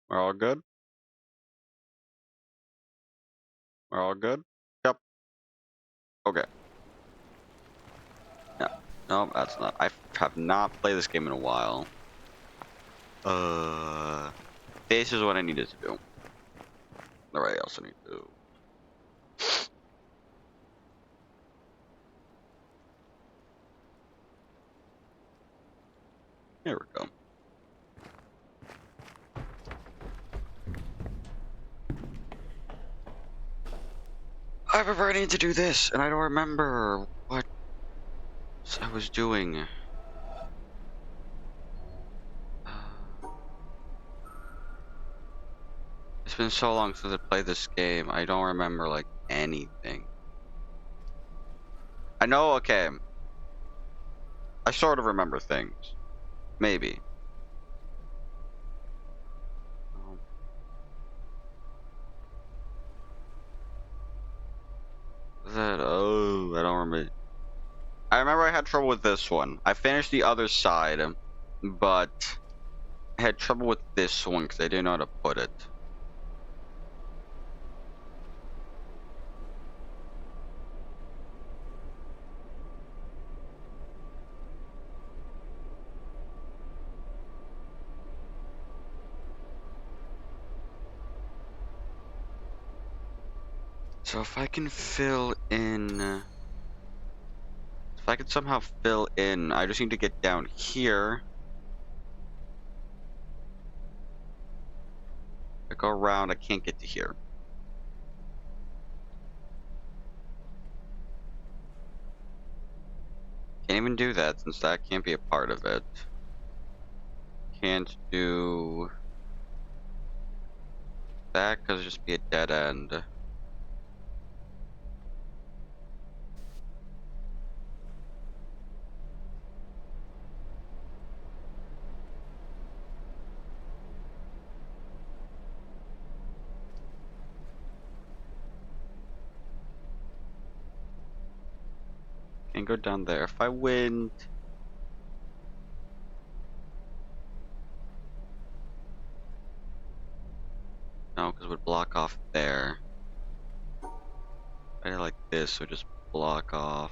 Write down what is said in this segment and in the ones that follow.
We're all good? We're all good? Yep. Okay. Yeah. No, that's not. I have not played this game in a while. This is what I needed to do. Alright, I also need to. Here we go. I remember I need to do this, and I don't remember what I was doing. It's been so long since I played this game. I don't remember like anything. I know. Okay. I sort of remember things. Maybe. Um, That. Oh, I don't remember. I remember I had trouble with this one. I finished the other side, but I had trouble with this one because I didn't know how to put it. So if I can fill in, if I can somehow fill in, I just need to get down here. I go around, I can't get to here. Can't even do that since that can't be a part of it. Can't do that because it'd just be a dead end. Can't go down there. If I went... No, because it would block off there. I did like this, so just block off.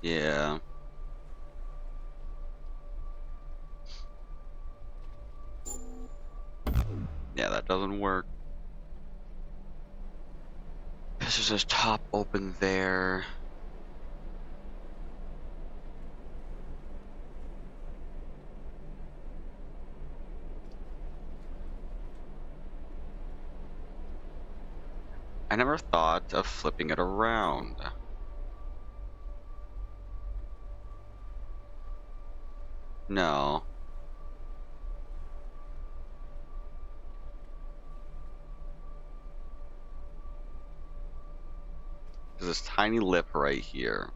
Yeah. Yeah, that doesn't work. This is just top open there. I never thought of flipping it around. No. There's this tiny lip right here.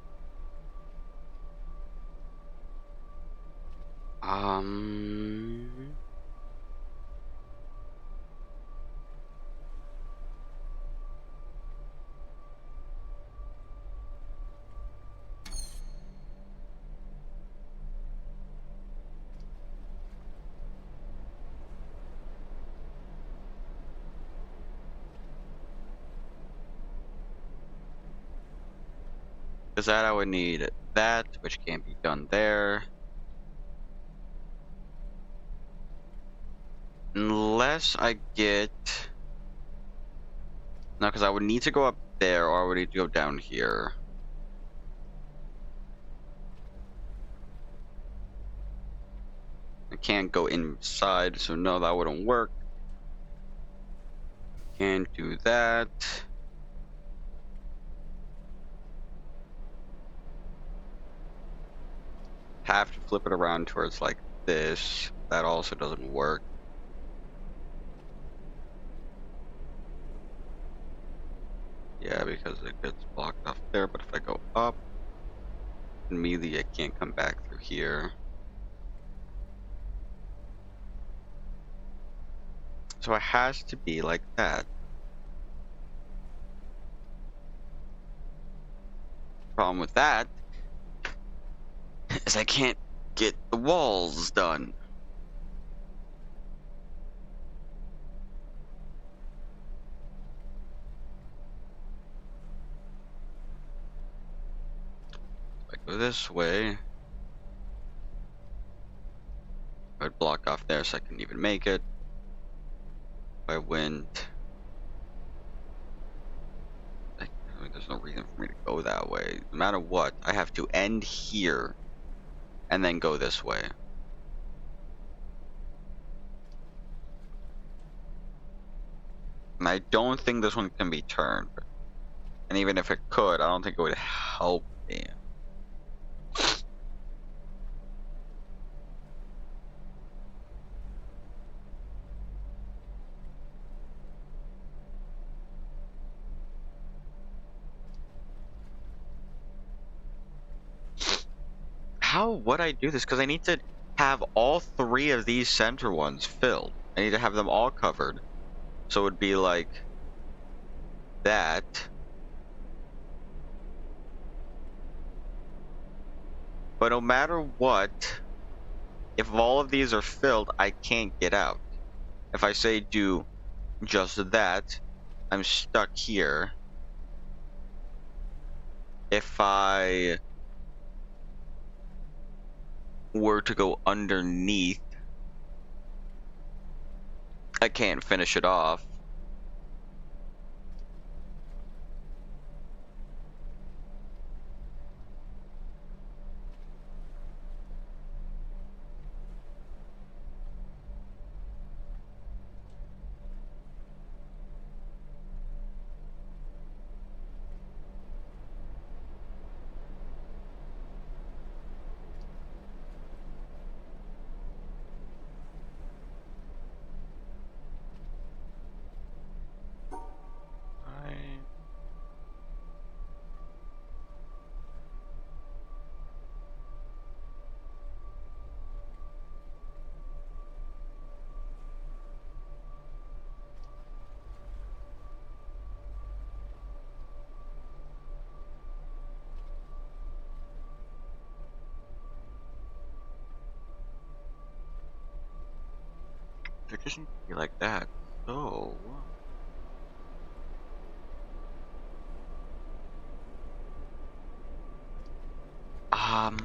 Um... Because that I would need that, which can't be done there. Unless I get... No, because I would need to go up there, or I would need to go down here. I can't go inside, so no, that wouldn't work. Can't do that. Have to flip it around towards like this. That also doesn't work. Yeah, because it gets blocked off there, but if I go up, immediately I can't come back through here. So it has to be like that. Problem with that is I can't get the walls done. Go this way. I'd block off there so I couldn't even make it. If I went... I mean, there's no reason for me to go that way. No matter what, I have to end here and then go this way. And I don't think this one can be turned. And even if it could, I don't think it would help me. How would I do this? Because I need to have all three of these center ones filled. I need to have them all covered. So it would be like that. But no matter what, if all of these are filled, I can't get out. If I say do just that, I'm stuck here. If I were to go underneath, I can't finish it off. It doesn't be like that. So... Um...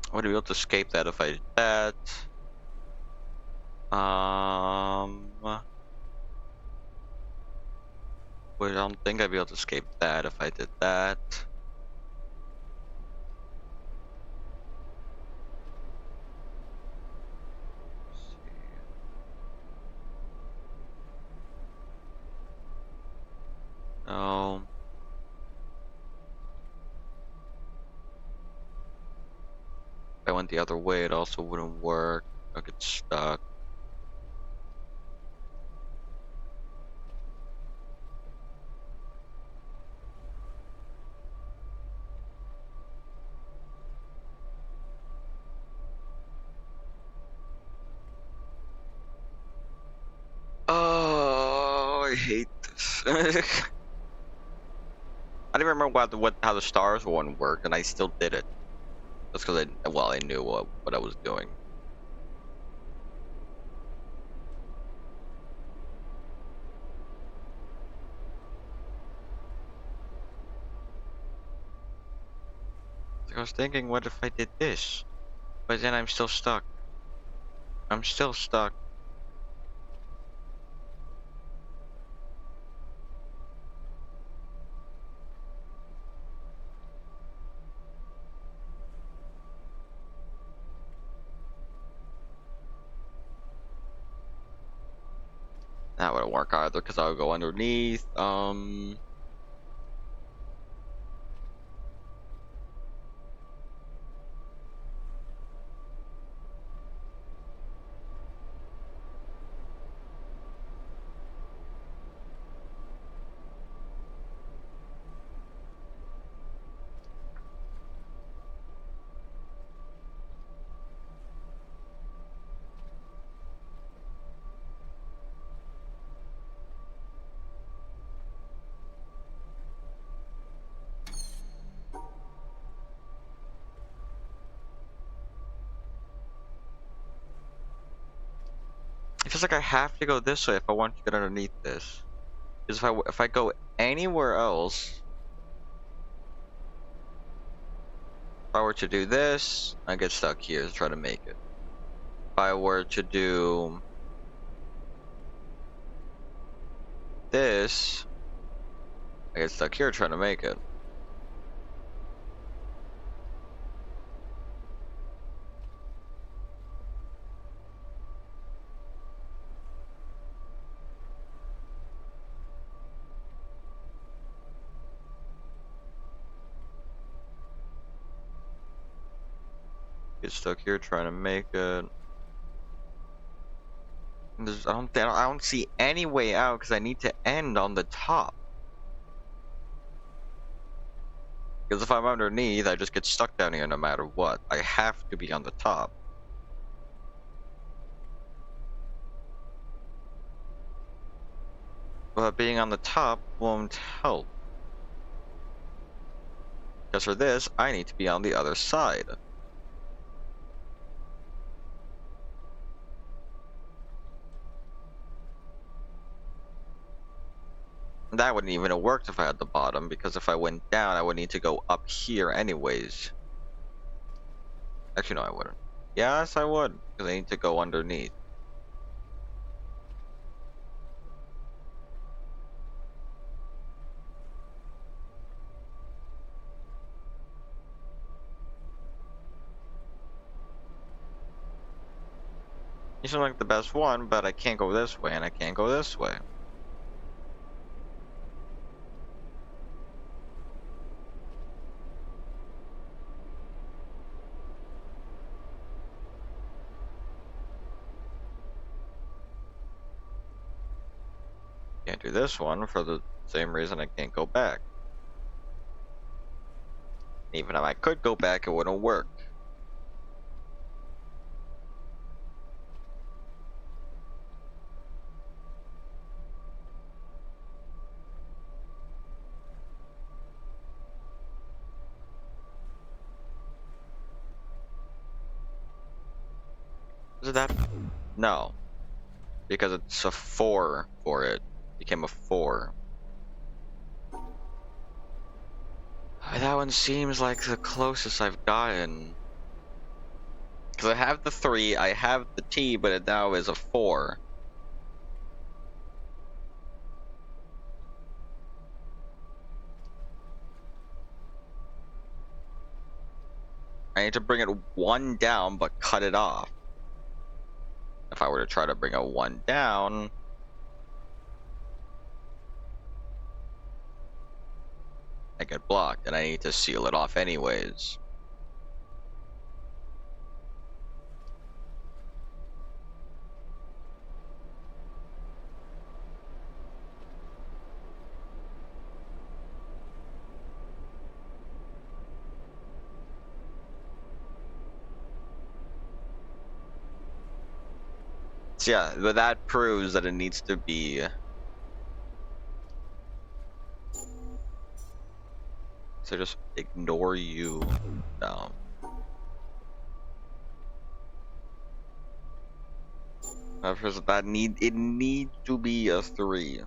I would be able to escape that if I did that. But I don't think I'd be able to escape that if I did that. No. If I went the other way, it also wouldn't work. I get stuck. Oh, I hate this. I didn't remember how the stars one worked, and I still did it. That's because I knew what I was doing. I was thinking, what if I did this? But then I'm still stuck. I'm still stuck. That wouldn't work either, because I would go underneath. feels like I have to go this way if I want to get underneath this. Because if I go anywhere else, if I were to do this, I get stuck here to try to make it. If I were to do this, I get stuck here trying to make it. Get stuck here trying to make it. I don't see any way out because I need to end on the top. Because if I'm underneath, I just get stuck down here no matter what. I have to be on the top. But being on the top won't help. Because for this, I need to be on the other side. That wouldn't even have worked if I had the bottom, because if I went down, I would need to go up here anyways. Actually, no, I wouldn't. Yes, I would, because I need to go underneath. You seem like the best one, but I can't go this way, and I can't go this way. Can't do this one for the same reason I can't go back. Even if I could go back, it wouldn't work. Is it that? No. Because it's a 4 for it. Became a 4. That one seems like the closest I've gotten. Because I have the 3, I have the T, but it now is a 4. I need to bring it 1 down, but cut it off. If I were to try to bring a 1 down, I get blocked, and I need to seal it off anyways. So yeah, but that proves that it needs to be. So just ignore you. No. That it needs to be a 3.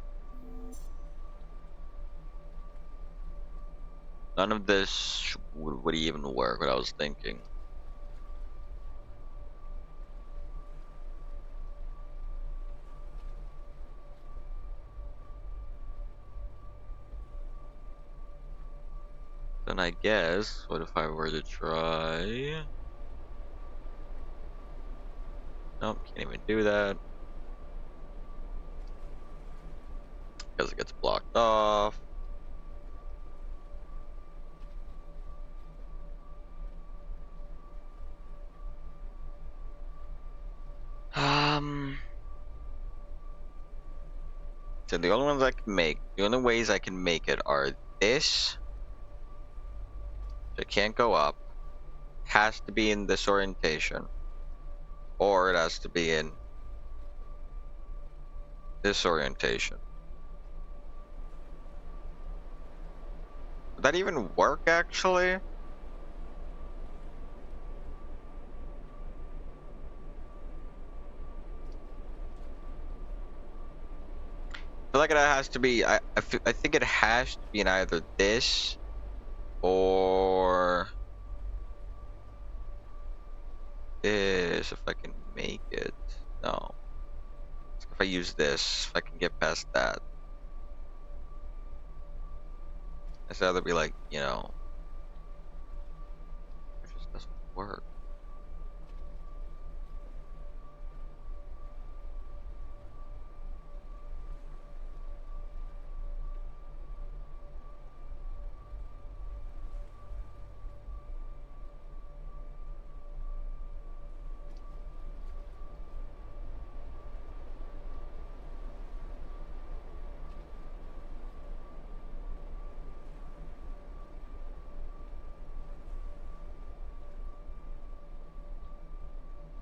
None of this would even work. What I was thinking. Then I guess, what if I were to try? Nope, can't even do that. Because it gets blocked off. So the only ones I can make, the only ways I can make it are this. So it can't go up. Has to be in this orientation. Or it has to be in this orientation. Would that even work, actually? feel like it has to be. I think it has to be in either this or this. If I can make it. No. If I use this, if I can get past that. It's either be like, you know, it just doesn't work.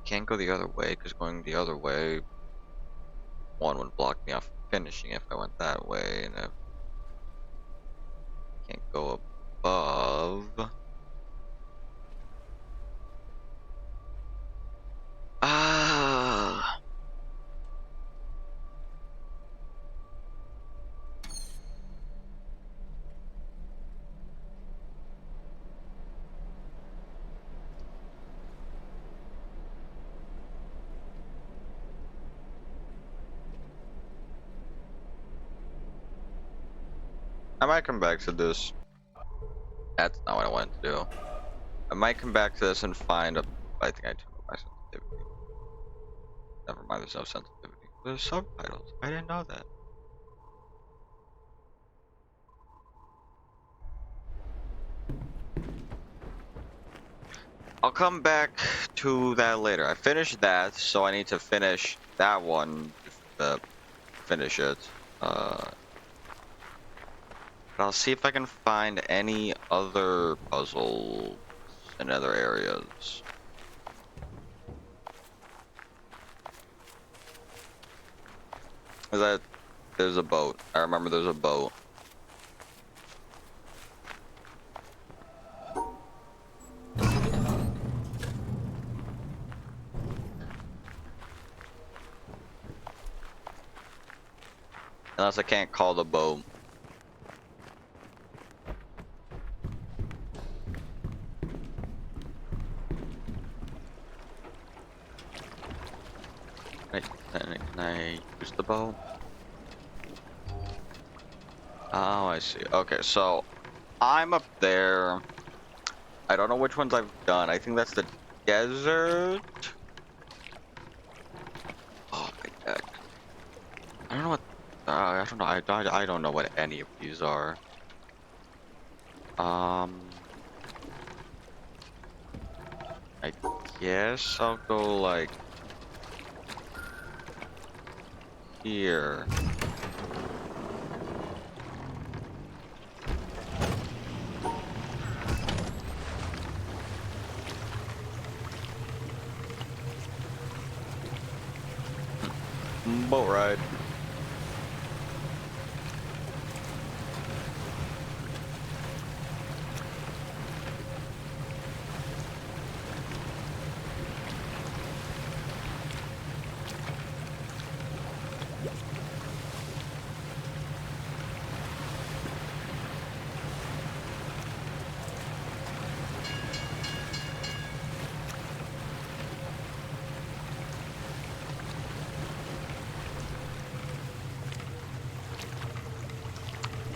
Can't go the other way because going the other way, one would block me off finishing if I went that way, and I can't go above. Ah. I might come back to this. That's not what I wanted to do. I might come back to this and find a. I think I took my sensitivity. Never mind, there's no sensitivity. There's subtitles. I didn't know that. I'll come back to that later. I finished that, so I need to finish that one to finish it. But I'll see if I can find any other puzzles in other areas. Is that there's a boat? I remember there's a boat. Unless I can't call the boat. Can I use the boat? Oh, I see. Okay, so I'm up there. I don't know which ones I've done. I think that's the desert. Oh my god. I don't know what. I don't know. I don't know what any of these are. I guess I'll go like here. Boat ride.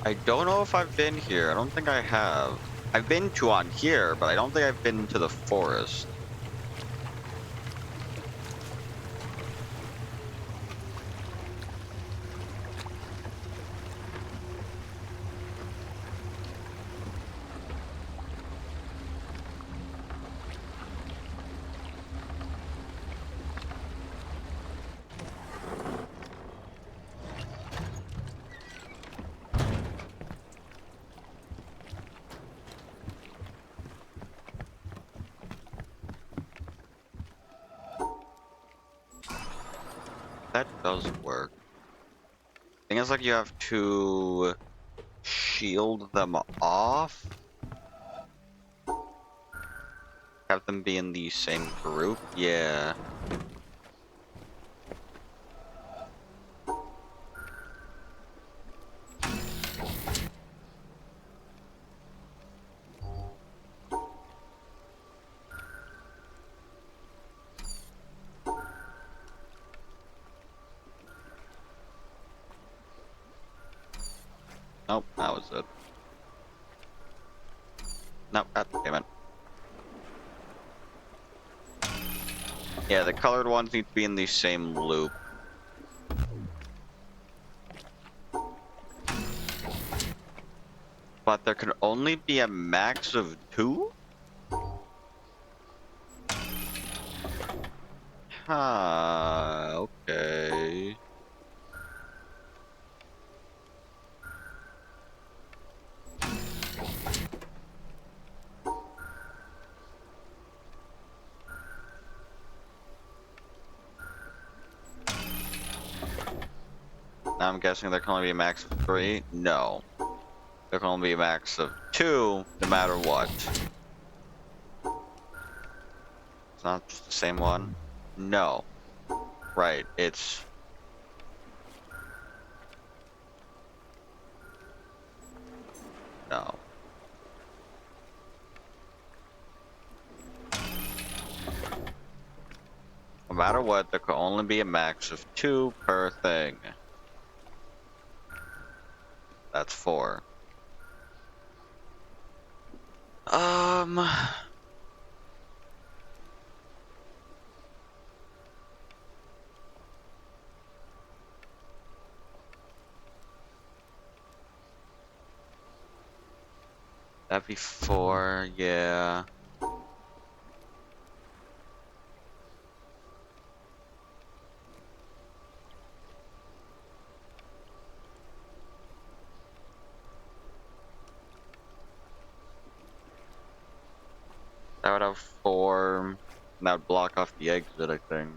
I don't know if I've been here. I don't think I have. I've been to on here, but I don't think I've been to the forest. That does work. Thing is, like, you have to shield them off. Have them be in the same group. Yeah. Nope, that was it. Nope, god damn it. Yeah, the colored ones need to be in the same loop. But there can only be a max of 2? Huh, okay. Now I'm guessing there can only be a max of 3? No. There can only be a max of 2, no matter what. It's not just the same one? No. Right, it's... No. No matter what, there can only be a max of 2 per thing. That's 4. That'd be 4, yeah. That would have 4. And that would block off the exit, I think.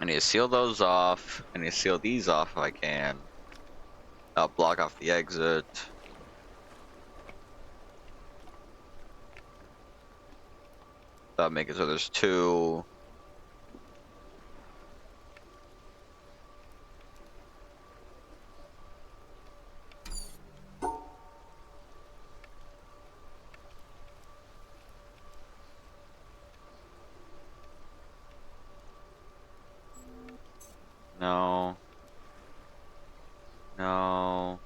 I need to seal those off. I need to seal these off if I can. Block off the exit. That'll make it so there's 2. No. No.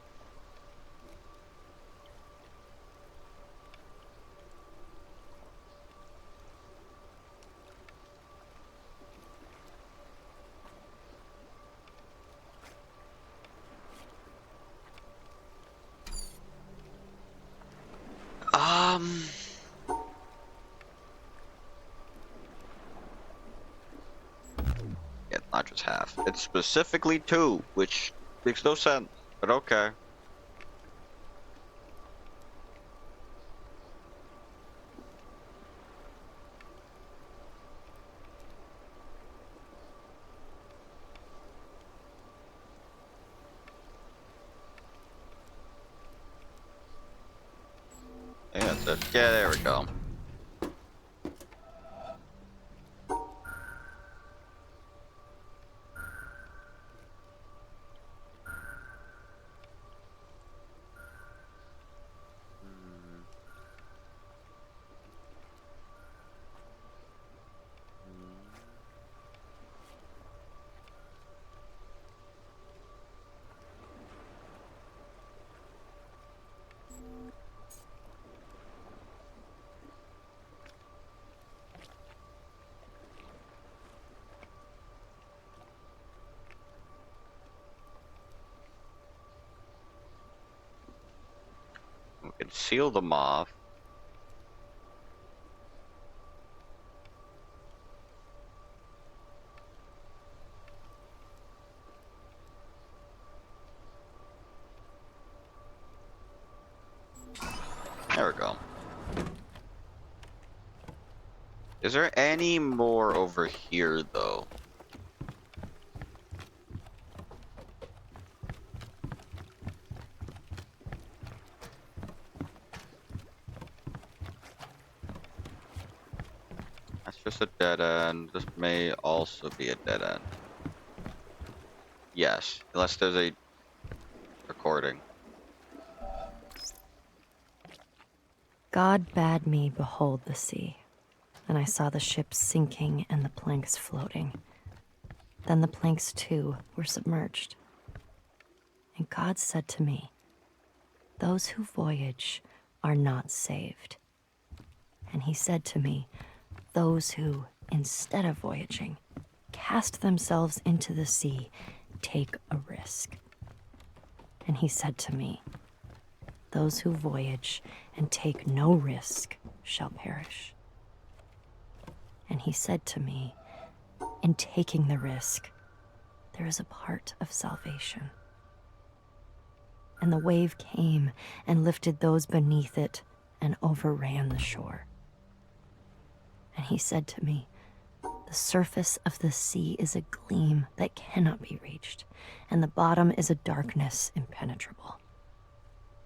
Um... Yeah, not just half. It's specifically 2, which makes no sense, but okay. Yeah, that's it. Yeah, there we go. We can seal them off. There we go. Is there any more over here, though? That's just a dead end. This may also be a dead end. Yes, unless there's a recording. God bade me behold the sea, and I saw the ships sinking and the planks floating. Then the planks too were submerged. And God said to me, "Those who voyage are not saved." And he said to me, "Those who, instead of voyaging, cast themselves into the sea, take a risk." And he said to me, "Those who voyage and take no risk shall perish." And he said to me, "In taking the risk, there is a part of salvation." And the wave came and lifted those beneath it and overran the shore. And he said to me, "The surface of the sea is a gleam that cannot be reached, and the bottom is a darkness impenetrable.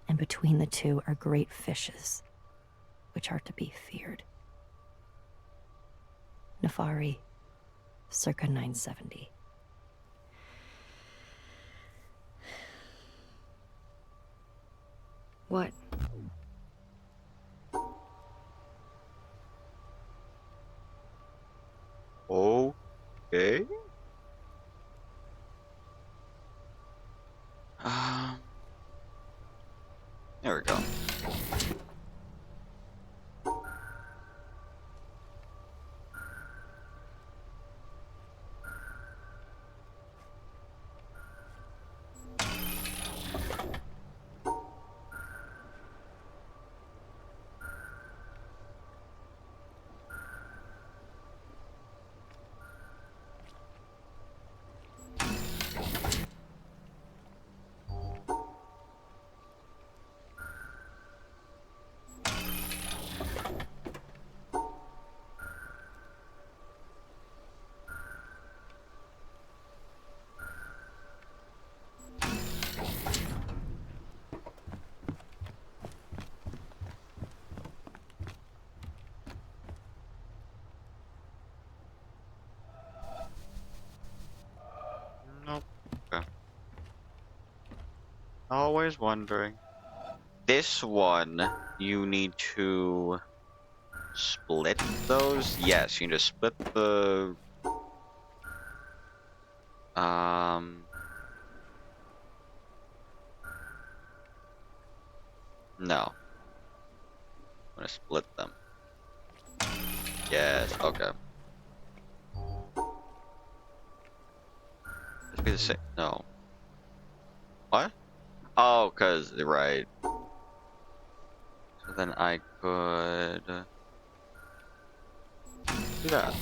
And between the two are great fishes, which are to be feared." Nefari, circa 970. What? Okay. There we go. Nope. Okay. Always wondering. This one, you need to split those? Yes, you need to split the... No. I'm gonna split them. Yes, okay. Let's be the same. No. What? Oh, cause right. So then I could do that.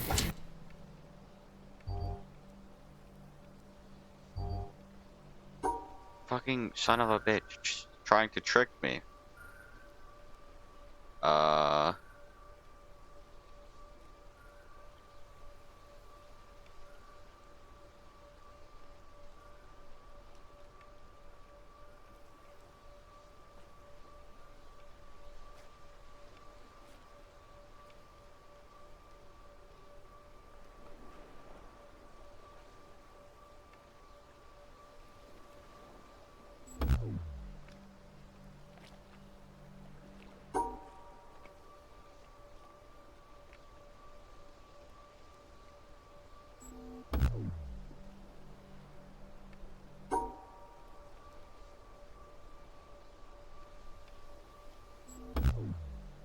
Fucking son of a bitch, trying to trick me. Uh.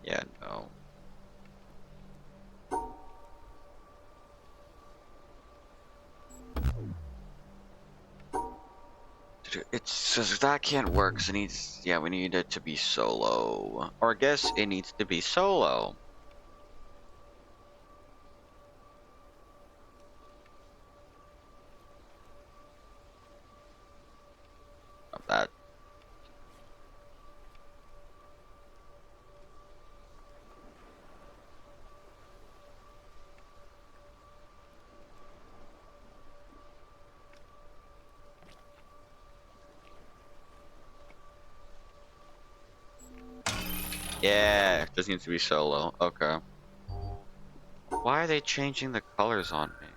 Yeah, no. It's says that can't work. 'Cause it needs. Yeah, we need it to be solo. Or I guess it needs to be solo. Of that. Yeah, it just needs to be solo. Okay. Why are they changing the colors on me?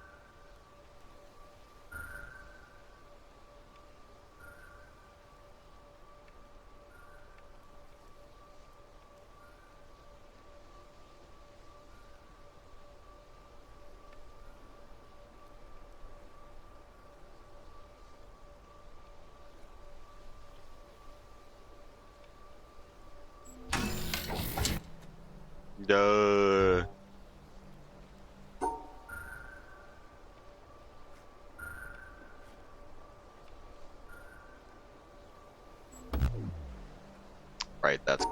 Duh. Right, that's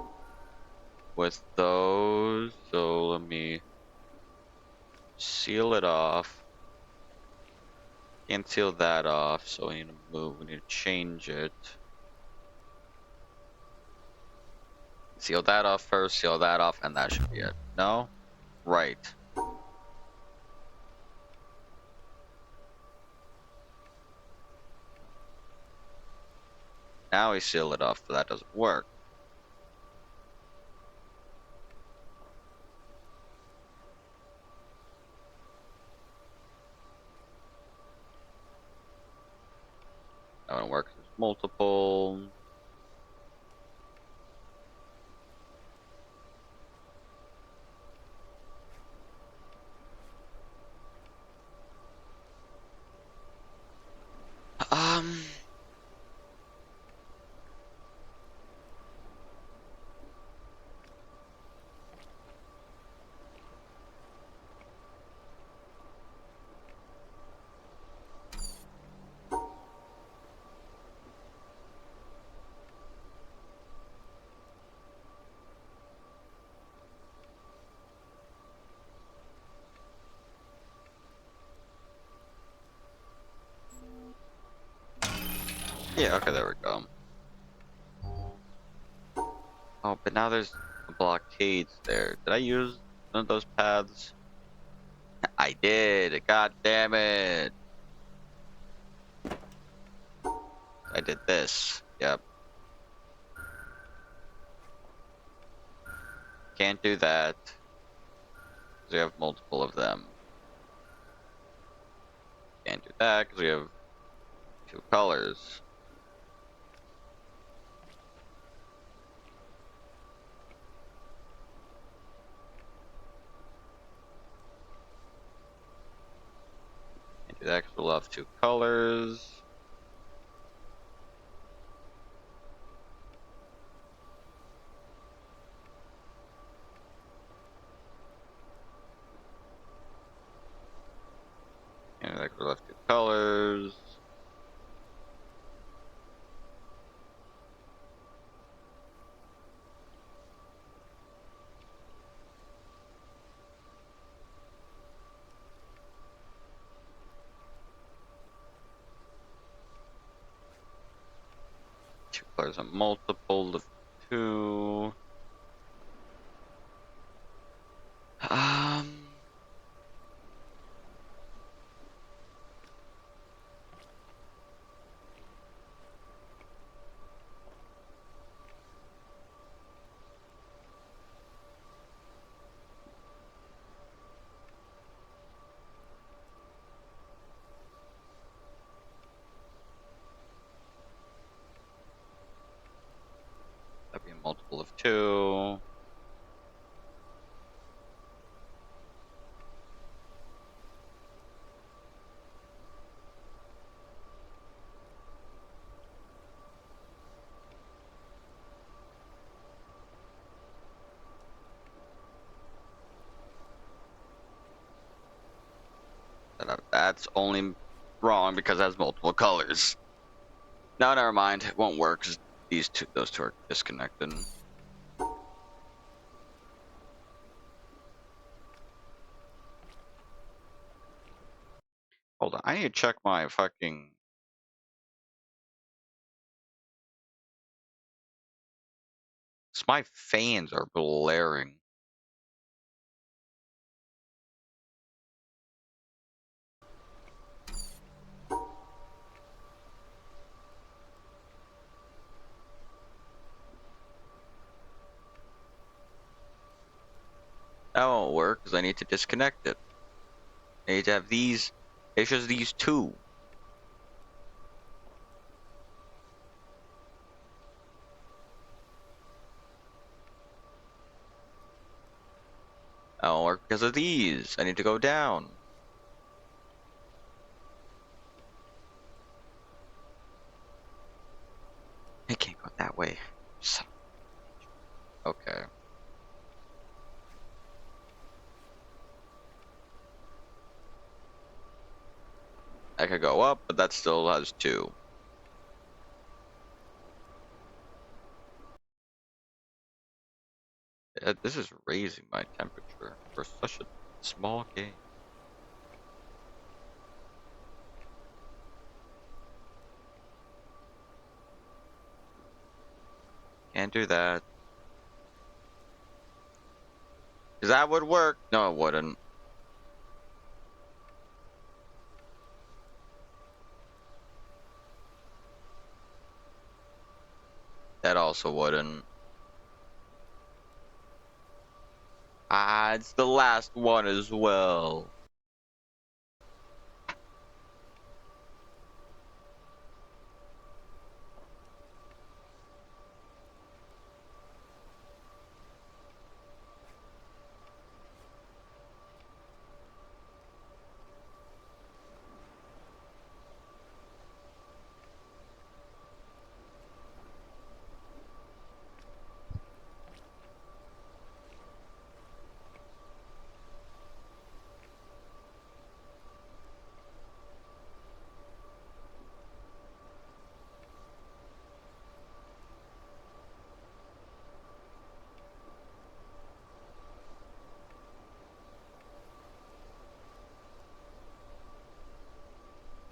with those. So let me seal it off. Can't seal that off, so we need to move. We need to change it. Seal that off first, seal that off, and that should be it. No? Right. Now we seal it off, but that doesn't work. That one works. There's multiple. Um. Yeah, okay, there we go. Oh, but now there's blockades there. Did I use one of those paths? I did. God damn it. I did this. Yep. Can't do that. 'Cause we have multiple of them. Can't do that because we have two colors. Can't do that because we'll have two colors. Can't do that because we'll have two colors. Two colors, a multiple of two. Um, that'd be a multiple of two. That's only wrong because it has multiple colors. No, never mind. It won't work 'cause those two are disconnected. Hold on, I need to check my fucking. My fans are blaring. That won't work because I need to disconnect it. I need to have these. It's just these two. That won't work because of these. I need to go down. I can't go that way. Okay. I could go up, but that still has 2. This is raising my temperature for such a small game. Can't do that. Cause that would work. No, it wouldn't. That also wouldn't. Ah, it's the last one as well.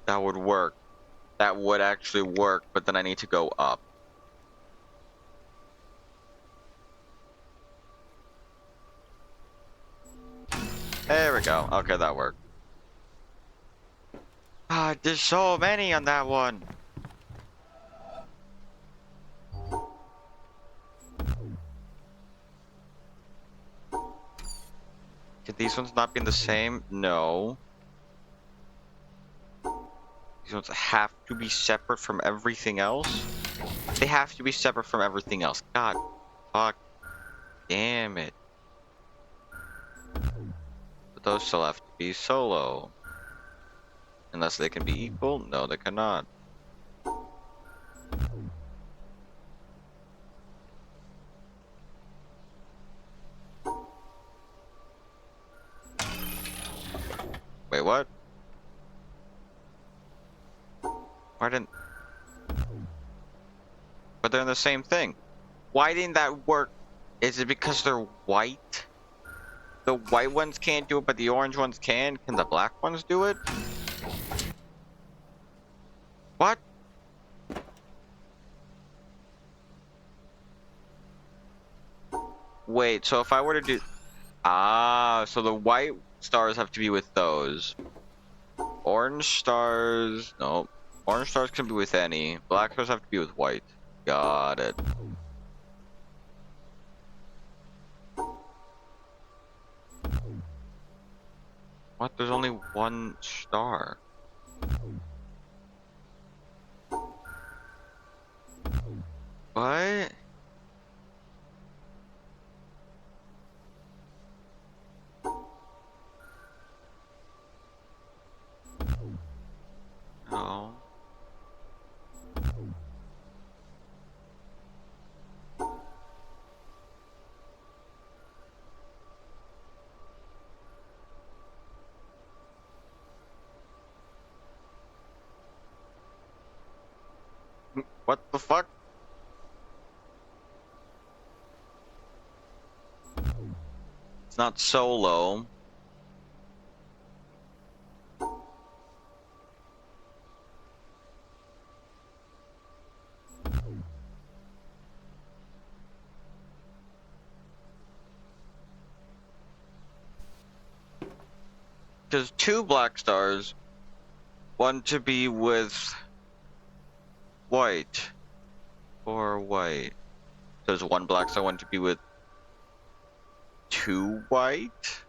That would work. That would actually work, but then I need to go up. There we go. Okay, that worked. Ah, there's so many on that one. Could these ones not be the same? No. These ones have to be separate from everything else? They have to be separate from everything else. God. Fuck. Damn it. But those still have to be solo. Unless they can be equal? No, they cannot. Wait, what? Why didn't... But they're the same thing. Why didn't that work? Is it because they're white? The white ones can't do it, but the orange ones can? Can the black ones do it? What? Wait, so if I were to do... Ah, so the white stars have to be with those. Orange stars... No. Orange stars can be with any. Black stars have to be with white. Got it. What? There's only one star. What? No. What the fuck? It's not solo. Because 2 black stars want to be with white. Or white. Does 1 black star want to be with 2 white?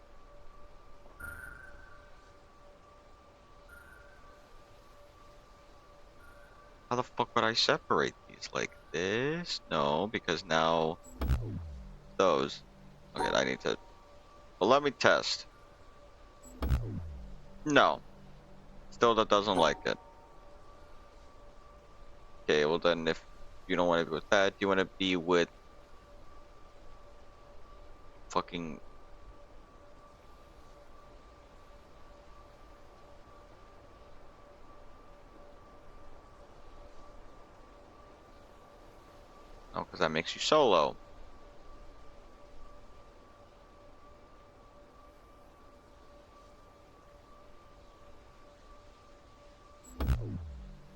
How the fuck would I separate these? Like this? No, because now those. Okay, I need to... Well, let me test. No. Still, that doesn't like it. Okay, well then if you don't want to be with that, you want to be with... fucking... because that makes you solo.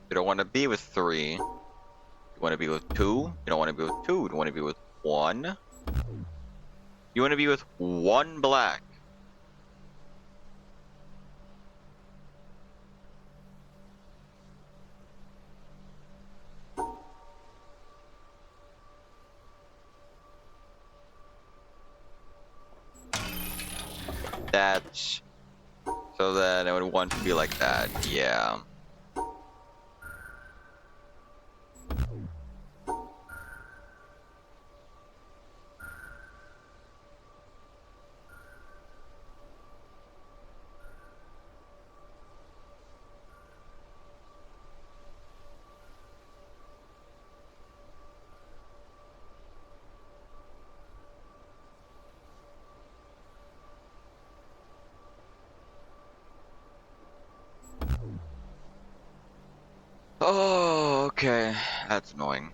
You don't want to be with 3. You want to be with 2. You don't want to be with 2. You want to be with 1. You want to be with 1 black. That's so then I would want to be like that. Yeah. Oh, okay. That's annoying.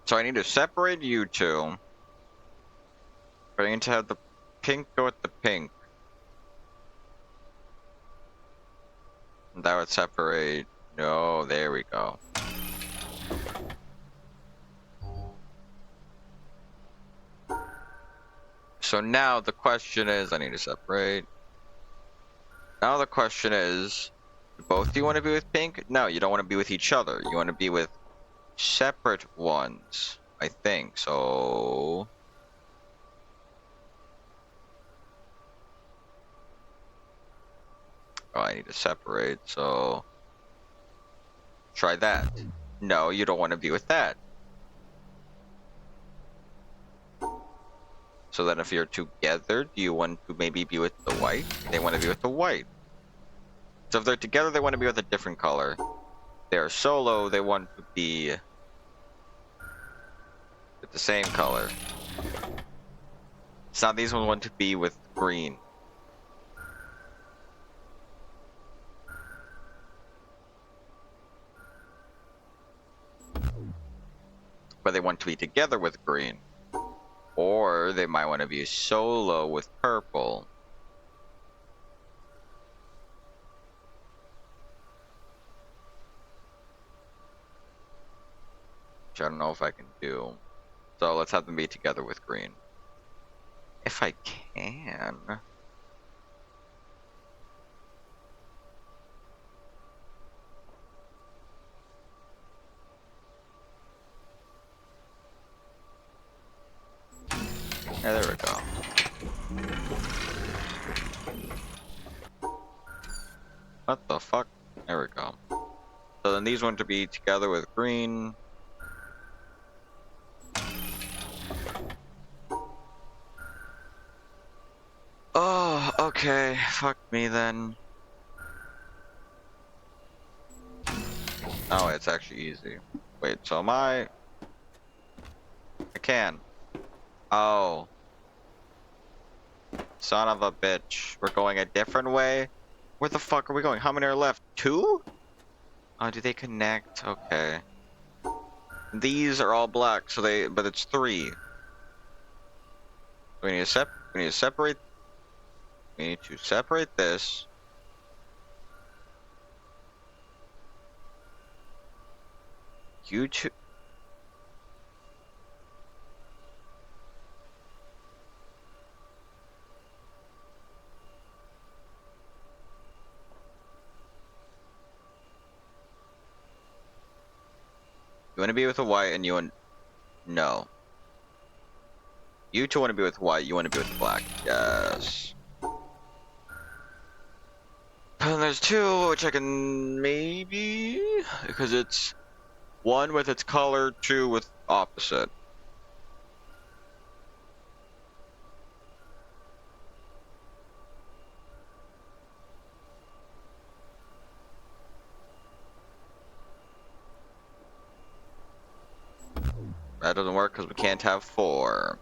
So I need to separate you two. I need to have the pink go with the pink. That would separate. No, there we go. So now the question is, I need to separate. Now the question is, both do you want to be with pink? No, you don't want to be with each other. You want to be with separate ones, I think. So oh, I need to separate. So try that. No, you don't want to be with that. So then if you're together, do you want to maybe be with the white? They want to be with the white. So if they're together, they want to be with a different color. They're solo, they want to be with the same color. So now these ones want to be with green. But they want to be together with green. Or they might want to be solo with purple. Which I don't know if I can do. So let's have them be together with green. If I can. Yeah, there we go. What the fuck? There we go. So then these want to be together with green. Oh, okay. Fuck me then. Oh, it's actually easy. Wait, so am I can. Oh. Son of a bitch. We're going a different way? Where the fuck are we going? How many are left? 2? Oh, do they connect? Okay. These are all black, so but it's 3. We need to separate. We need to separate this. You two. You want to be with a white, and you want no. You two want to be with white. You want to be with black. Yes. And there's 2, which I can maybe because it's 1 with its color, 2 with opposite. That doesn't work because we can't have 4.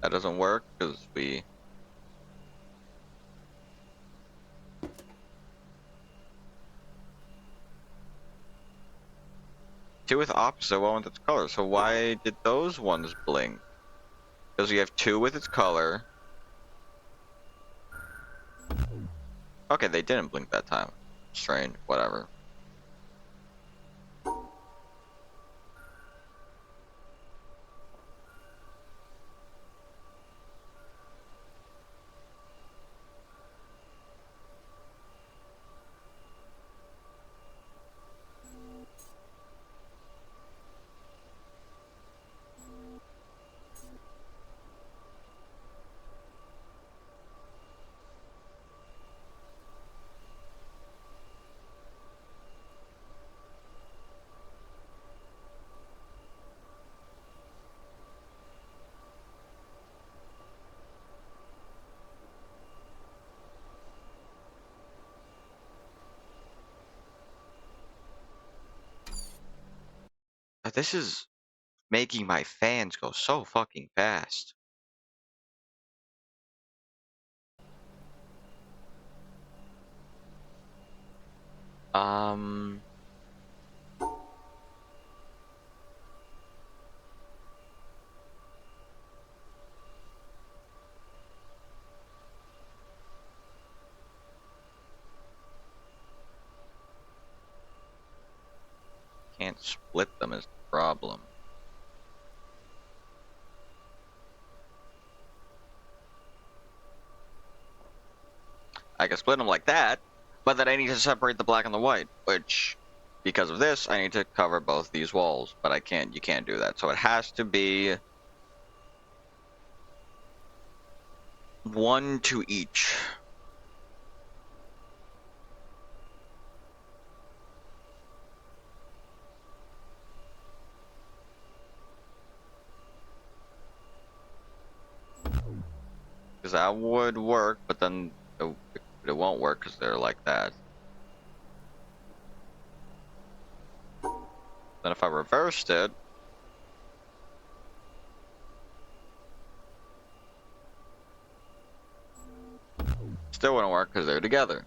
That doesn't work because we Two with opposite, one with its color. So why did those ones blink? Because we have two with its color. Okay, they didn't blink that time. Strange, whatever. This is making my fans go so fucking fast. Can't split them is the problem. I can split them like that, but then I need to separate the black and the white, which, because of this, I need to cover both these walls, but I can't, you can't do that. So it has to be one to each. Because that would work, but then it won't work because they're like that. Then if I reversed it, still wouldn't work because they're together.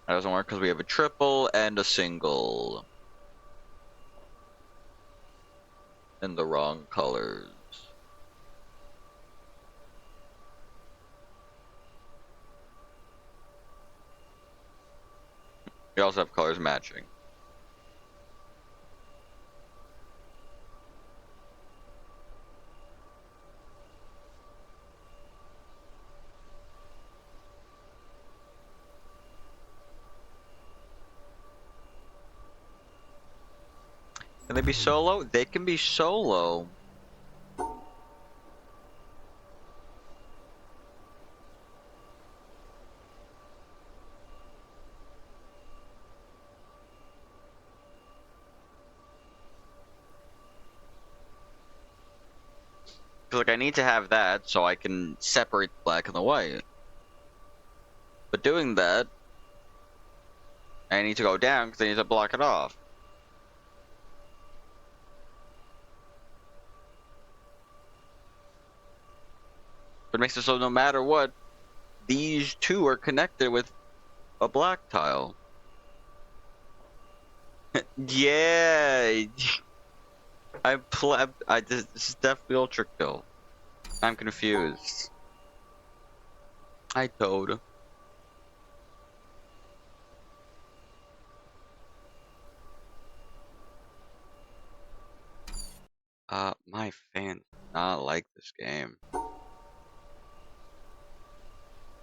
That doesn't work because we have a triple and a single. In the wrong colors. We also have colors matching. Can they be solo? They can be solo. Like, I need to have that so I can separate the black and the white. But doing that, I need to go down because I need to block it off. But it makes it so no matter what, these two are connected with a black tile. Yeah. This is definitely Ultra Kill. I'm confused. I told. My fans do not like this game.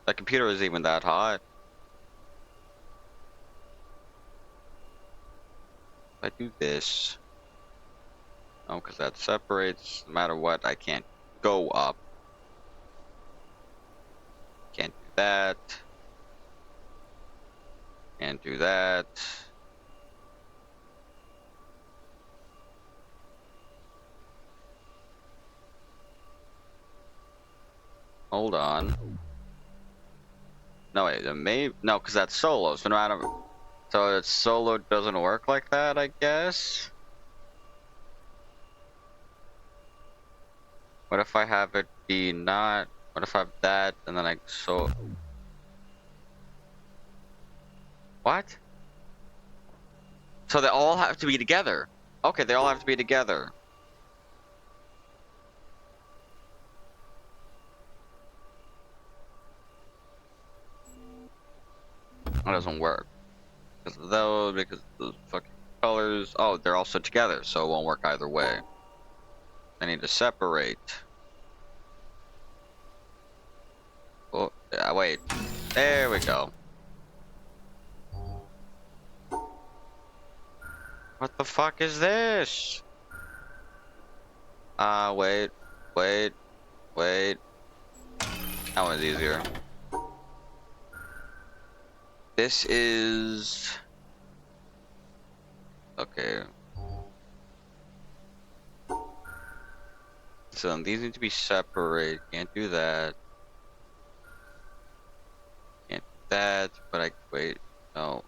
The computer isn't even that hot. If I do this. Oh, because that separates. No matter what, I can't go up. Can't do that. Can't do that. Hold on. No, wait, no, because that's solo. So no matter, so it's solo doesn't work like that, I guess. What if I have it be not? What if I have that and then what? So they all have to be together. Okay, they all have to be together. That doesn't work. Because the fucking colors. Oh, they're also together, so it won't work either way. I need to separate. Oh, yeah, wait. There we go. What the fuck is this? Wait, wait, wait. That one's easier. This is... Okay. So these need to be separate. Can't do that. Can't do that, but I... Wait. No.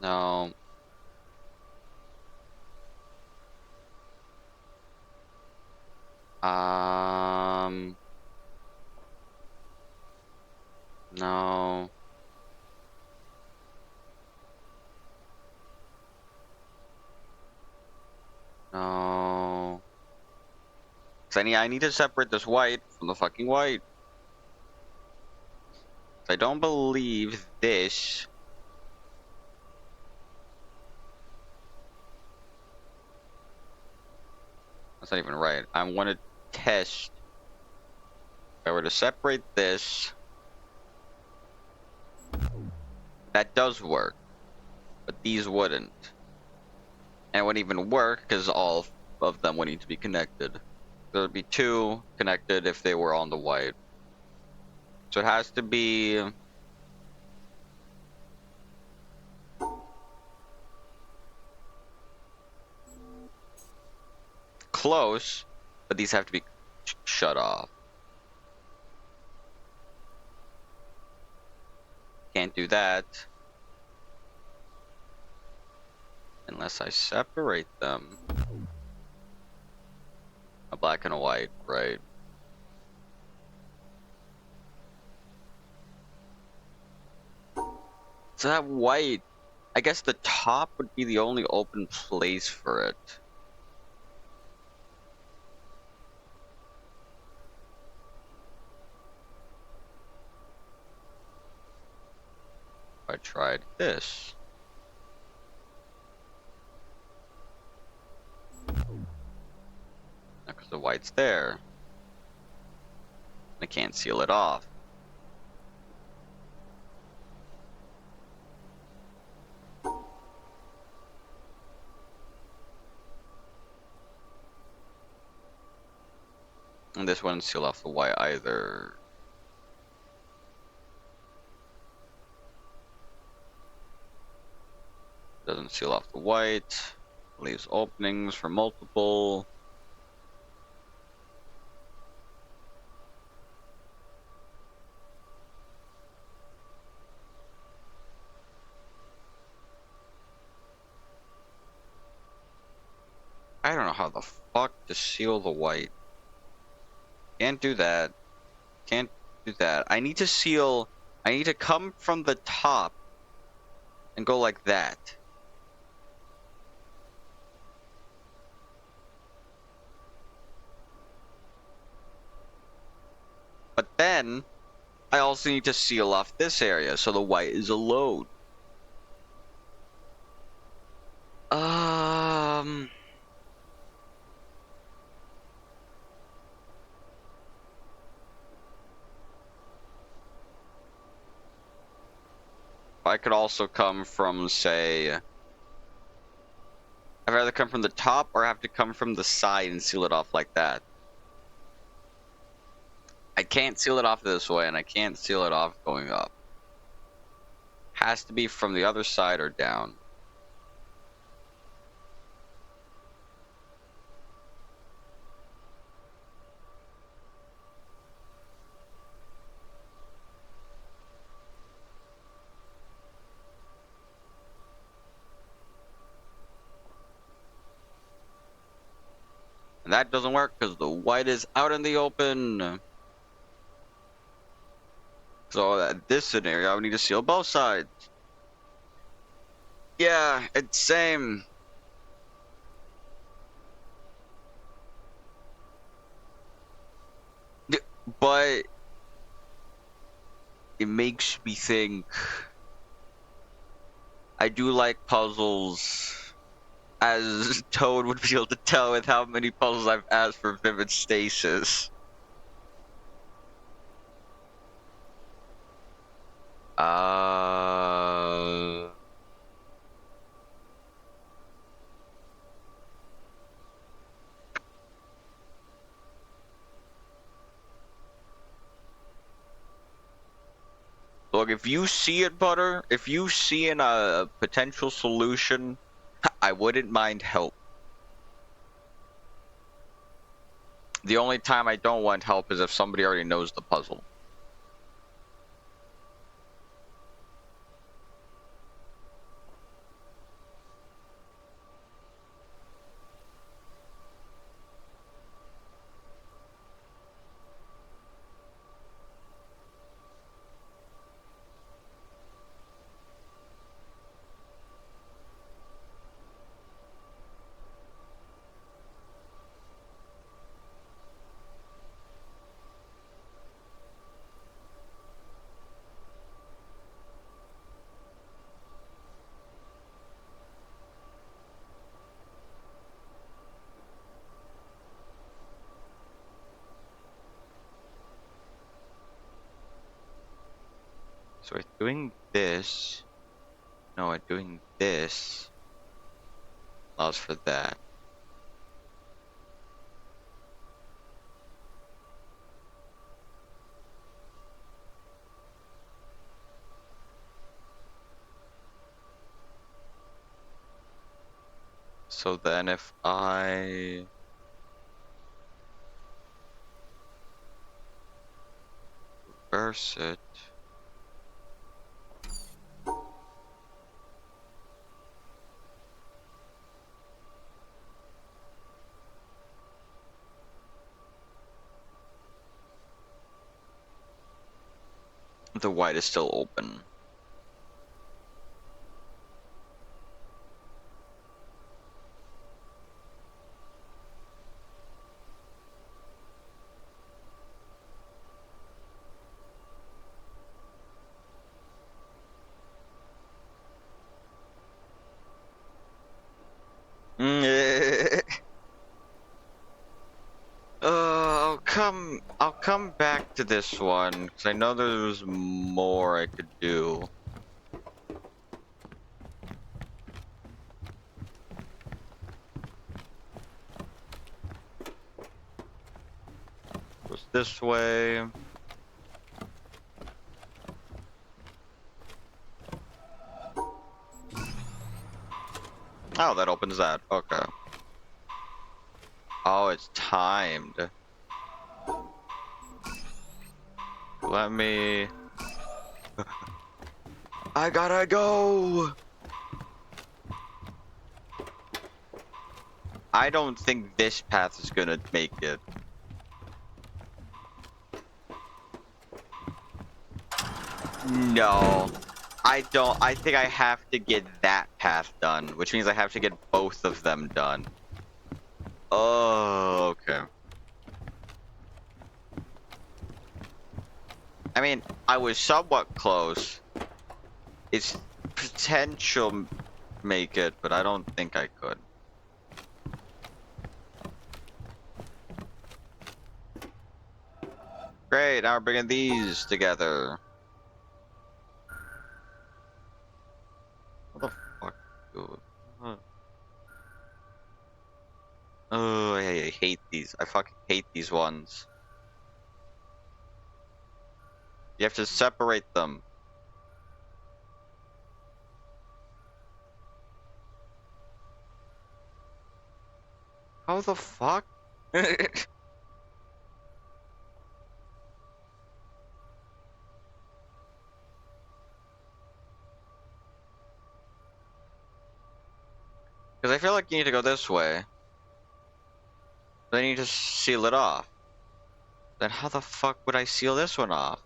No. No. No. 'Cause I need to separate this white from the fucking white. I don't believe this. That's not even right. I want to test. If I were to separate this, that does work, but these wouldn't. And it wouldn't even work because all of them would need to be connected. There would be two connected if they were on the white. So it has to be close, but these have to be shut off. Can't do that unless I separate them. A black and a white, right? So that white, I guess the top would be the only open place for it. If I tried this. Because the white's there. I can't seal it off. And this wouldn't seal off the white either. Doesn't seal off the white. Leaves openings for multiple. I don't know how the fuck to seal the white. Can't do that. Can't do that. I need to seal. I need to come from the top and go like that. But then I also need to seal off this area so the white is a load. I could also come from, say, I'd rather come from the top or have to come from the side and seal it off like that. I can't seal it off this way, and I can't seal it off going up. Has to be from the other side or down. And that doesn't work because the white is out in the open. So at this scenario, I would need to seal both sides. Yeah, it's same. But it makes me think. I do like puzzles. As Toad would be able to tell with how many puzzles I've asked for Vivid Stasis. Uh... Look, if you see it, Butter, if you see a potential solution, I wouldn't mind help. The only time I don't want help is if somebody already knows the puzzle. So we're doing this. No, we're doing this. Allows for that. So then if I... reverse it... the white is still open. I'll come back to this one because I know there's more I could do. Goes this way. Oh, that opens that. Okay. Oh, it's timed. Let me... I gotta go! I don't think this path is gonna make it. No. I don't. I think I have to get that path done, which means I have to get both of them done. Oh, okay. I mean, I was somewhat close. It's potential make it, but I don't think I could. Great, now we're bringing these together. What the fuck, dude? Oh, I hate these. I fucking hate these ones. You have to separate them. How the fuck? Because I feel like you need to go this way. Then you just seal it off. Then how the fuck would I seal this one off?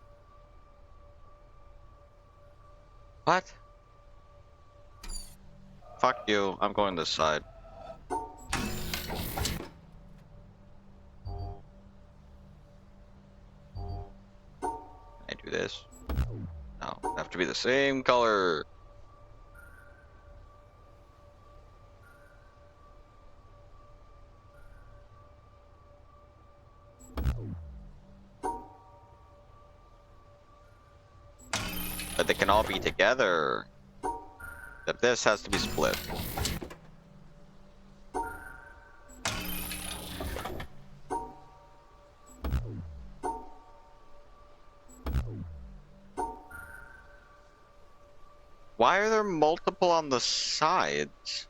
What? Fuck you. I'm going this side. I do this. No, they have to be the same color. But they can all be together. But this has to be split. Why are there multiple on the sides?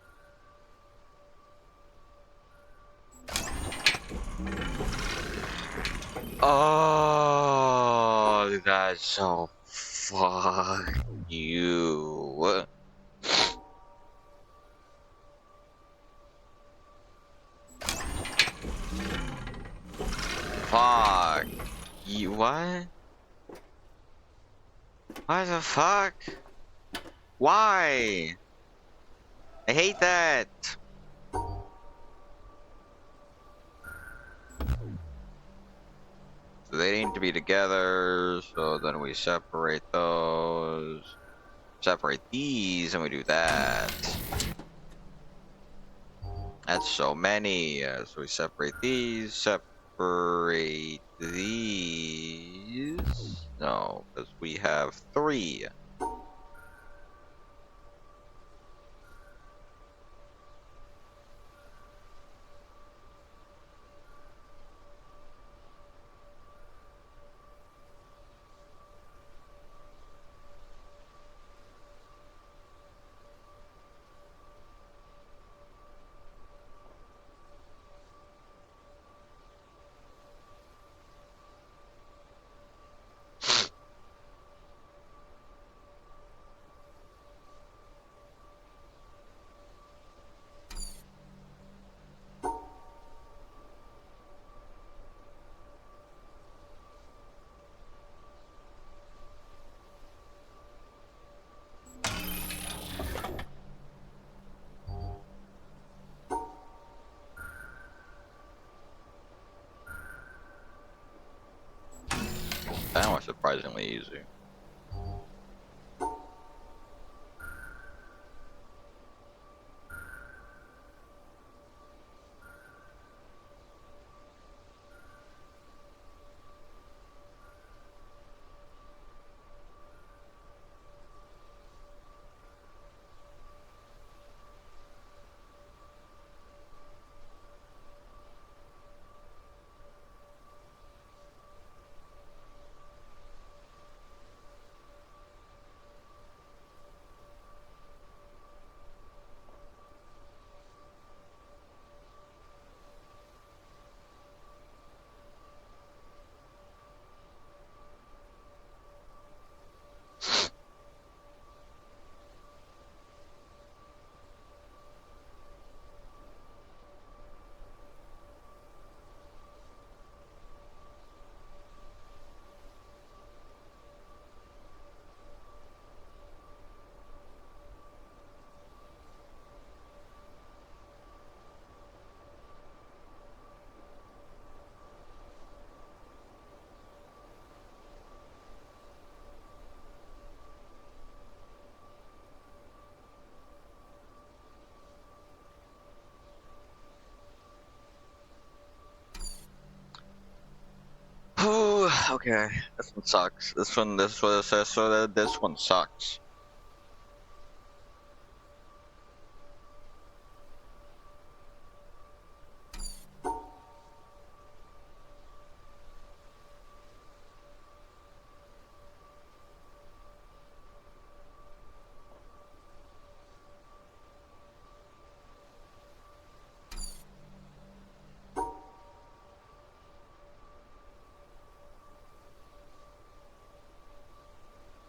Oh, that's so fuck you. Fuck you. What? Why the fuck? Why? I hate that. So they need to be together, so then we separate those. Separate these, and we do that. That's so many. So we separate these, separate these. No, because we have 3. That was surprisingly easy. Okay, this one sucks. This one sucks.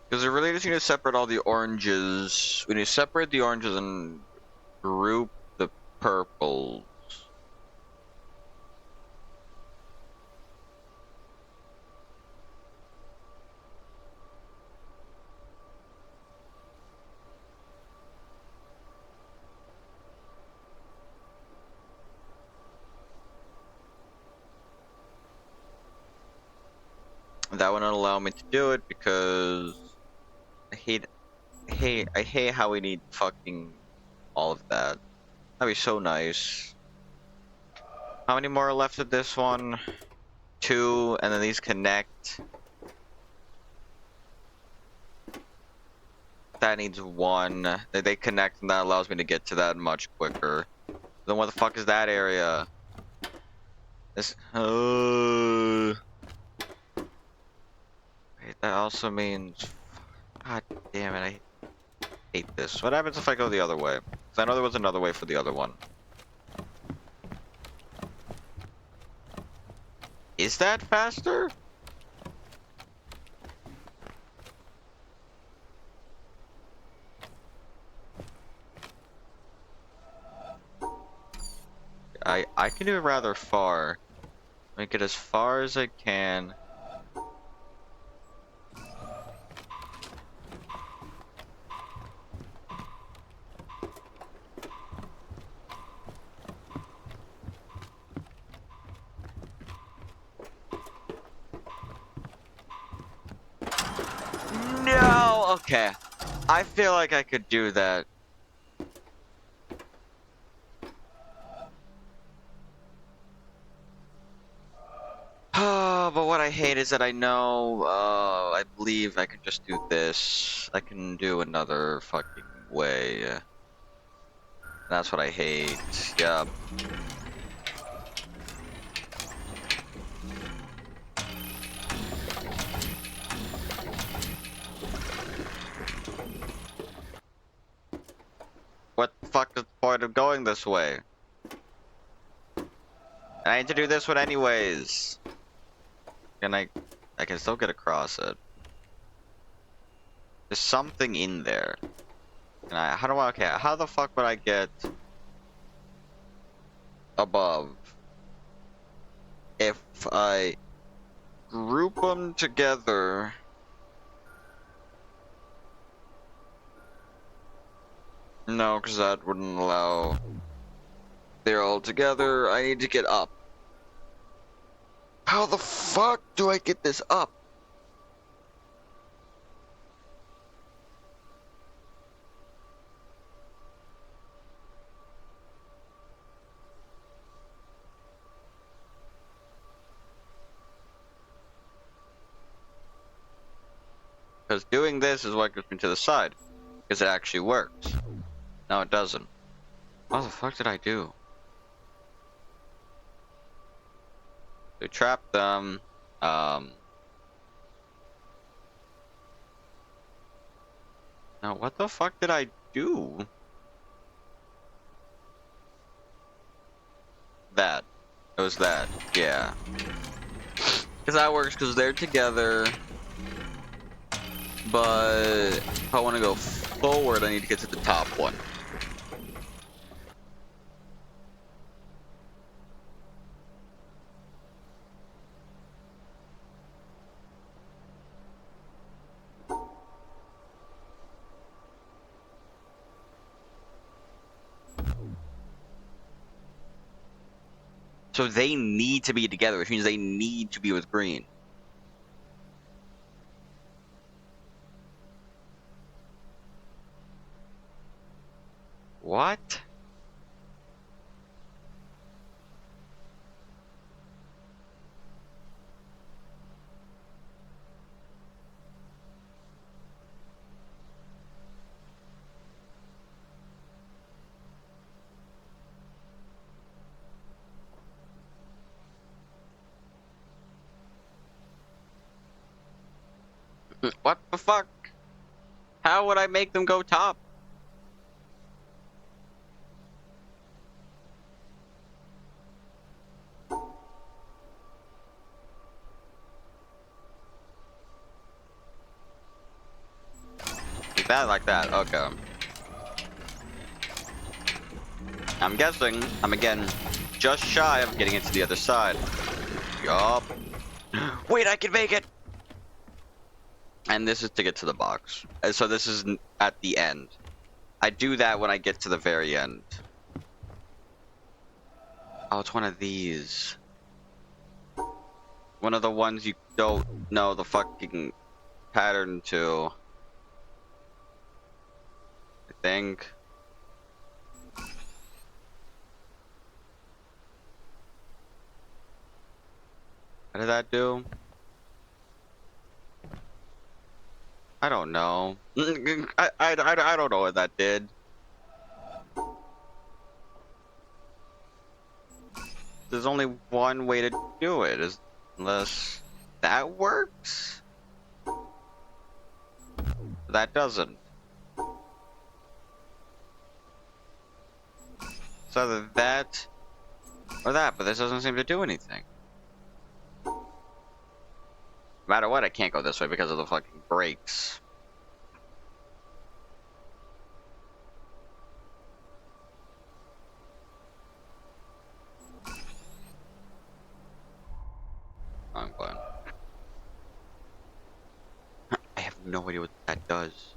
Because we really just need to separate all the oranges. We need to separate the oranges and group the purples. That wouldn't allow me to do it because I hate how we need fucking all of that. That'd be so nice. How many more are left of this one? 2, and then these connect. That needs 1. They connect, and that allows me to get to that much quicker. Then what the fuck is that area? This. Wait, that also means. God damn it! I hate this. What happens if I go the other way? 'Cause I know there was another way for the other one. Is that faster? I can do it rather far. Make it as far as I can. No! Okay. I feel like I could do that. But what I hate is that I know, I believe I can just do this. I can do another fucking way. That's what I hate. Yeah. What the fuck is the point of going this way? I need to do this one anyways. And I can still get across it. There's something in there. And okay, how the fuck would I get above if I group them together? No, because that wouldn't allow. They're all together. I need to get up. How the fuck do I get this up? Because doing this is what gets me to the side. Because it actually works. No, it doesn't. What the fuck did I do? We trapped them. Now what the fuck did I do? That. It was that. Yeah. Because that works because they're together. But if I want to go forward, I need to get to the top one. So they need to be together, which means they need to be with green. What? What the fuck? How would I make them go top? That like that, okay. I'm guessing I'm again just shy of getting it to the other side. Yup. Wait, I can make it! And this is to get to the box. And so this is at the end. I do that when I get to the very end. Oh, it's one of these. One of the ones you don't know the fucking pattern to. I think. What did that do? I don't know. I don't know what that did. There's only one way to do it, unless that works? That doesn't. It's either that or that, but this doesn't seem to do anything. No matter what, I can't go this way because of the fucking brakes. Wrong button. I have no idea what that does.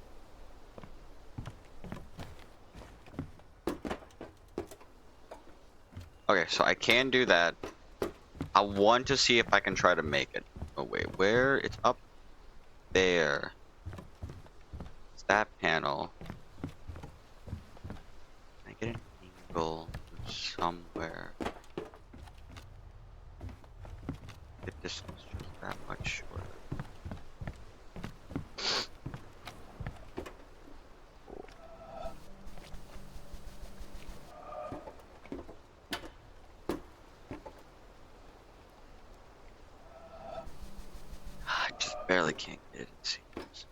Okay, so I can do that. I want to see if I can try to make it. Oh wait, where? It's up there. It's that panel. Can I get an angle somewhere? The distance is just that much shorter. I just barely can't get it, it seems.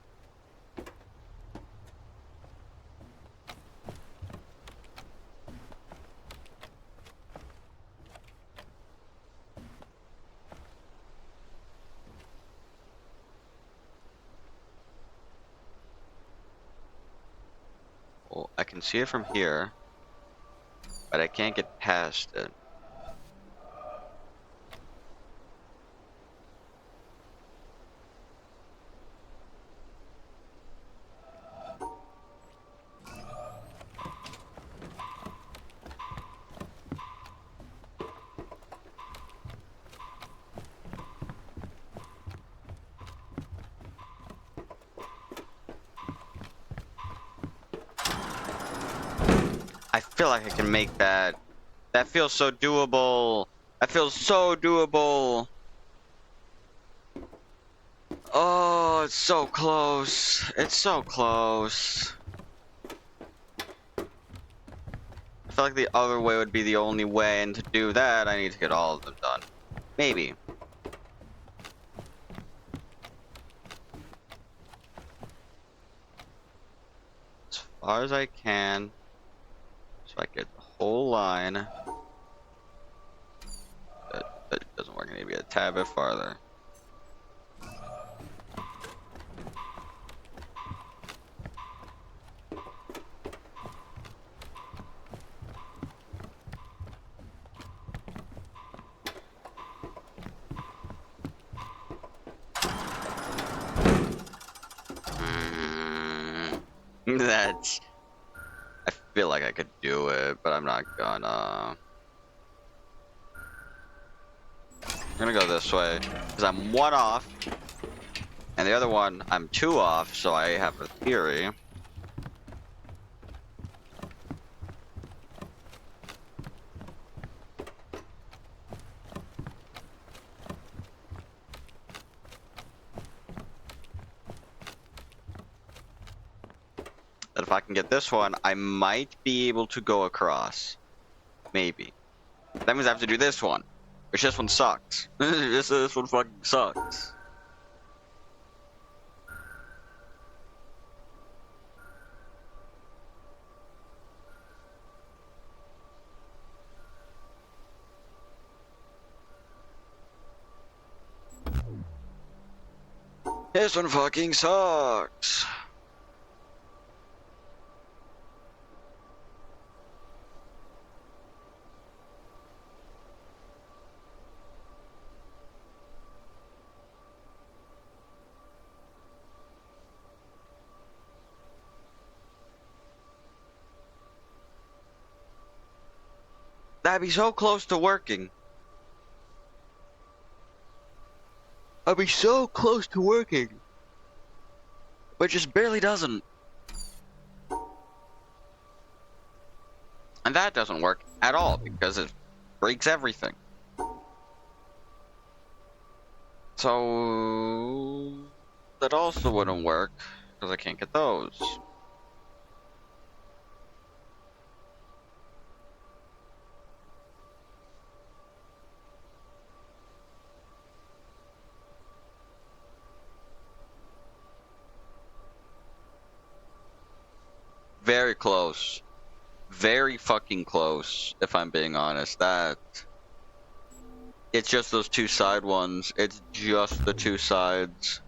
Well, I can see it from here, but I can't get past it. I feel like I can make that. That feels so doable. That feels so doable. Oh, it's so close. It's so close. I feel like the other way would be the only way, and to do that, I need to get all of them done. Maybe. As far as I can. So I get the whole line. That doesn't work. I need to be a tad bit farther. That's. I feel like I could do it, but I'm not gonna. I'm gonna go this way because I'm one off, and the other one I'm two off. So I have a theory. That if I can get this one, I might be able to go across. Maybe. That means I have to do this one. Which this one sucks. This one fucking sucks. This one fucking sucks. That'd be so close to working. I'll be so close to working, but just barely doesn't. And that doesn't work at all because it breaks everything. So that also wouldn't work because I can't get those. Very close. Very fucking close, if I'm being honest. That it's just those two side ones. It's just the two sides.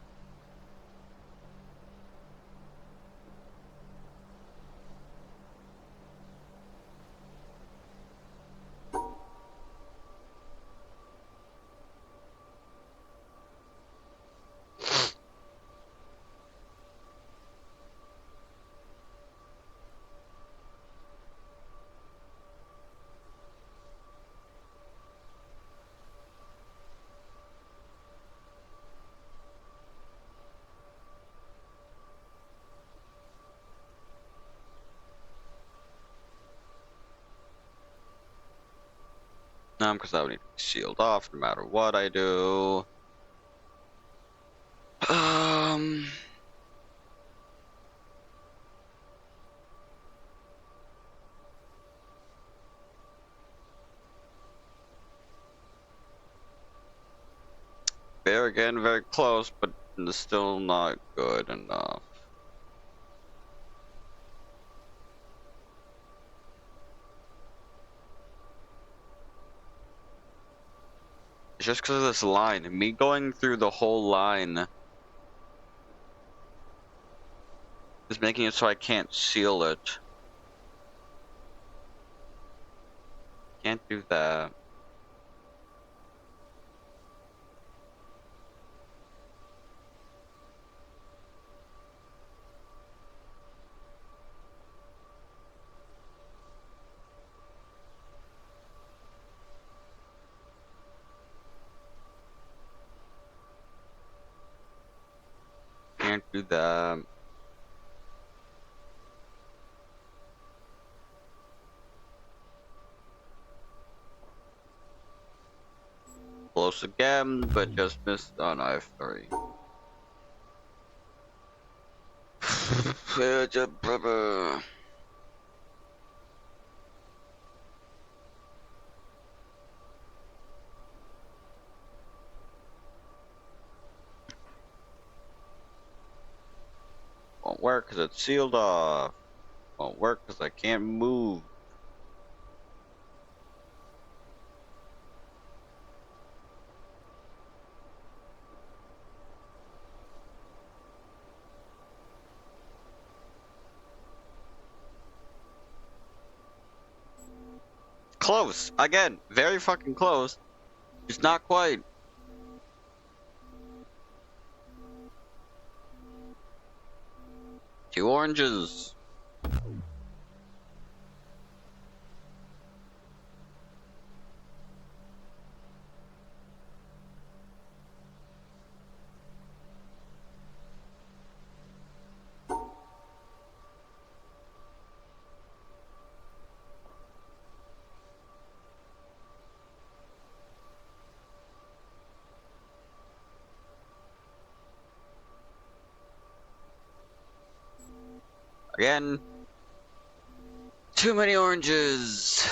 Because that would need to be sealed off no matter what I do. There again, very close, but still not good enough. It's just because of this line. Me going through the whole line is making it so I can't seal it. Can't do that. Can't do that. Close again, but just missed on I-3. Won't work because it's sealed off. Won't work because I can't move. Close. Again, very fucking close. Just not quite. Two oranges. Again. Too many oranges.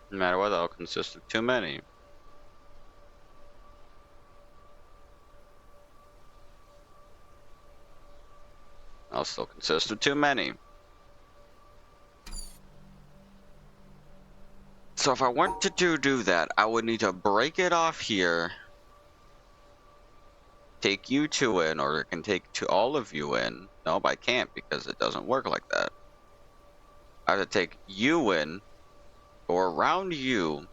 No matter what, that'll consist of too many. I'll still consist of too many. So if I want to do that, I would need to break it off here. Take you two in, or it can take all of you in. Nope, I can't because it doesn't work like that. I have to take you in, go around you.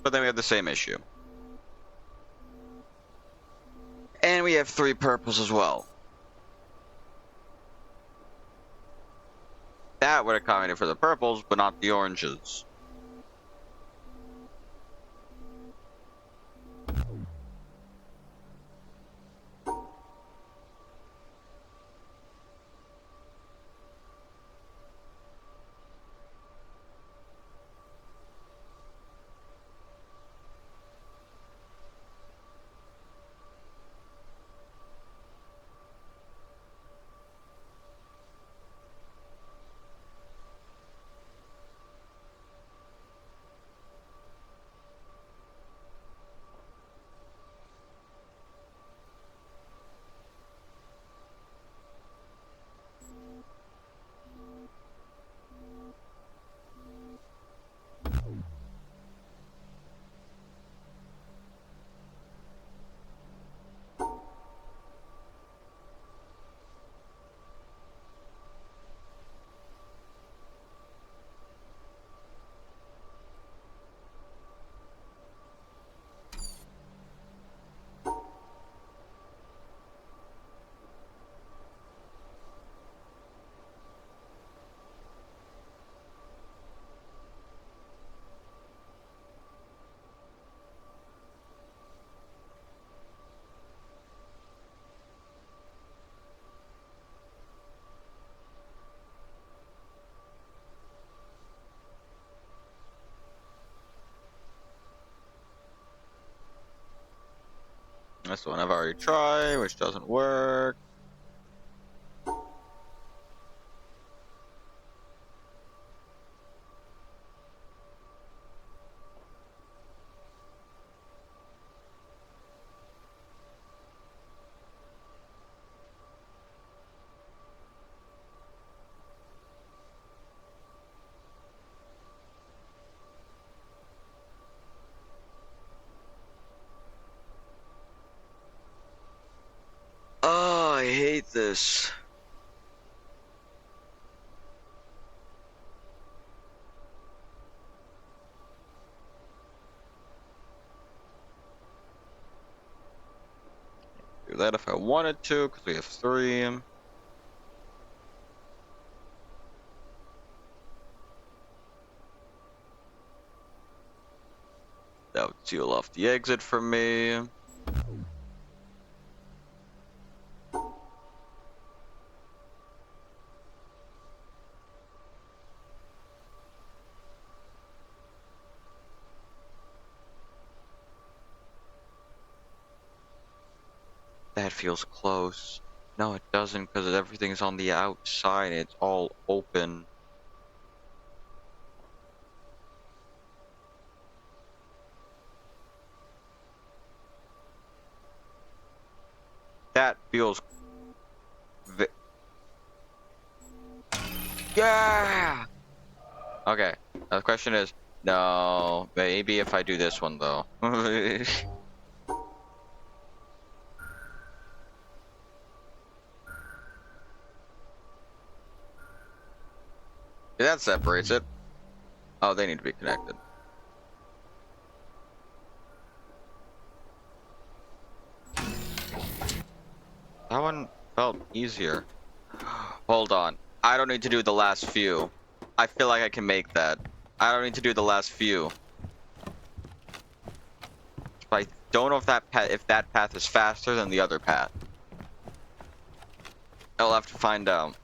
But then we have the same issue. And we have 3 purples as well. That would accommodate for the purples, but not the oranges. This one I've already tried, which doesn't work. Oh, I hate this. Do that if I wanted to, because we have 3. That would seal off the exit for me. That feels close. No, it doesn't, because everything's on the outside. It's all open. That feels... Yeah! Okay, the question is... No, maybe if I do this one, though. That separates it. Oh, they need to be connected. That one felt easier. Hold on. I don't need to do the last few. I feel like I can make that. I don't need to do the last few. But I don't know if that path is faster than the other path. I'll have to find out.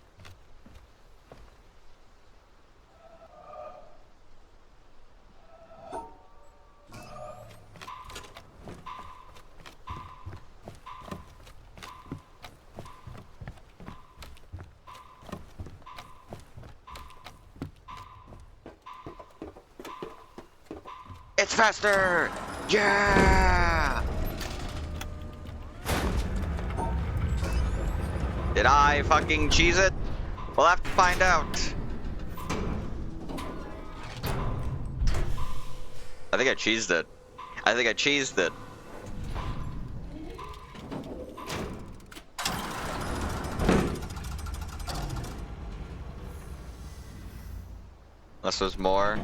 It's faster! Yeah! Did I fucking cheese it? We'll have to find out. I think I cheesed it. I think I cheesed it. Unless there's more.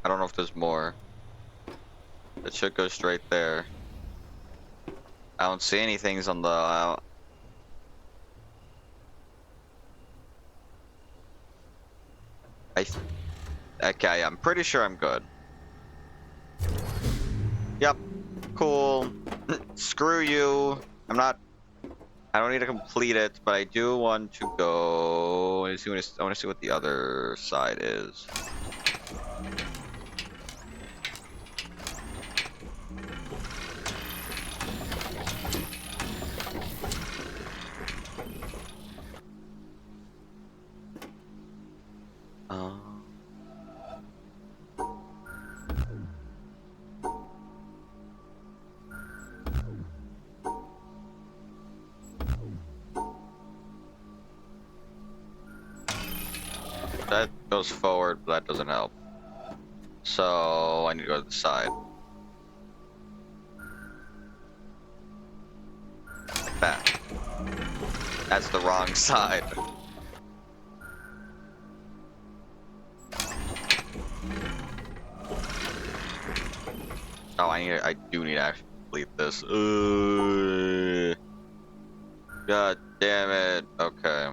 I don't know if there's more. It should go straight there. I don't see anything on the... Okay, I'm pretty sure I'm good. Yep. Cool. Screw you. I don't need to complete it, but I do want to go... I want to see what the other side is. That goes forward, but that doesn't help. So I need to go to the side. Like that. That's the wrong side. Oh, I do need to actually complete this. God damn it. Okay.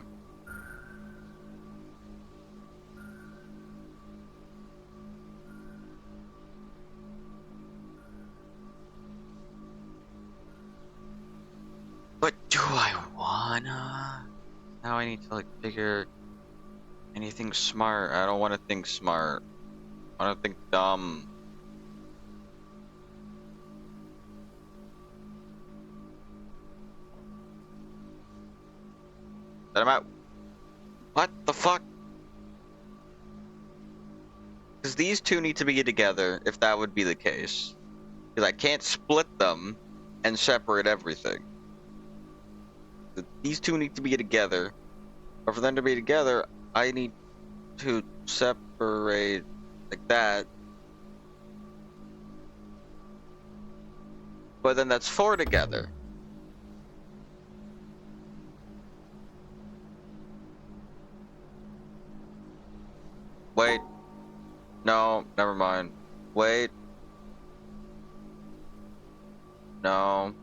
But do I wanna? Now I need to like figure anything smart. I don't want to think smart. I want to think dumb. That I'm at. What the fuck? Because these two need to be together if that would be the case. Because I can't split them and separate everything. These two need to be together. But for them to be together, I need to separate like that. But then that's four together. Wait. No, never mind. Wait. No.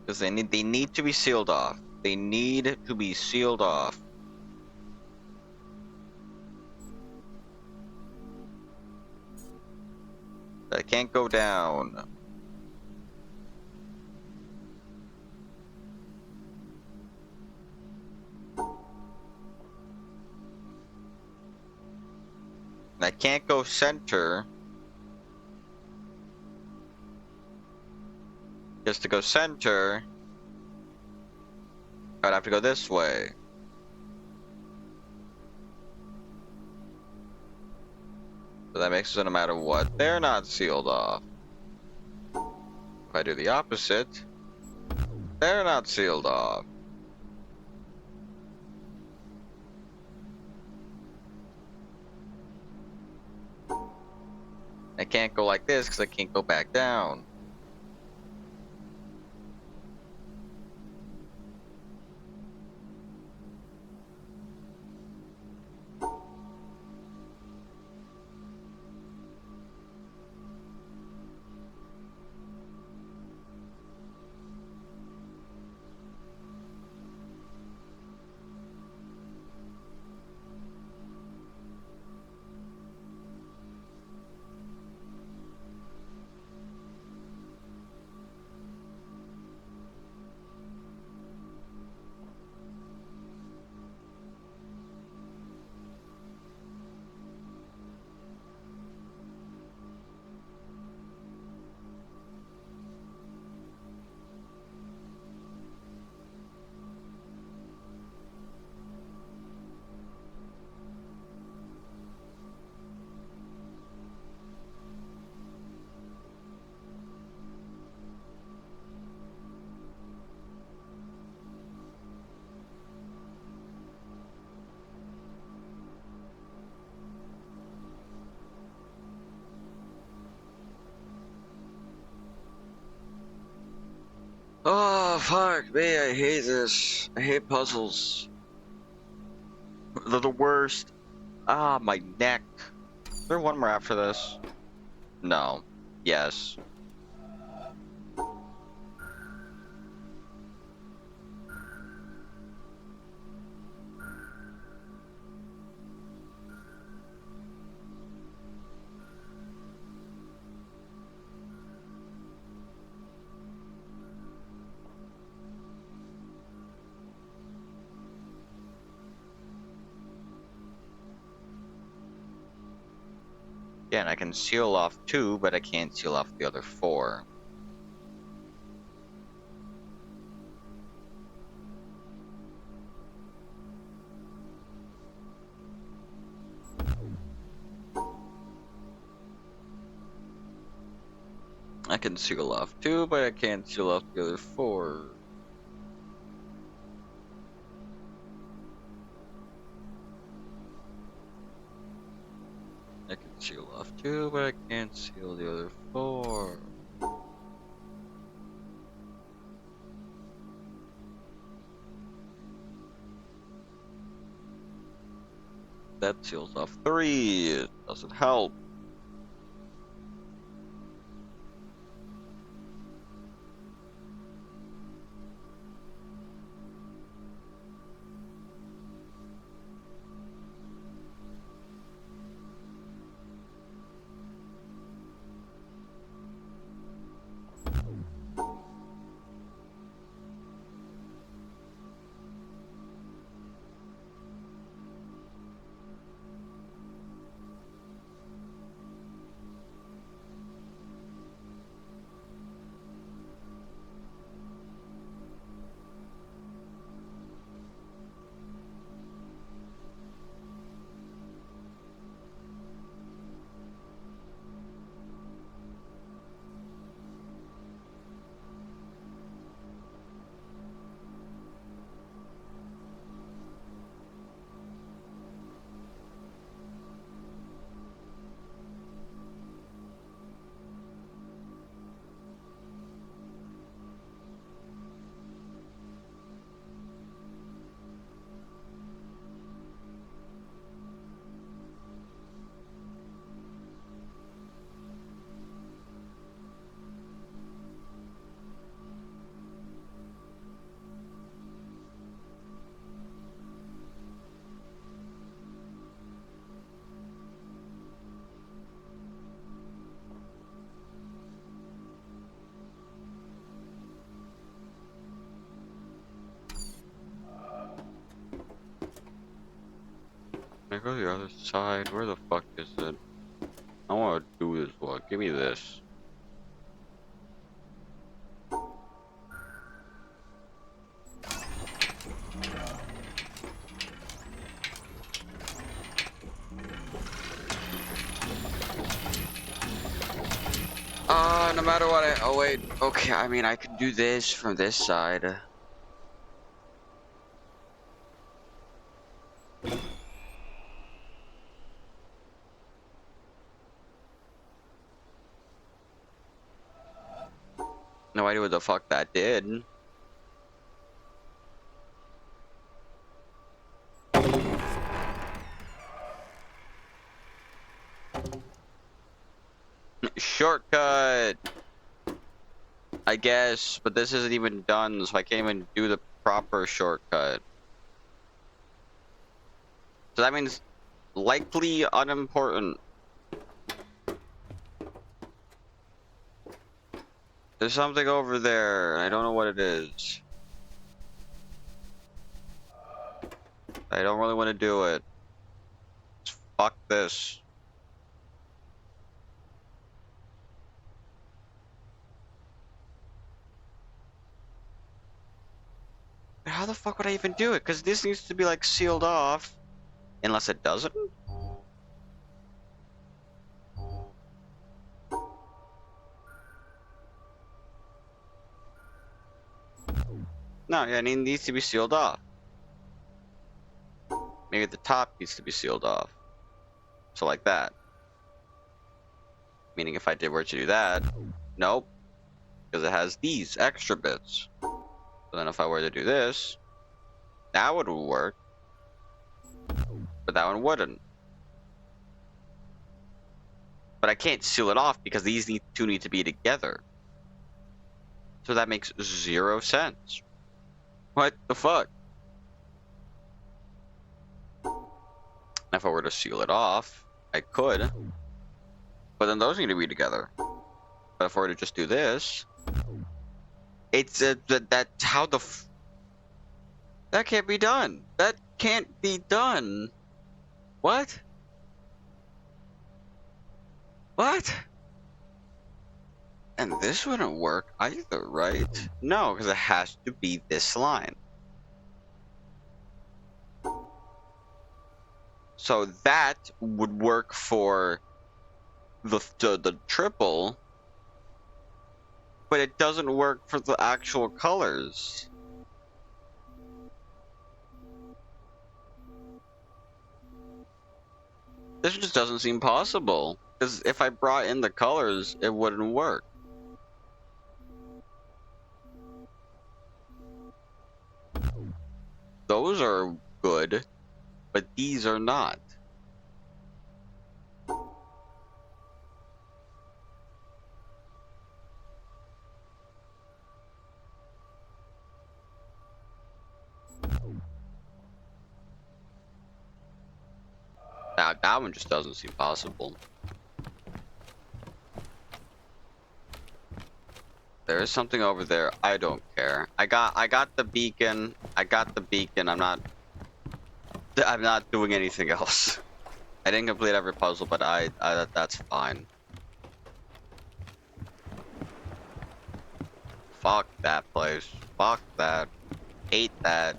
Because they need to be sealed off. They need to be sealed off. I can't go down. I can't go center. Just to go center, I'd have to go this way. So that makes it no matter what, they're not sealed off. If I do the opposite, they're not sealed off. I can't go like this because I can't go back down. Oh, fuck me, I hate this. I hate puzzles. They're the worst. Ah, my neck. Is there one more after this? No. Yes. Again, I can seal off 2, but I can't seal off the other 4. I can seal off 2, but I can't seal off the other 4. I can seal off 2, but I can't seal the other 4. That seals off 3. It doesn't help. Can I go to the other side? Where the fuck is it? I want to do this one. Give me this. No matter what oh wait, okay, I mean I could do this from this side. No idea what the fuck that did. Shortcut! I guess, but this isn't even done, so I can't even do the proper shortcut. So that means likely unimportant. There's something over there, and I don't know what it is. I don't really want to do it. Fuck this. How the fuck would I even do it? Because this needs to be like sealed off. Unless it doesn't? No, yeah, it needs to be sealed off. Maybe the top needs to be sealed off. So like that. Meaning if I were to do that, nope. because it has these extra bits. So then if I were to do this, that would work, but that one wouldn't. But I can't seal it off because these two need to be together. So that makes 0 sense. What the fuck? If I were to seal it off, I could. But then those need to be together. But if I were to just do this, it's that's how the that can't be done. That can't be done. What? What? And this wouldn't work either, right? No, because it has to be this line. So that would work for the triple, but it doesn't work for the actual colors. This just doesn't seem possible. Because if I brought in the colors, it wouldn't work. Those are good, but these are not. That one just doesn't seem possible. There is something over there. I don't care. I got the beacon. I got the beacon. I'm not doing anything else. I didn't complete every puzzle, but that's fine. Fuck that place. Fuck that. Hate that.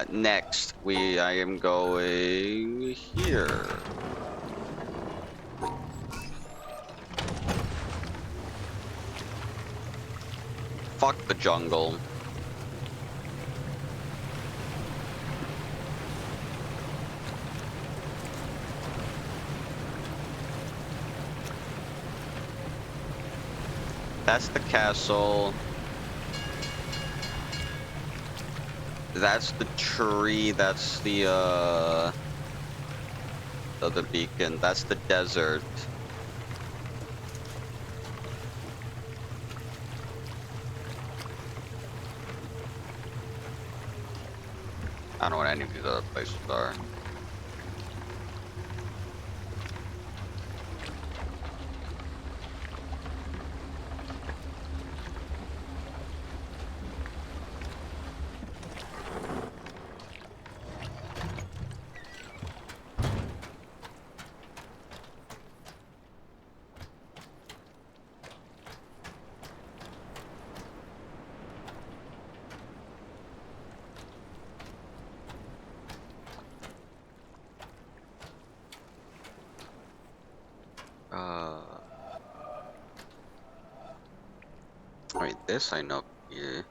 Next, I am going here. Fuck the jungle. That's the castle. That's the tree. That's the beacon. That's the desert. I don't know what any of these other places are. Wait, this I know here.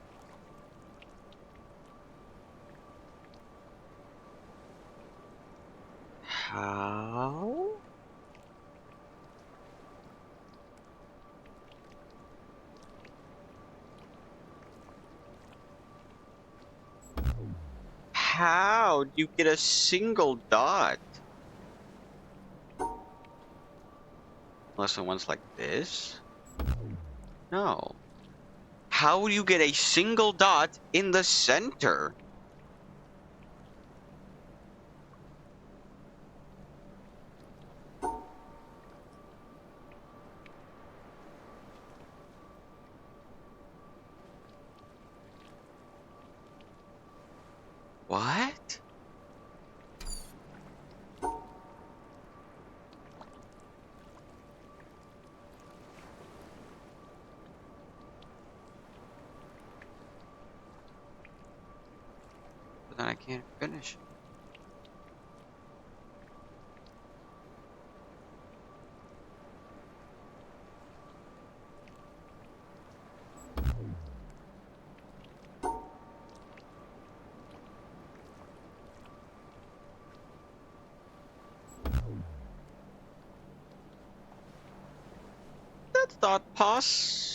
How? How do you get a single dot? Unless someone's like this? No. How would you get a single dot in the center? What? But then I can't finish. That's not possible.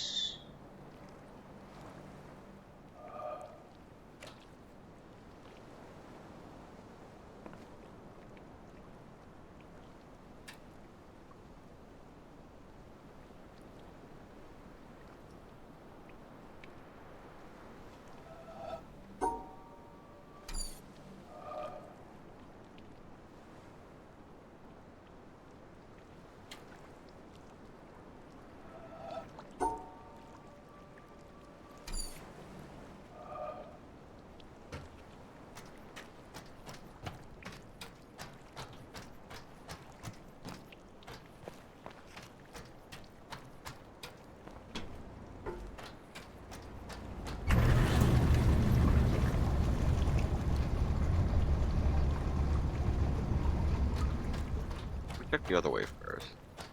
the other way first.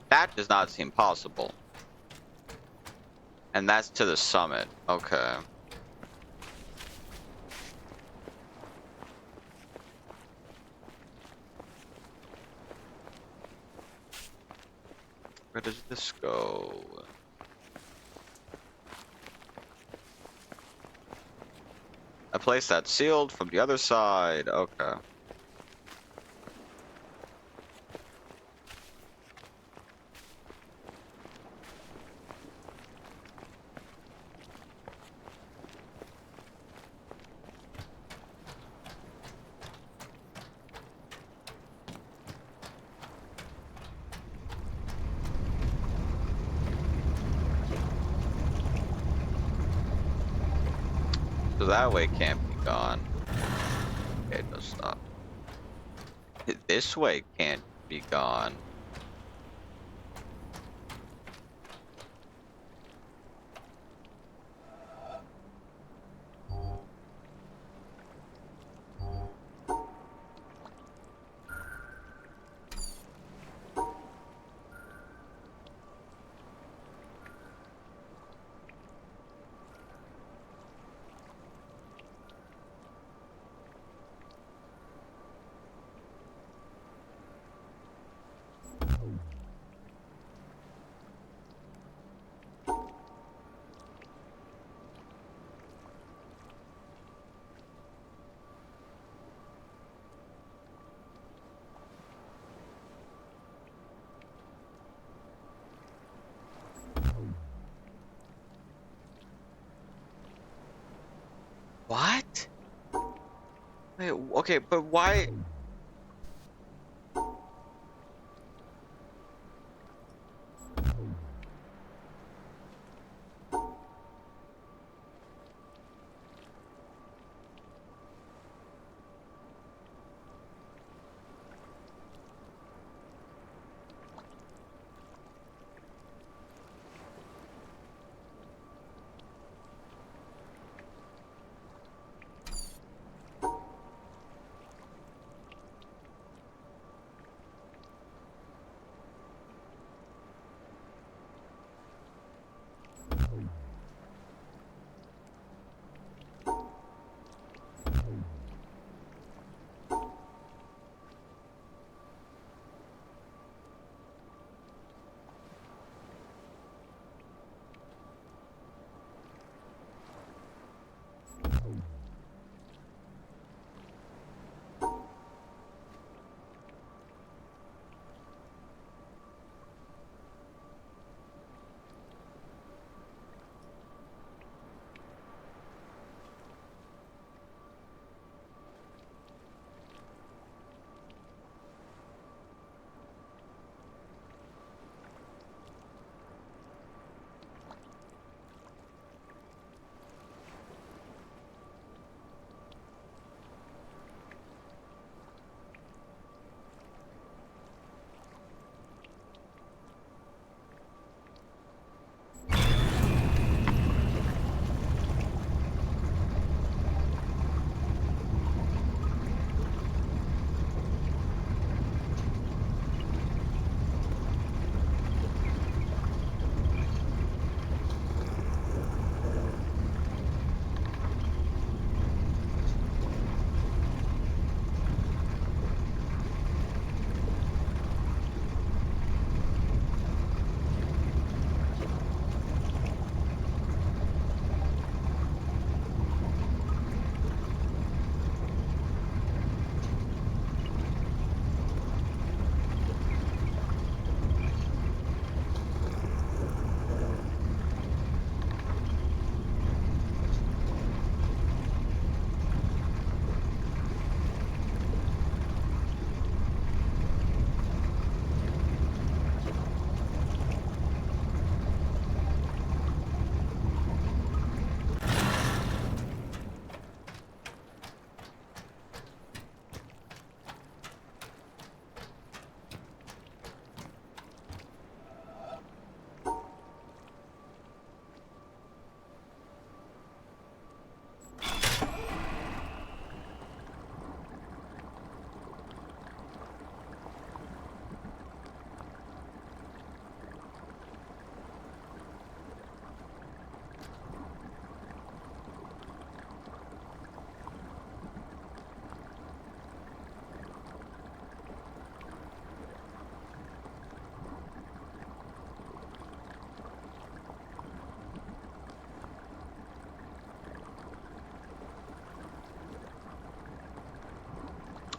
That does not seem possible. And that's to the summit. Okay. Where does this go? A place that's sealed from the other side. Okay. So that way can't be gone. Okay, it does stop. This way can't be gone. What? Wait, okay, but why?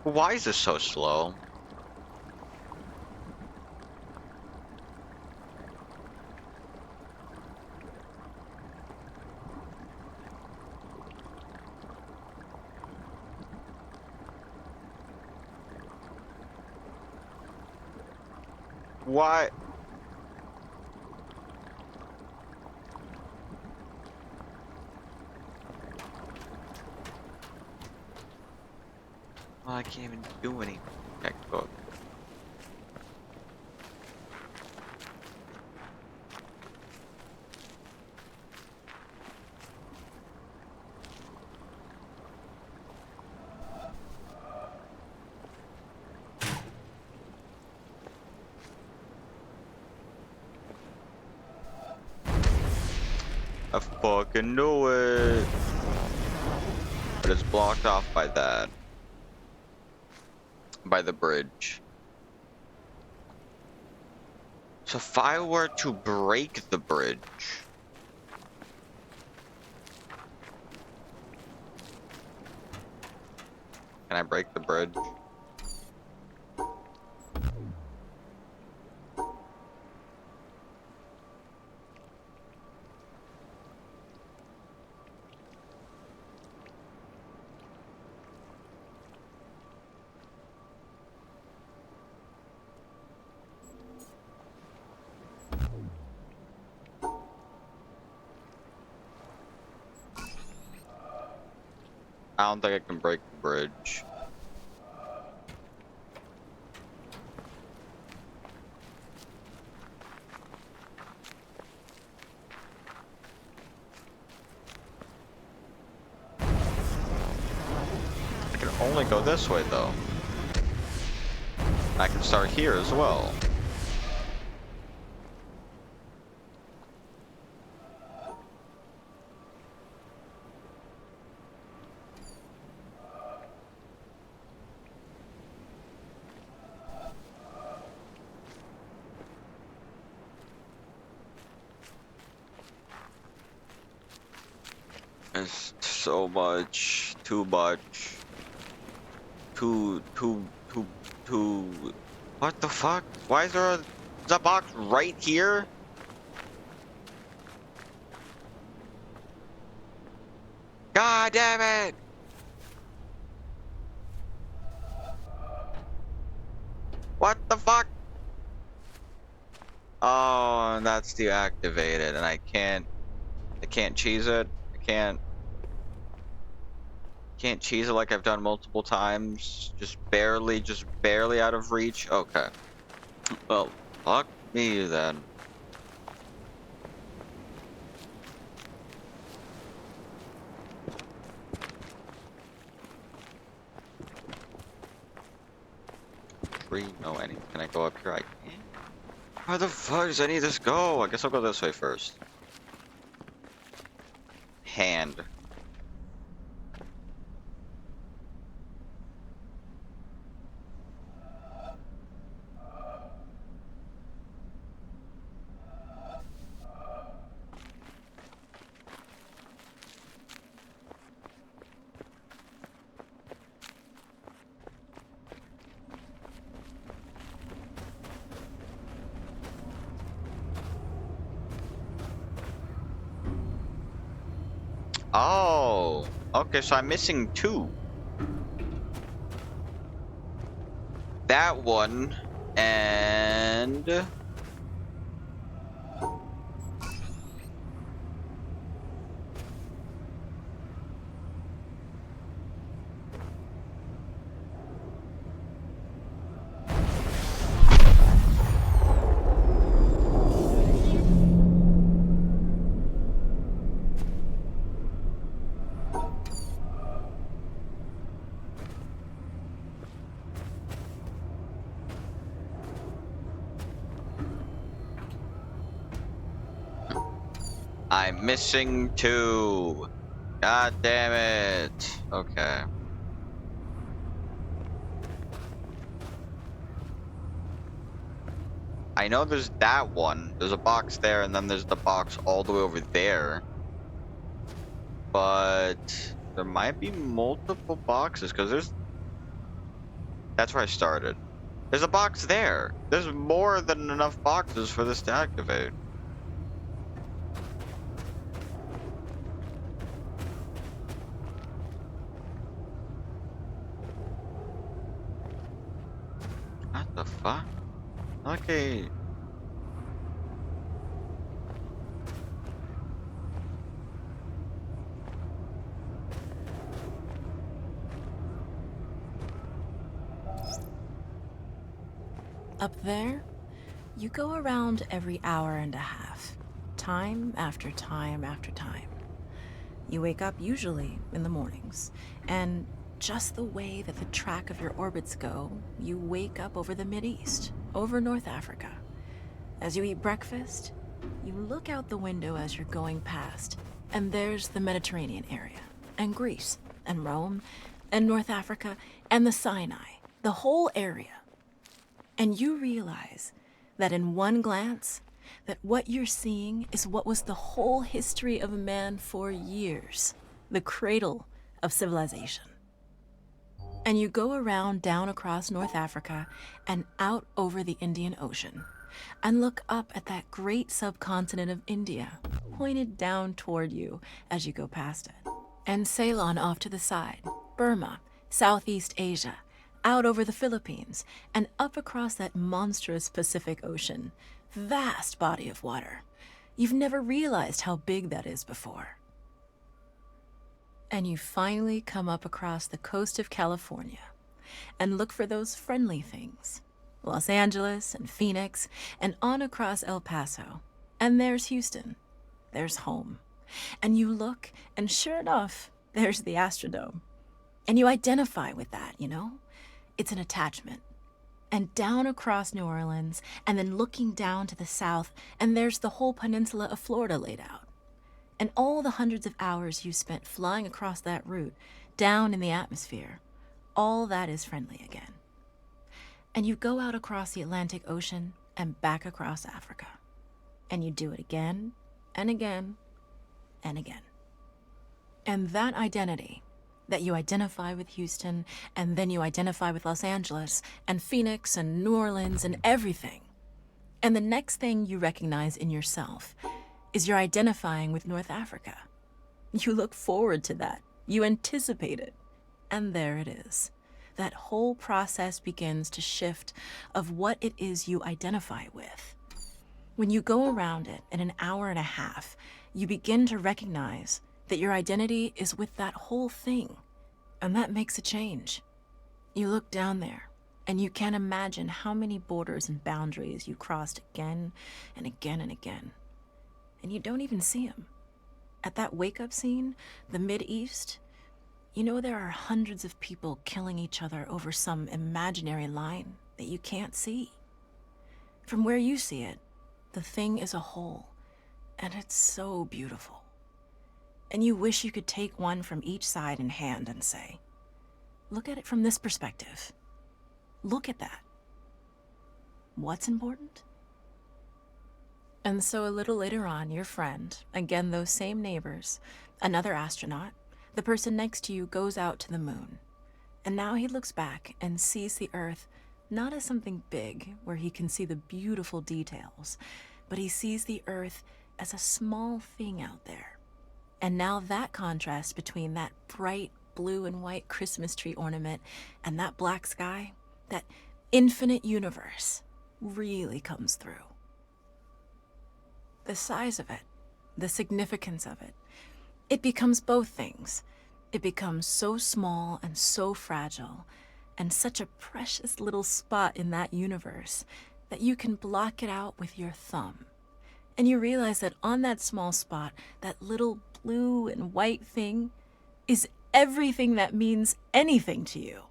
Why is this so slow? Why? Well, I can't even do anything. Textbook. I fucking knew it. But it's blocked off by that. By the bridge. So if I were to break the bridge... Can I break the bridge? I don't think I can break the bridge. I can only go this way though. I can start here as well. It's so much, too much, too. What the fuck? Why is there a box right here? God damn it! What the fuck? Oh, that's deactivated, and I can't cheese it. I can't cheese it like I've done multiple times. Just barely out of reach. Okay. Well, fuck me then. Tree, no any. Can I go up here? I can't. Where the fuck does any of this go? I guess I'll go this way first. Hand. Oh, okay, so I'm missing two. That one, and... I'm missing two. God damn it. Okay. I know there's that one. There's a box there, and then there's the box all the way over there. But there might be multiple boxes, because there's... That's where I started. There's a box there. There's more than enough boxes for this to activate. What the fuck? Okay. Up there, you go around every hour and a half, time after time after time. You wake up usually in the mornings, and just the way that the track of your orbits go, you wake up over the Mideast, over North Africa. As you eat breakfast, you look out the window as you're going past, and there's the Mediterranean area, and Greece, and Rome, and North Africa, and the Sinai, the whole area. And you realize that in one glance, that what you're seeing is what was the whole history of man for years, the cradle of civilization. And you go around down across North Africa and out over the Indian Ocean and look up at that great subcontinent of India, pointed down toward you as you go past it. And Ceylon off to the side, Burma, Southeast Asia, out over the Philippines, and up across that monstrous Pacific Ocean. Vast body of water. You've never realized how big that is before. And you finally come up across the coast of California and look for those friendly things. Los Angeles and Phoenix, and on across El Paso. And there's Houston. There's home. And you look, and sure enough, there's the Astrodome. And you identify with that, you know? It's an attachment. And down across New Orleans, and then looking down to the south, and there's the whole peninsula of Florida laid out. And all the hundreds of hours you spent flying across that route, down in the atmosphere, all that is friendly again. And you go out across the Atlantic Ocean and back across Africa. And you do it again, and again, and again. And that identity, that you identify with Houston, and then you identify with Los Angeles, and Phoenix, and New Orleans, and everything. And the next thing you recognize in yourself is you're identifying with North Africa. You look forward to that. You anticipate it. And there it is. That whole process begins to shift of what it is you identify with. When you go around it in an hour and a half, you begin to recognize that your identity is with that whole thing, and that makes a change. You look down there, and you can't imagine how many borders and boundaries you crossed again and again and again. And you don't even see them. At that wake-up scene, the Mideast, you know there are hundreds of people killing each other over some imaginary line that you can't see. From where you see it, the thing is a whole, and it's so beautiful. And you wish you could take one from each side in hand and say, look at it from this perspective. Look at that. What's important? And so a little later on, your friend, again those same neighbors, another astronaut, the person next to you goes out to the moon. And now he looks back and sees the Earth not as something big where he can see the beautiful details, but he sees the Earth as a small thing out there. And now that contrast between that bright blue and white Christmas tree ornament and that black sky, that infinite universe, really comes through. The size of it, the significance of it, it becomes both things. It becomes so small and so fragile, and such a precious little spot in that universe that you can block it out with your thumb. And you realize that on that small spot, that little blue and white thing is everything that means anything to you.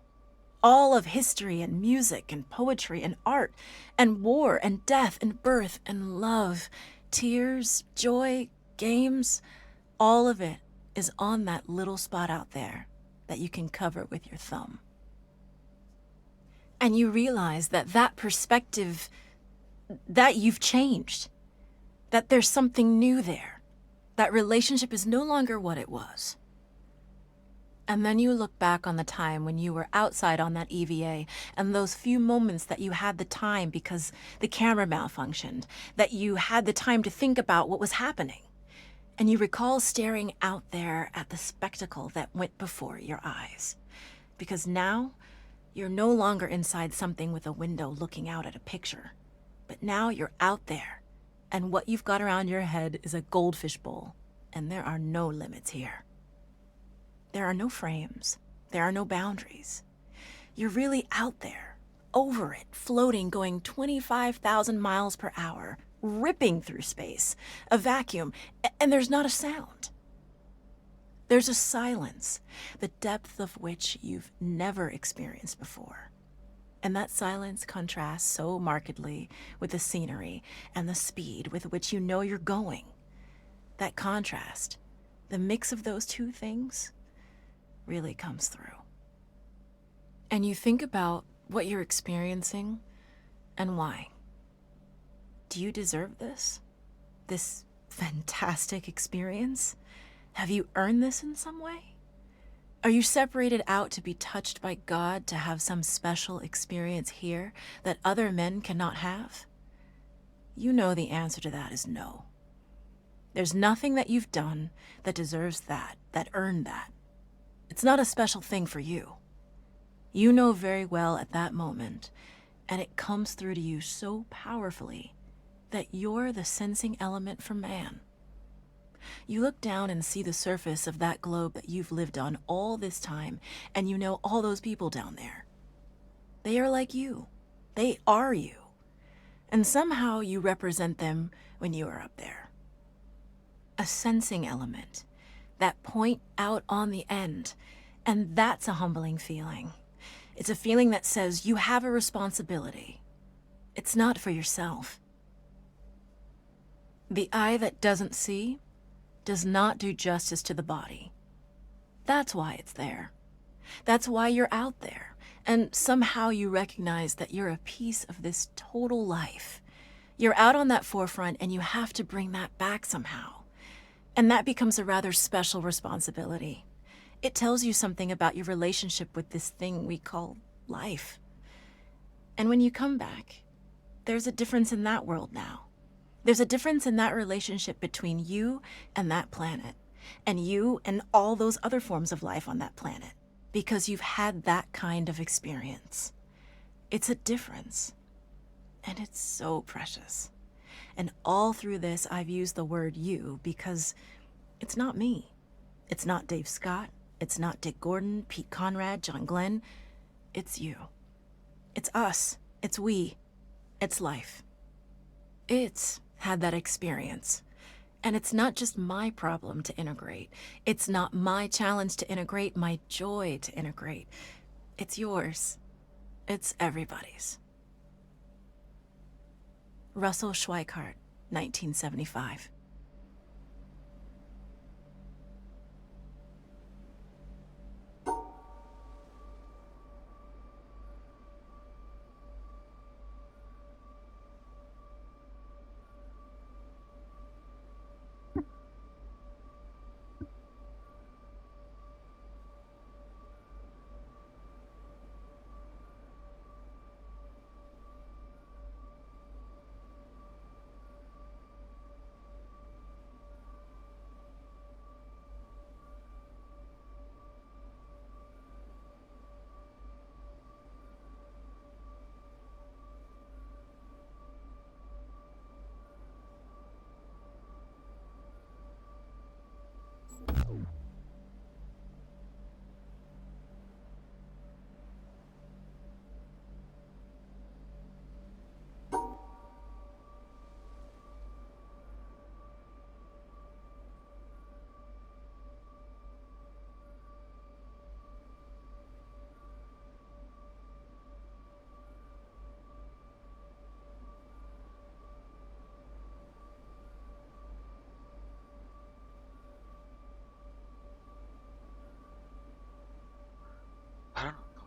All of history and music and poetry and art and war and death and birth and love, tears, joy, games, all of it is on that little spot out there that you can cover with your thumb. And you realize that that perspective, that you've changed, that there's something new there. That relationship is no longer what it was. And then you look back on the time when you were outside on that EVA and those few moments that you had the time because the camera malfunctioned, that you had the time to think about what was happening. And you recall staring out there at the spectacle that went before your eyes. Because now, you're no longer inside something with a window looking out at a picture. But now you're out there, and what you've got around your head is a goldfish bowl, and there are no limits here. There are no frames. There are no boundaries. You're really out there, over it, floating, going 25,000 miles per hour, ripping through space, a vacuum, and there's not a sound. There's a silence, the depth of which you've never experienced before. And that silence contrasts so markedly with the scenery and the speed with which you know you're going. That contrast, the mix of those two things, really comes through. And you think about what you're experiencing and why. Do you deserve this? This fantastic experience? Have you earned this in some way? Are you separated out to be touched by God to have some special experience here that other men cannot have? You know the answer to that is no. There's nothing that you've done that deserves that earned that. It's not a special thing for you. You know very well at that moment, and it comes through to you so powerfully that you're the sensing element for man. You look down and see the surface of that globe that you've lived on all this time, and you know all those people down there. They are like you. They are you. And somehow you represent them when you are up there. A sensing element. That point out on the end. And that's a humbling feeling. It's a feeling that says you have a responsibility. It's not for yourself. The eye that doesn't see does not do justice to the body. That's why it's there. That's why you're out there. And somehow you recognize that you're a piece of this total life. You're out on that forefront and you have to bring that back somehow. And that becomes a rather special responsibility. It tells you something about your relationship with this thing we call life. And when you come back, there's a difference in that world now. There's a difference in that relationship between you and that planet, and you and all those other forms of life on that planet, because you've had that kind of experience. It's a difference, and it's so precious. And all through this, I've used the word you because it's not me. It's not Dave Scott. It's not Dick Gordon, Pete Conrad, John Glenn. It's you. It's us. It's we. It's life. It's had that experience. And it's not just my problem to integrate. It's not my challenge to integrate, my joy to integrate. It's yours. It's everybody's. Russell Schweikart, 1975. I don't know.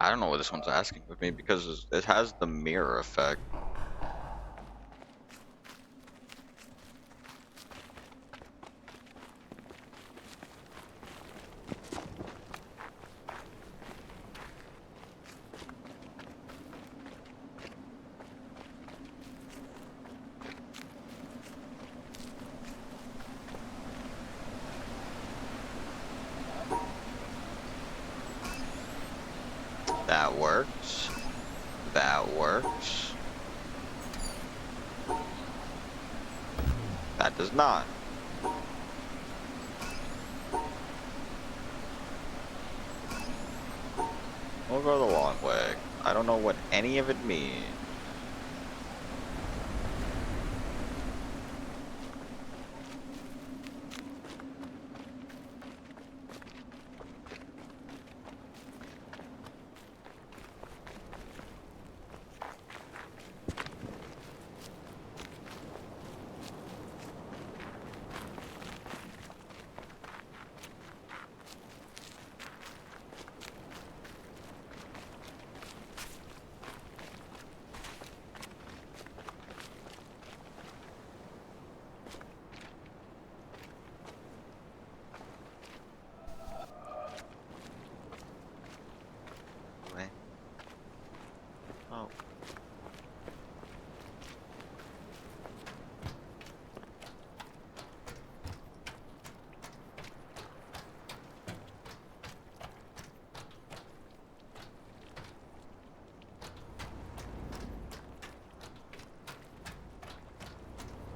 I don't know what this one's asking of me because it has the mirror effect. works. That works. That does not. We'll go the long way. I don't know what any of it means. Oh.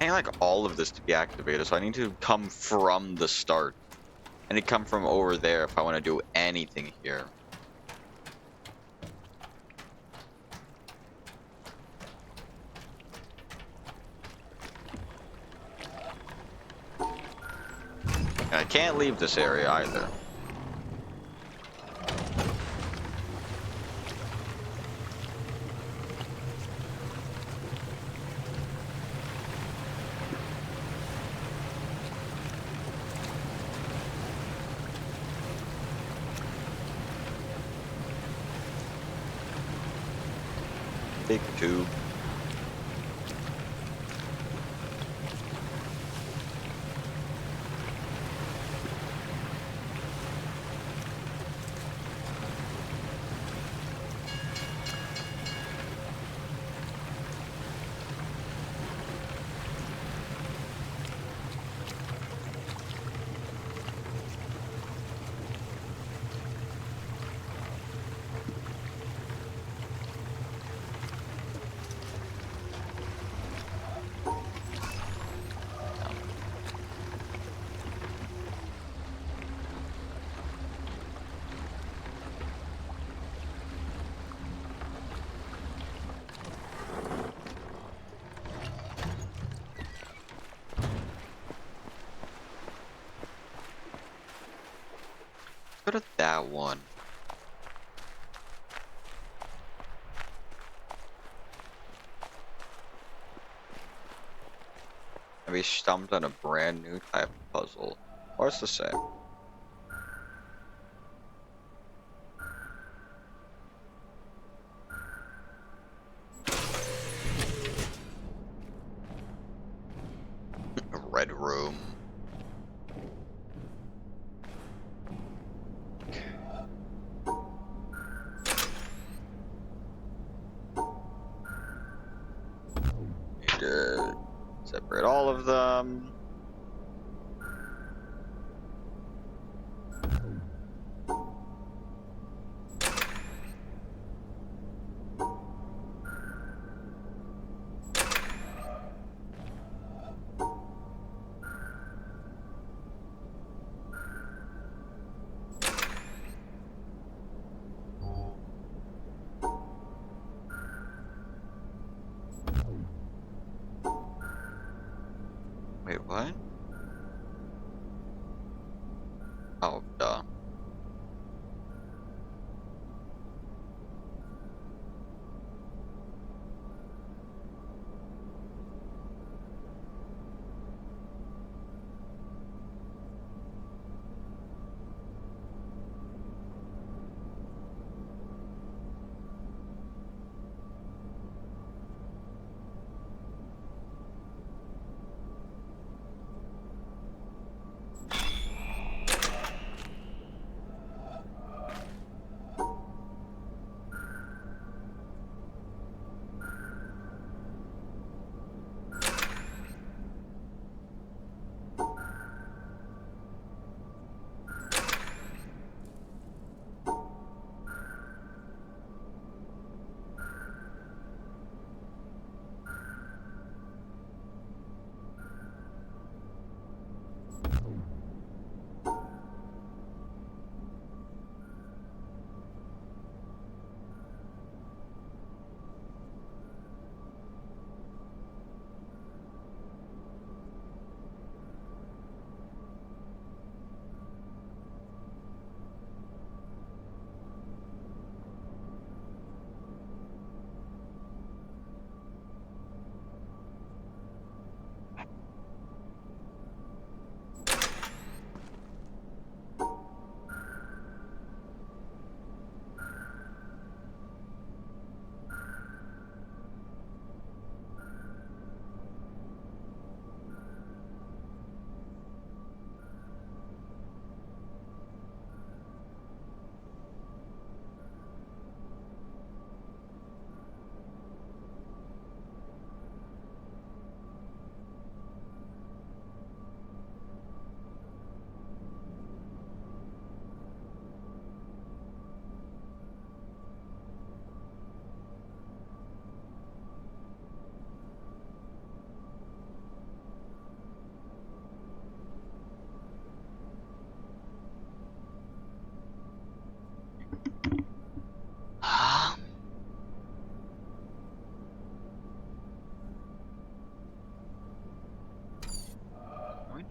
I need like all of this to be activated, so I need to come from the start. I need to come from over there if I want to do anything here. And I can't leave this area either. Big tube. Go to that one. Maybe stumped on a brand new type of puzzle. Or it's the same. A red room. Need to separate all of them. Wait, what? Oh, duh.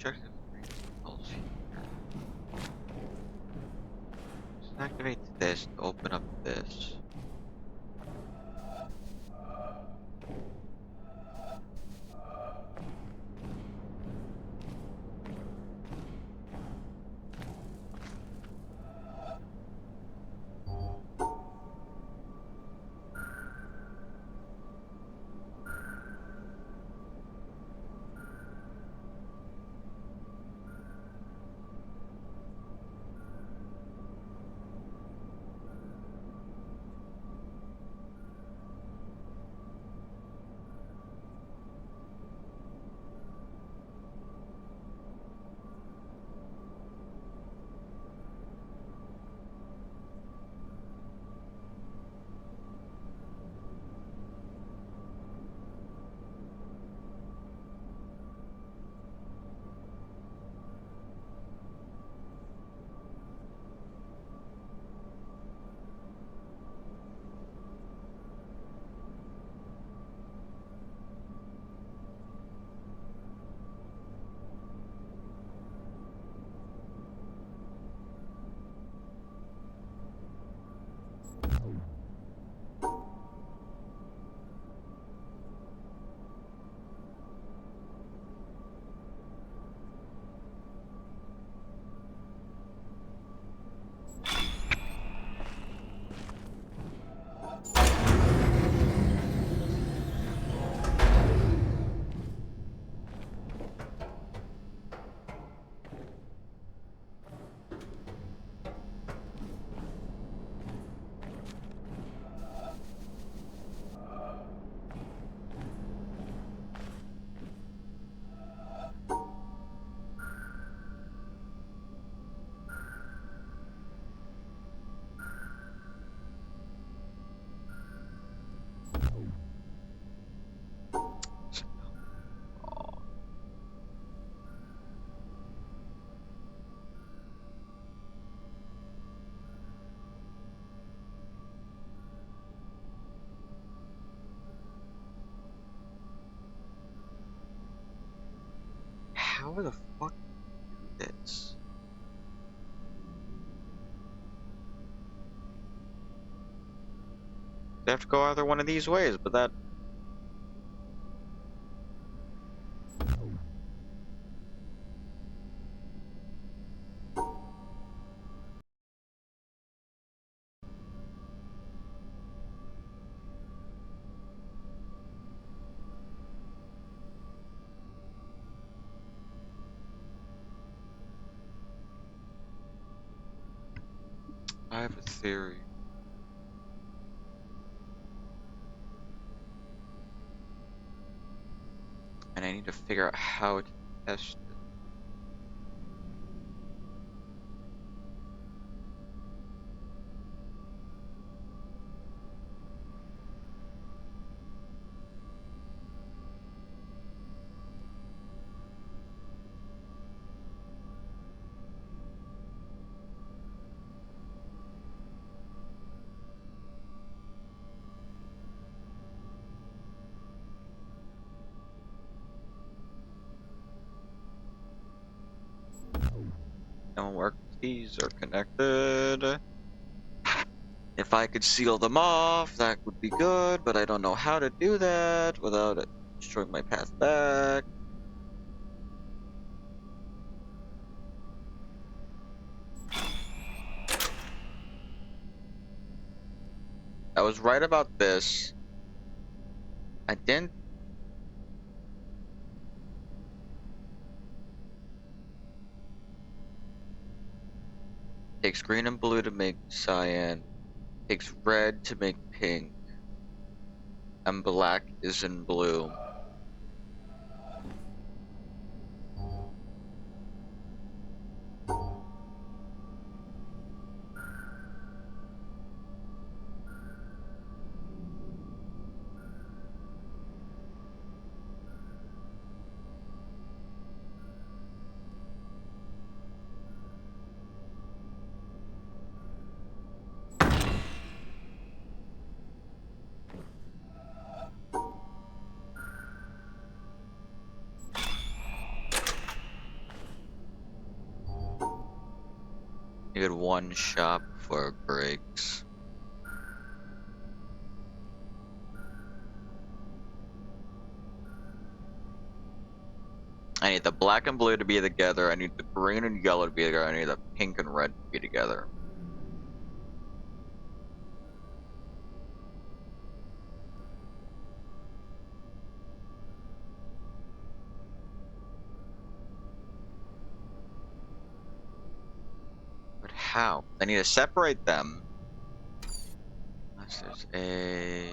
objective else here. Let's activate this to open up this. How the fuck do this? They have to go either one of these ways, but that. I have a theory. And I need to figure out how to test it. Don't work. These are connected. If I could seal them off, that would be good, but I don't know how to do that without it destroying my path back. I was right about this. I didn't. Takes green and blue to make cyan. Takes red to make pink. And black is in blue. get one shop for breaks. I need the black and blue to be together. I need the green and yellow to be together. I need the pink and red to be together. But how? I need to separate them. Unless there's a...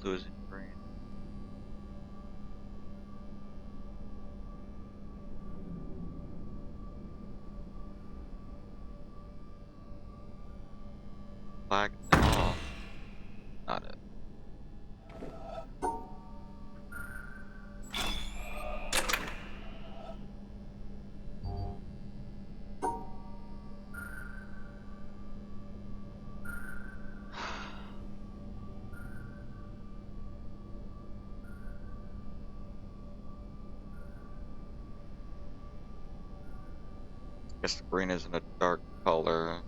blues and green. Black. Oh, not it. Guess the green isn't a dark color.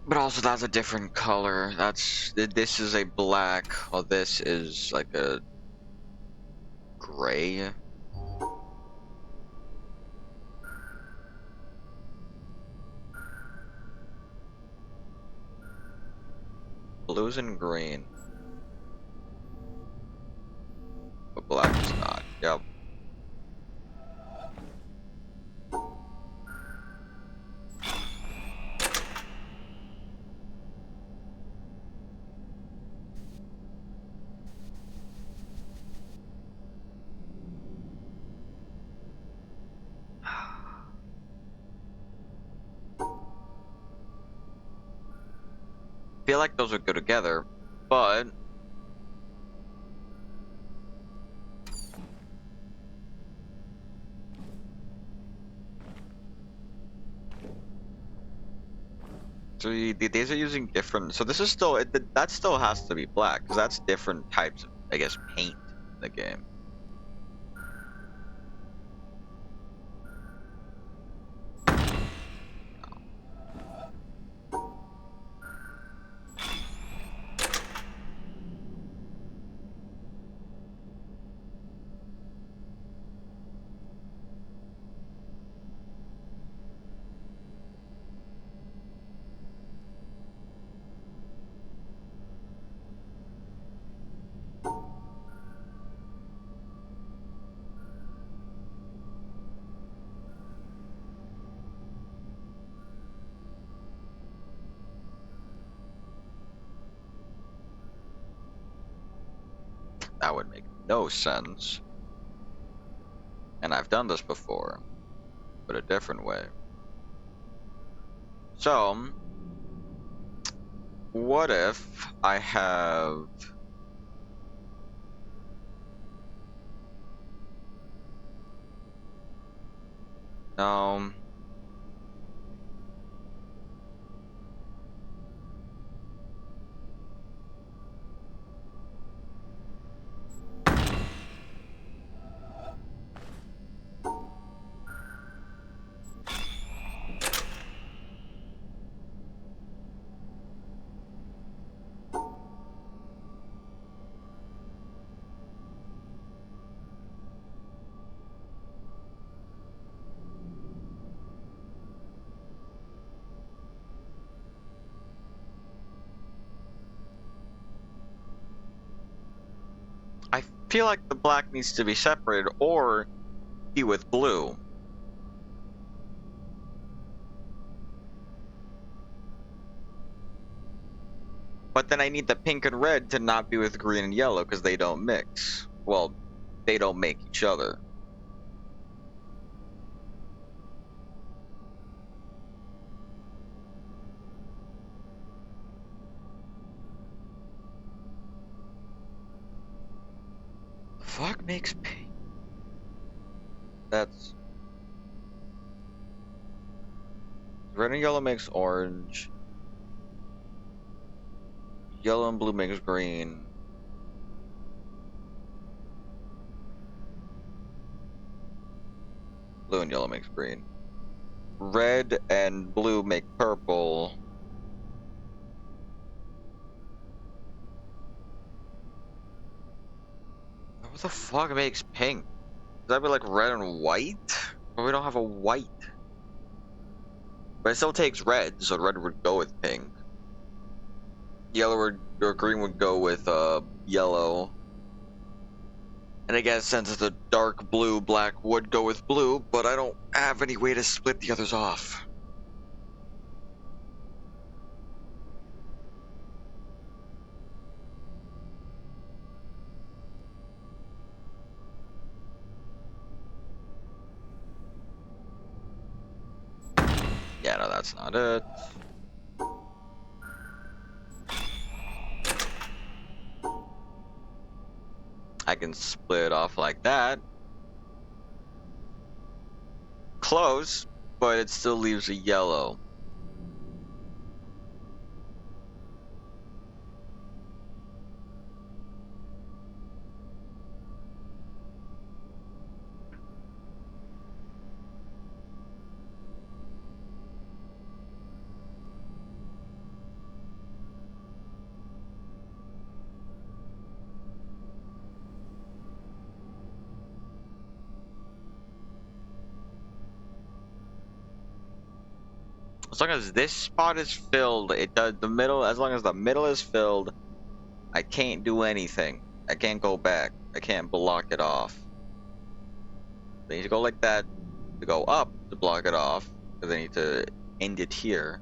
But also that's a different color. This is a black, while this is like a gray. Blues and green. But black is not. Yep. Feel like those would go together, but so these are using different. So this is still that still has to be black because that's different types of, I guess, paint in the game. That would make no sense. And I've done this before, but a different way. So, what if I have... No. I feel like the black needs to be separated or be with blue. But then I need the pink and red to not be with green and yellow because they don't mix. Well, they don't make each other. The fuck makes pink? That's... Red and yellow makes orange. Yellow and blue makes green. Blue and yellow makes green. Red and blue make purple. What the fuck makes pink? Does that be like red and white? But we don't have a white. But it still takes red, so red would go with pink. Yellow or green would go with yellow. And I guess since it's a dark blue, black would go with blue, but I don't have any way to split the others off. Yeah, no, that's not it. I can split it off like that. Close, but it still leaves a yellow. As long as this spot is filled, it does the middle. As long as the middle is filled, I can't do anything. I can't go back. I can't block it off. I need to go like that to go up to block it off, because I need to end it here.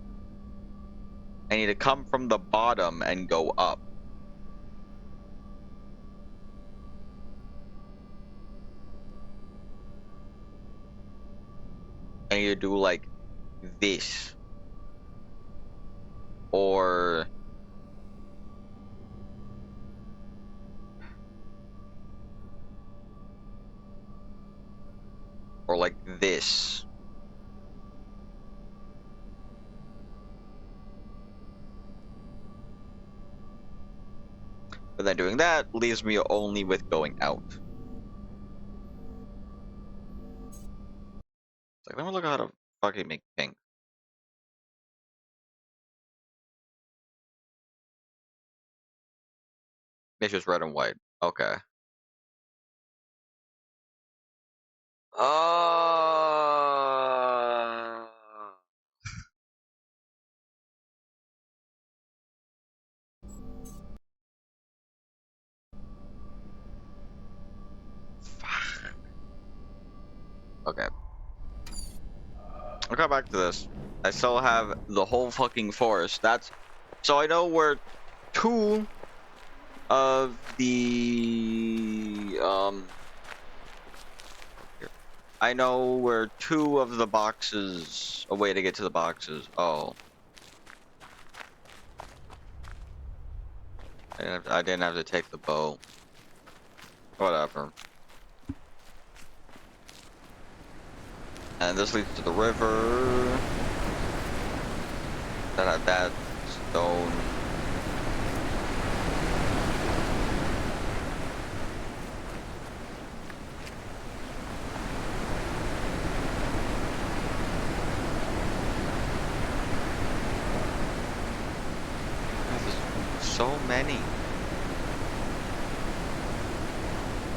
I need to come from the bottom and go up. I need to do like this. Or like this. But then doing that leaves me only with going out. It's like, let me look at how to fucking make pink. It's just red and white. Okay. Uh... Fuck. Okay. I'll come back to this. I still have the whole fucking forest. That's so I know where two of the I know where two of the boxes, a way to get to the boxes. Oh. I didn't have to take the bow. Whatever. And this leads to the river. That had that stone. There's so many.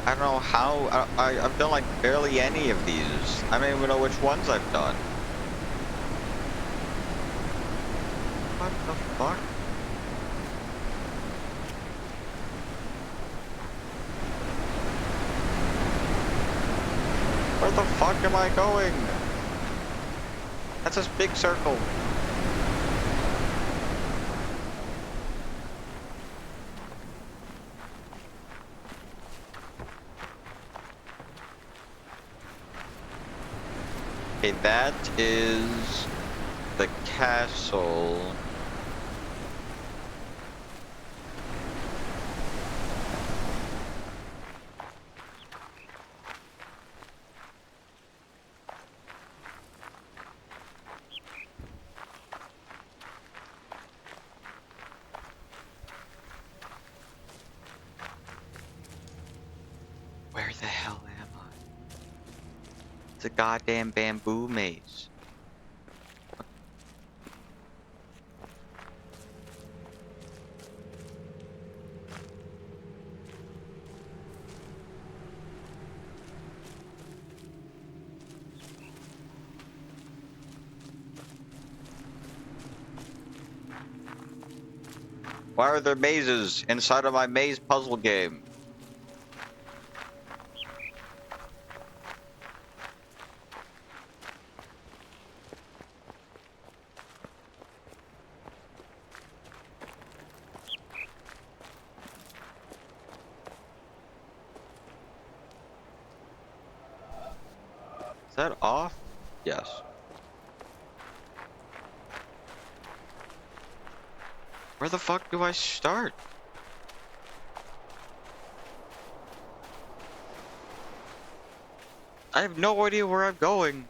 I don't know how. I've done like barely any of these. I don't even know which ones I've done. What the fuck? Where the fuck am I going? That's this big circle. Okay, that is the castle. Where the hell am I? It's a goddamn bamboo maze. Why are there mazes inside of my maze puzzle game? Is that off? Yes. Where the fuck do I start? I have no idea where I'm going.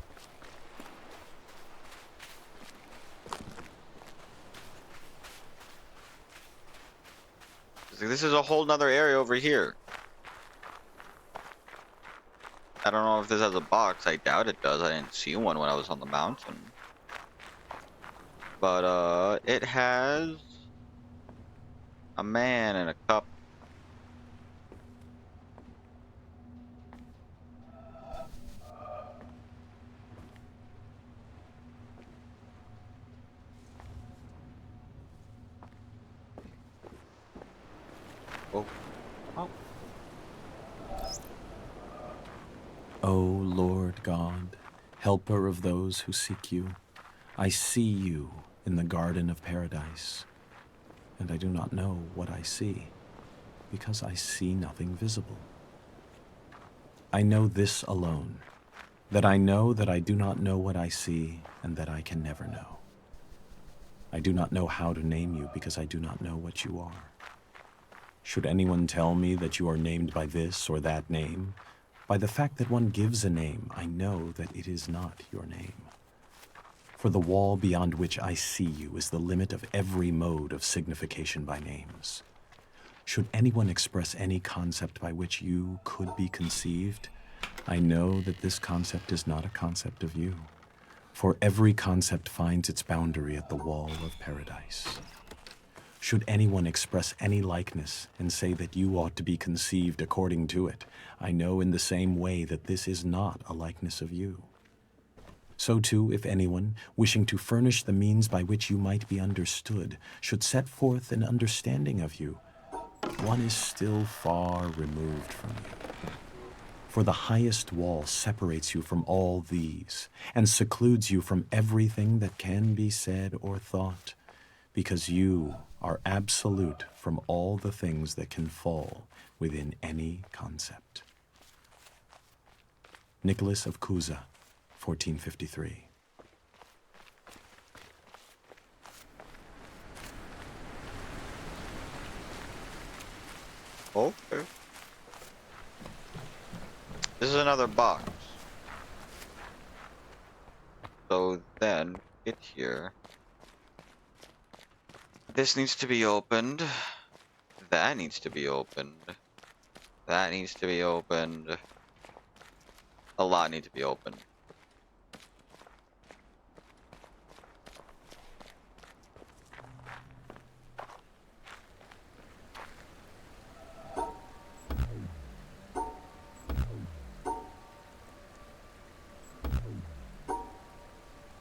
This is a whole nother area over here. I don't know if this has a box. I doubt it does. I didn't see one when I was on the mountain. But, it has a man and a cup. Oh. Oh. O Lord God, helper of those who seek you, I see you in the garden of paradise, and I do not know what I see, because I see nothing visible. I know this alone, that I know that I do not know what I see, and that I can never know. I do not know how to name you, because I do not know what you are. Should anyone tell me that you are named by this or that name, by the fact that one gives a name, I know that it is not your name. For the wall beyond which I see you is the limit of every mode of signification by names. Should anyone express any concept by which you could be conceived, I know that this concept is not a concept of you, for every concept finds its boundary at the wall of paradise. Should anyone express any likeness and say that you ought to be conceived according to it, I know in the same way that this is not a likeness of you. So too, if anyone, wishing to furnish the means by which you might be understood, should set forth an understanding of you, one is still far removed from you. For the highest wall separates you from all these, and secludes you from everything that can be said or thought, because you are absolute from all the things that can fall within any concept. Nicholas of Cusa, 1453. Okay. This is another box. So then, get here. This needs to be opened. That needs to be opened. That needs to be opened. A lot need to be opened.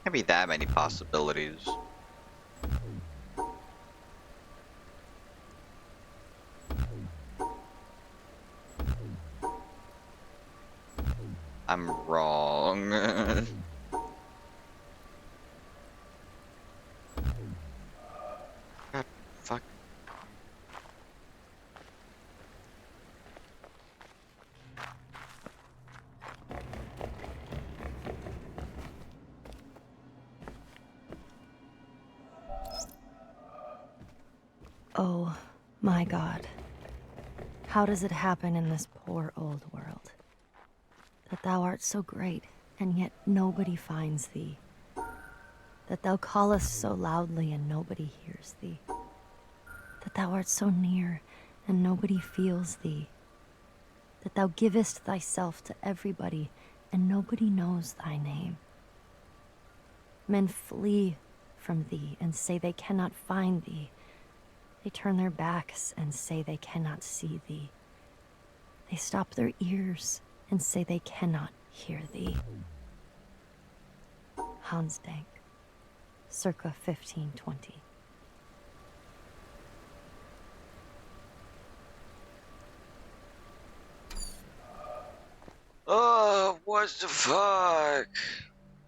Can't be that many possibilities. I'm wrong. God, fuck. Oh, my God. How does it happen in this poor old world? That thou art so great, and yet nobody finds thee. That thou callest so loudly, and nobody hears thee. That thou art so near, and nobody feels thee. That thou givest thyself to everybody, and nobody knows thy name. Men flee from thee, and say they cannot find thee. They turn their backs and say they cannot see thee. They stop their ears and say they cannot hear thee. Hans Dank, circa 1520. Oh, what the fuck?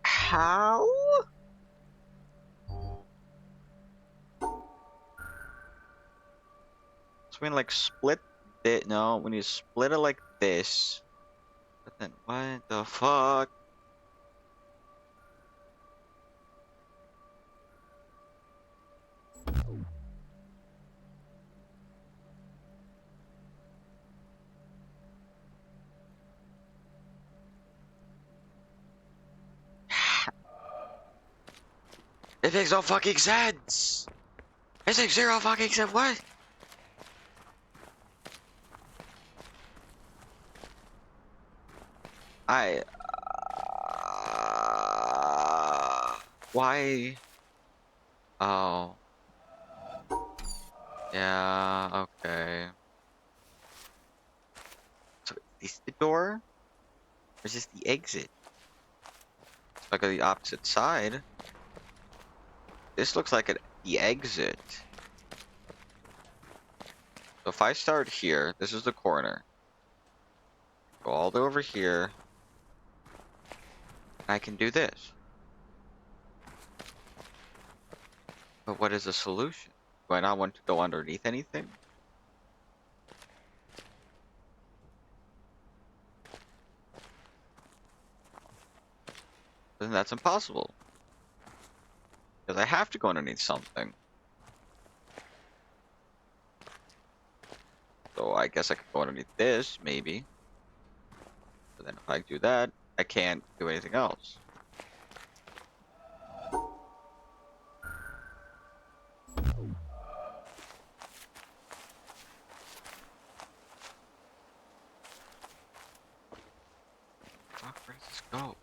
How? So we like split it. No, when you split it like this. But then what the fuck? It makes no fucking sense. It makes zero fucking sense. What? I. Why? Oh. Yeah. Okay. So is this the door? Or is this the exit? If I go the opposite side. This looks like the exit. So if I start here, this is the corner. Go all the way over here. I can do this. But what is the solution? Do I not want to go underneath anything? Then that's impossible. Because I have to go underneath something. So I guess I could go underneath this, maybe. But then if I do that, I can't do anything else. Fuck, where does this go?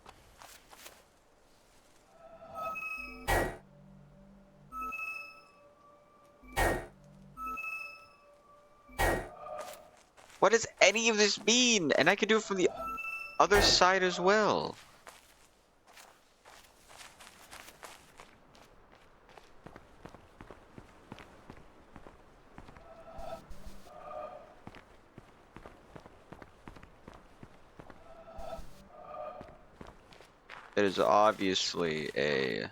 What does any of this mean? And I can do it from the other side as well. It is obviously a...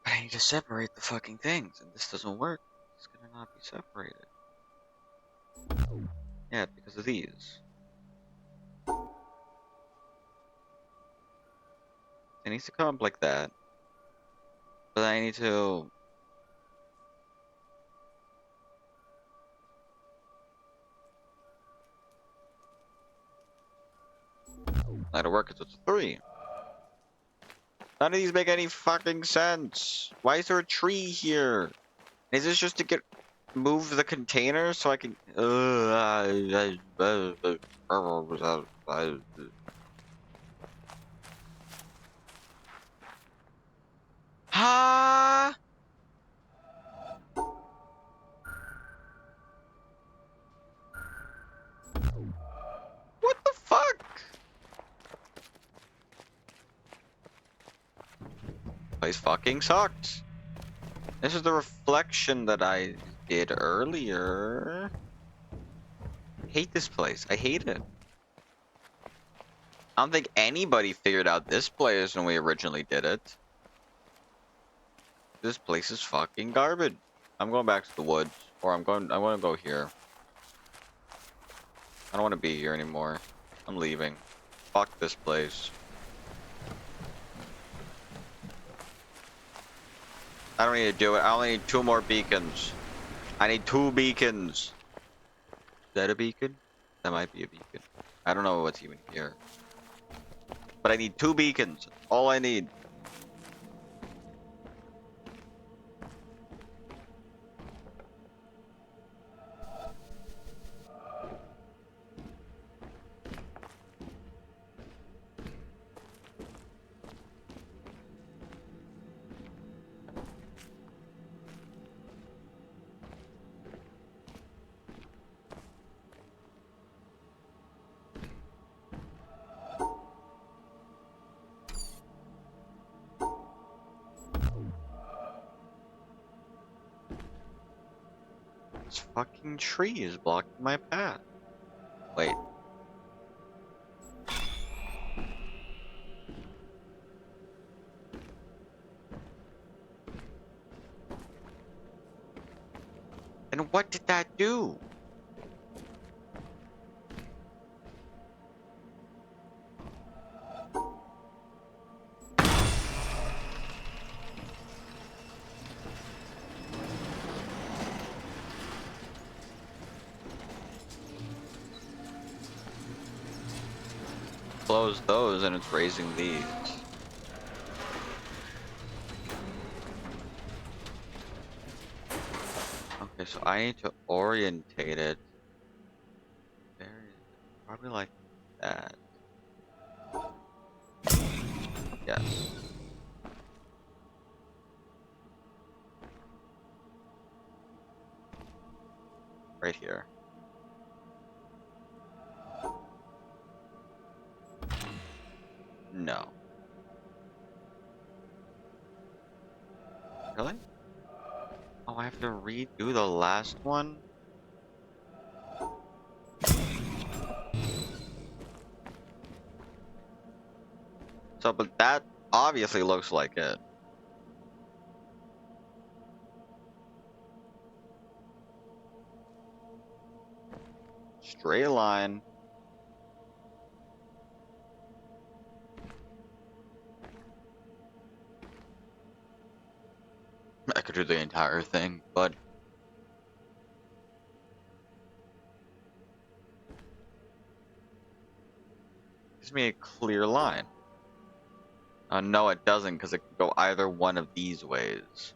I need to separate the fucking things, and this doesn't work. It's gonna not be separated. Yeah, because of these. It needs to come up like that. But I need to... That'll work, because it's 3. None of these make any fucking sense. Why is there a tree here? Is this just to get... move the container so I can... Ha! What the fuck? Place fucking sucks. This is the reflection that I did earlier. I hate this place. I hate it. I don't think anybody figured out this place when we originally did it. This place is fucking garbage. I'm going back to the woods, or I want to go here. I don't want to be here anymore. I'm leaving. Fuck this place. I don't need to do it. I only need 2 more beacons. I need 2 beacons. Is that a beacon? That might be a beacon. I don't know what's even here. But I need 2 beacons. All I need. This fucking tree is blocking my path. Wait. And what did that do? Close those and it's raising these. Okay, so I need to orientate it. Probably like that. Yes. Right here. No. Really? Oh, I have to redo the last one? So, but that obviously looks like it. Straight line. I could do the entire thing, but gives me a clear line. No, it doesn't, because it can go either one of these ways.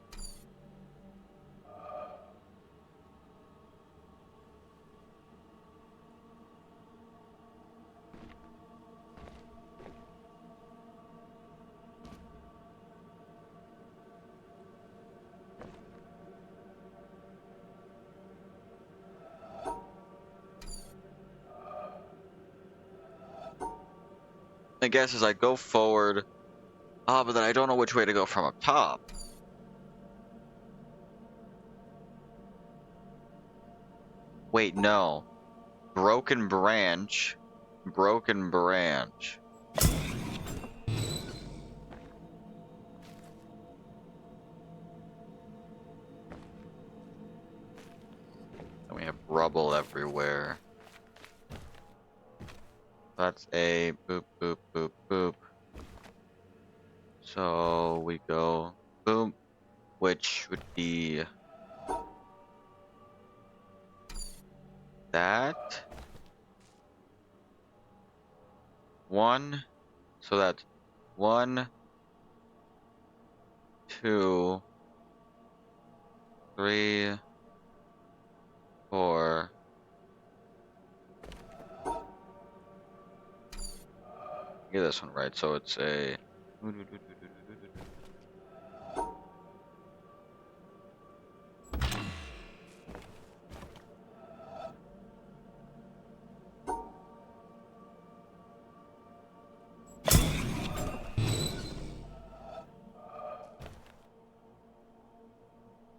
I guess as I go forward, but then I don't know which way to go from up top. Wait, no. Broken branch. Broken branch. trouble everywhere. That's a boop, boop, boop, boop. So we go boom, which would be that. One. So that's 1, 2, 3, 4. Get this one right. So it's a.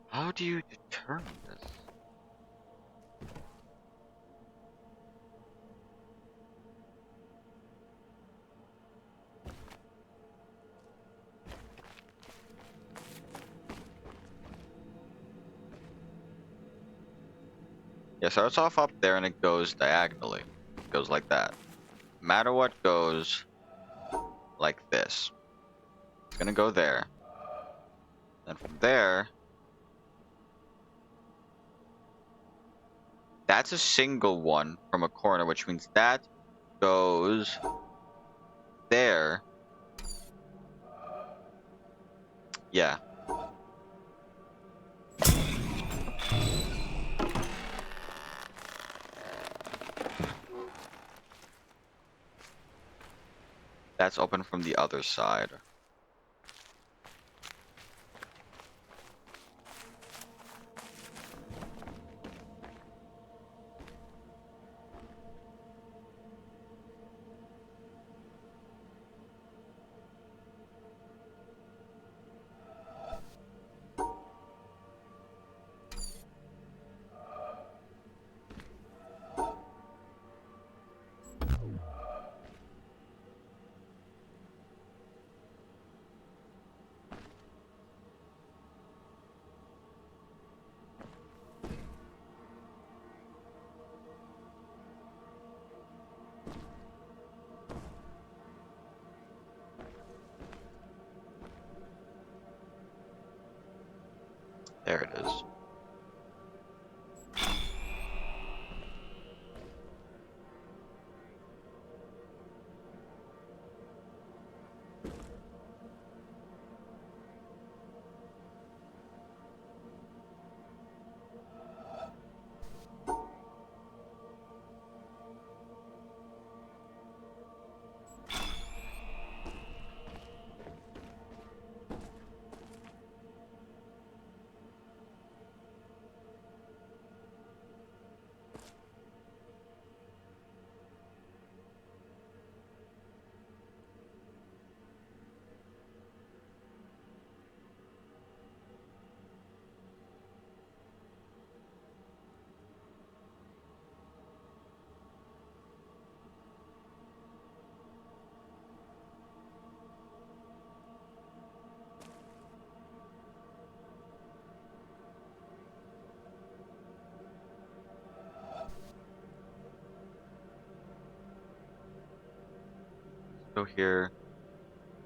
How do you determine this? Yeah, so it's off up there and it goes diagonally. It goes like that. No matter what goes like this. It's gonna go there. Then from there, that's a single one from a corner, which means that goes there. Yeah. That's open from the other side. There it is. Go here.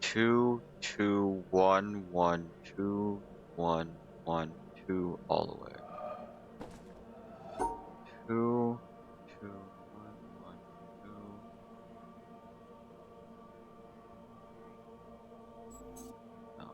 2, 2, 1, 1, 2, 1, 1, 2, all the way. 2, 2, 1, 1, 2. No.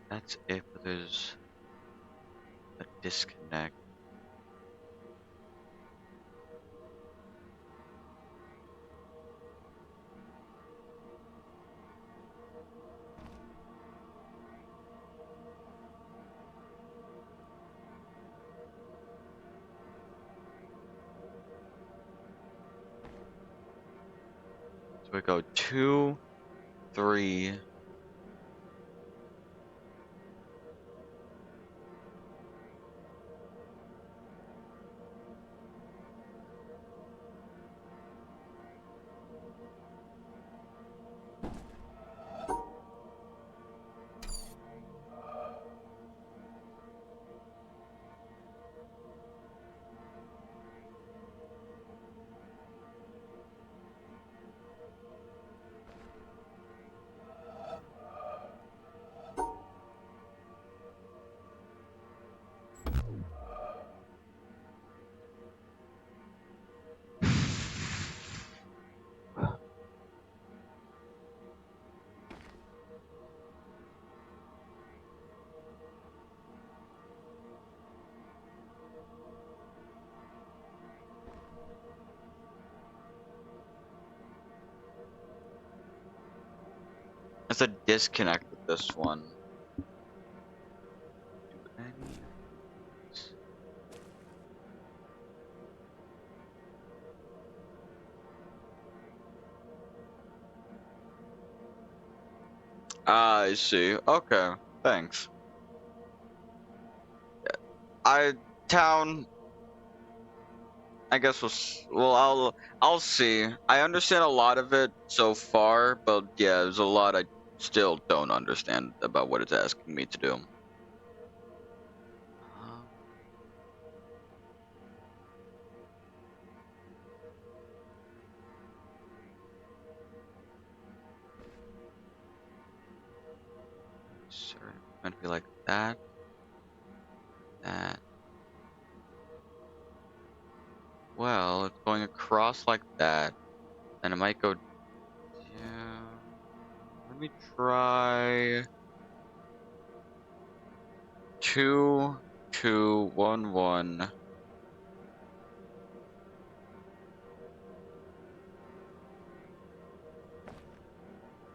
That's it, but there's a disconnect. So we go 2, 3. There's a disconnect with this one. I see. Okay, thanks. Town. I guess I'll see. I understand a lot of it so far, but yeah, there's a lot I still don't understand about what it's asking me to do. Sure, it's meant to be like that. That. Well, it's going across like that. Then it might go. Yeah. Let me try. 2, 2, 1, 1.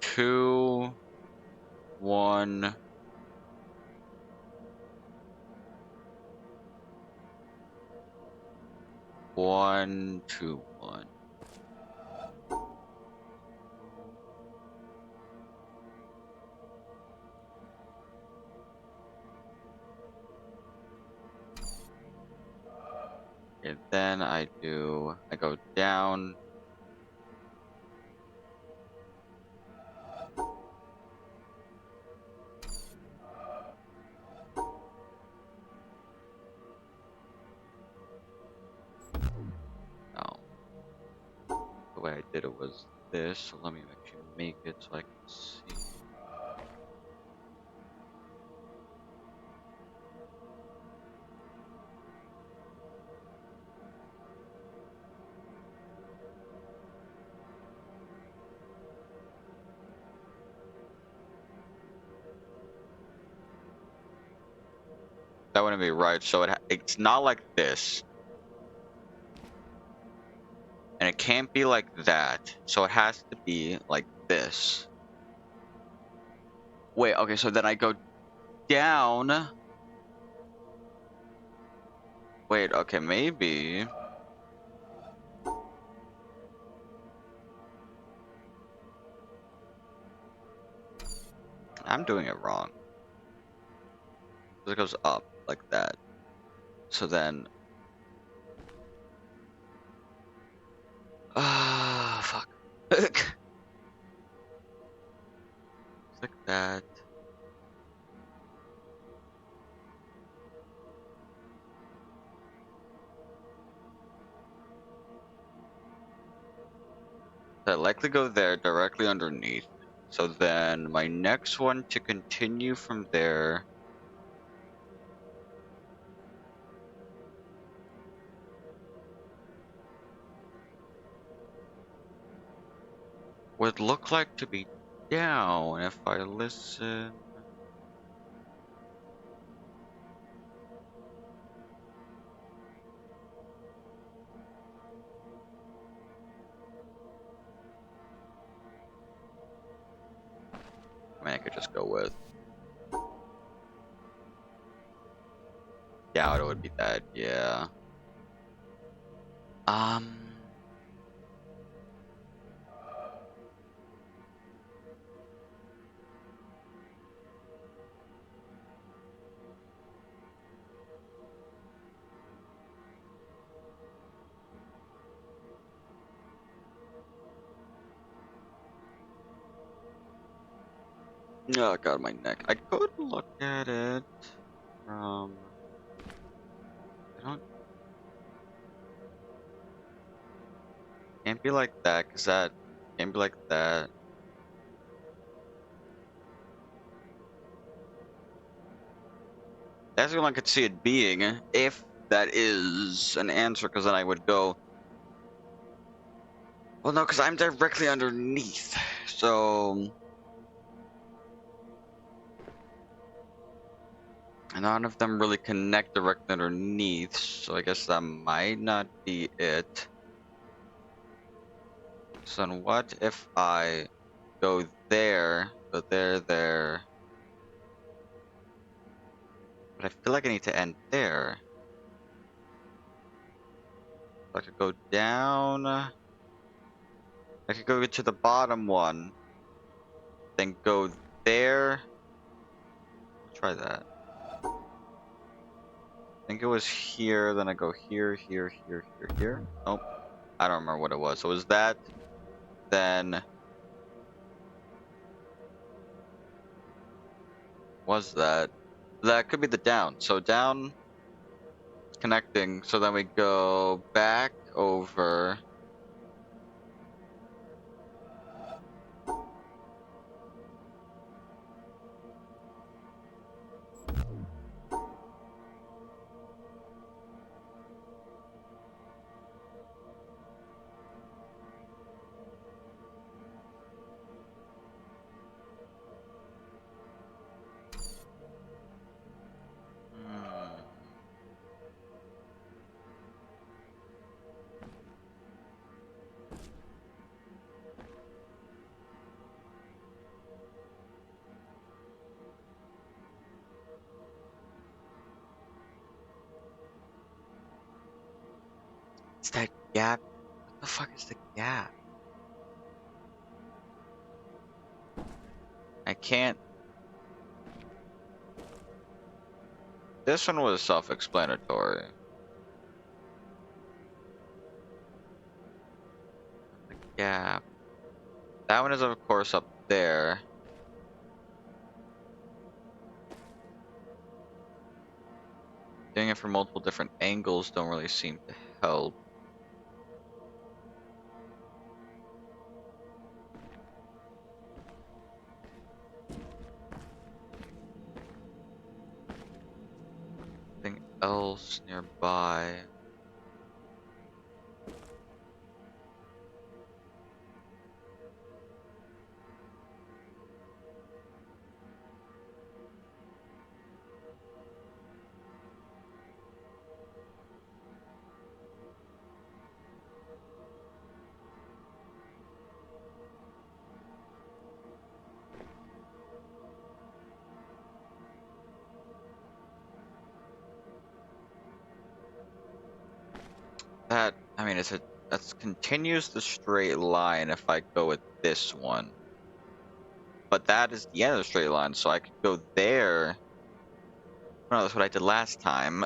2, 1. 1, 2, 1. And then I go down. No. The way I did it was this, so let me actually make it so I can see. That wouldn't be right, so it's not like this. And it can't be like that, so it has to be like this. Wait, okay, so then I go down. Wait, okay, maybe. I'm doing it wrong. It goes up like that. So then. Ah, fuck. It's like that. I'd likely go there directly underneath. So then my next one to continue from there. Would look like to be down if I listen. I mean, I could just go with. Doubt it would be that, yeah. Oh god, my neck. I could look at it from. I don't. Can't be like that, cause that can't be like that. That's what I could see it being, if that is an answer, because then I would go. Well, no, because I'm directly underneath, so. And none of them really connect directly underneath, so I guess that might not be it. So then what if I go there? Go there. But I feel like I need to end there. I could go down. I could go to the bottom one. Then go there. Try that. I think it was here, then I go here. Nope. I don't remember what it was. So it was that, then was that. That could be the down. So down, connecting. So then we go back over. Hmm. It's that gap. What the fuck is the gap? I can't. This one was self-explanatory. The gap. That one is of course up there. Doing it from multiple different angles don't really seem to help. Anything else nearby? That, I mean, that continues the straight line if I go with this one. But that is the end of the straight line, so I could go there. No, that's what I did last time.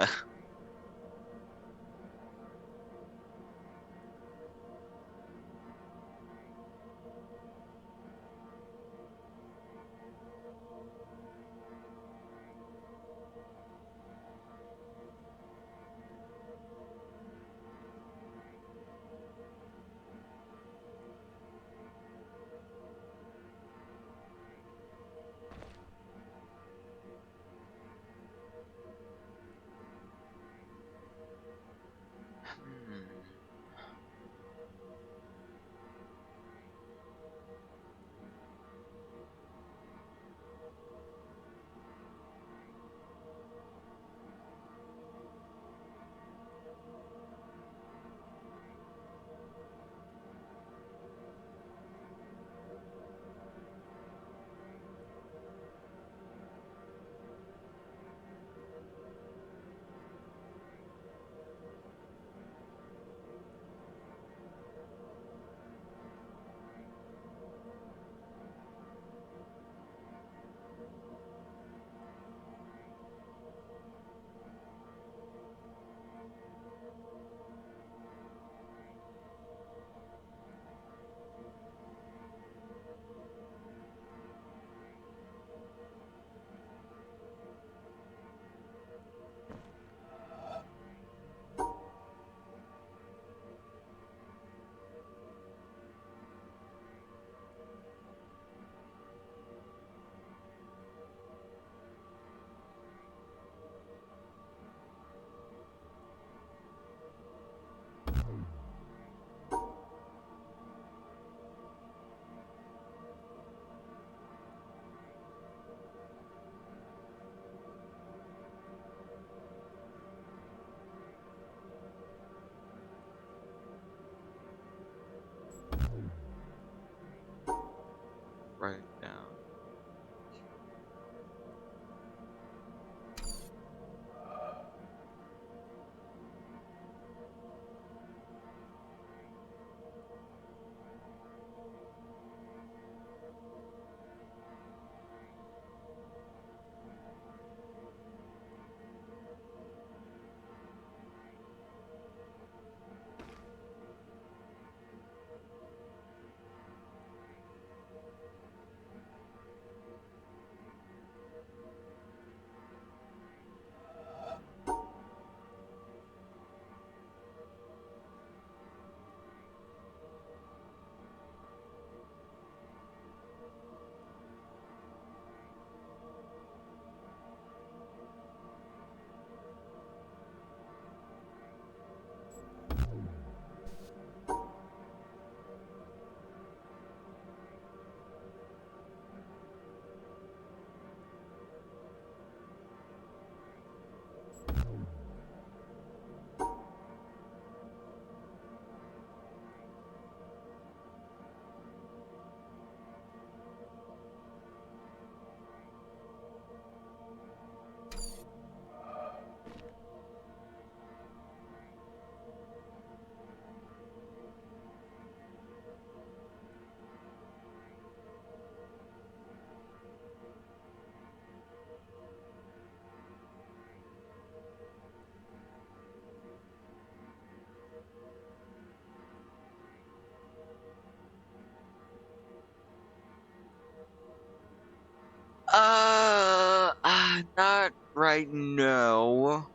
right now.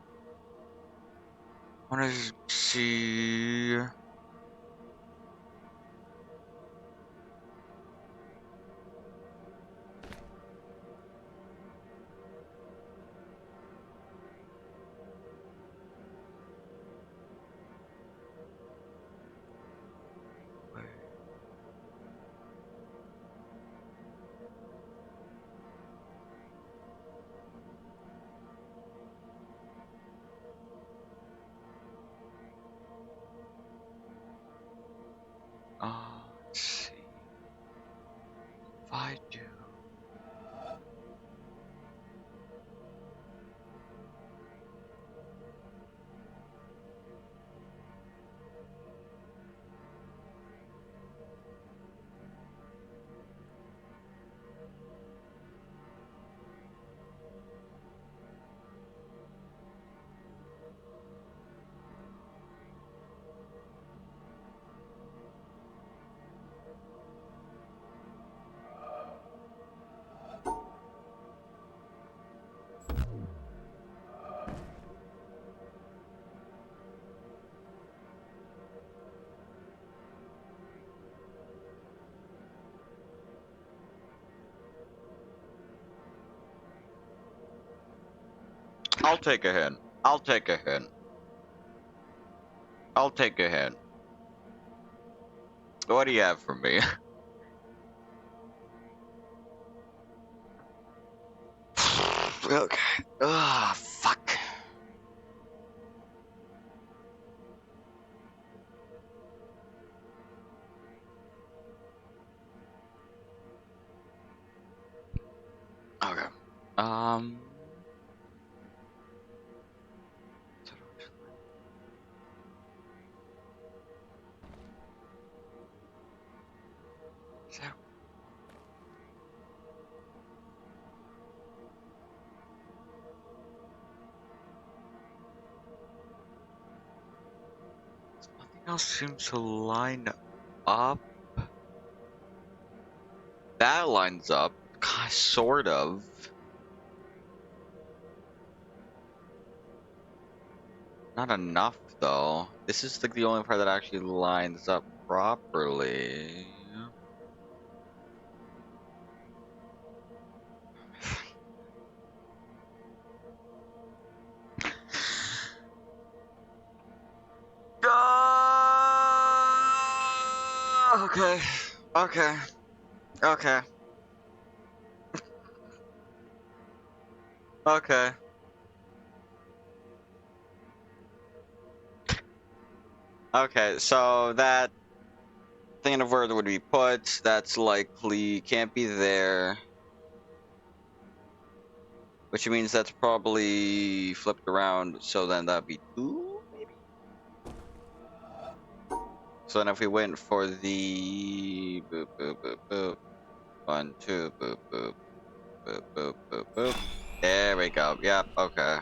I want to see. Let's see. If I do. I'll take a hint. I'll take a hint. I'll take a hint. What do you have for me? Okay. Ugh, fuck. Okay. So. Nothing else seems to line up. That lines up, sort of. Not enough, though. This is like the only part that actually lines up properly. Okay. Okay. Okay. Okay. Okay, so that thing of where it would be put, that's likely can't be there. Which means that's probably flipped around, so then that'd be 2, maybe? So then if we went for the boop boop boop boop 1, 2 boop boop boop boop boop boop. There we go. Yep, okay.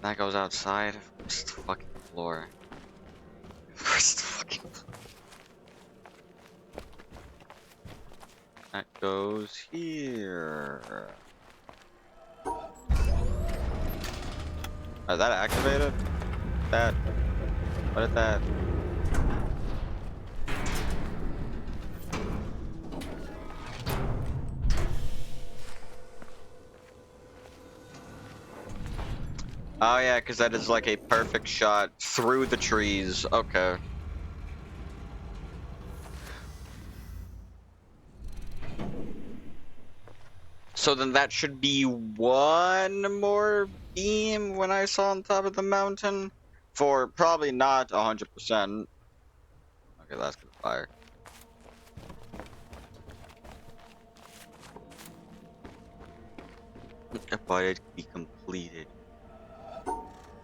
That goes outside. Where's the fucking floor? Where's the fucking floor? That goes here. Is that activated? That? What is that? Oh yeah, because that is like a perfect shot through the trees. Okay. So then that should be one more beam when I saw on top of the mountain for probably not 100%. Okay, that's gonna fire. But it can be completed.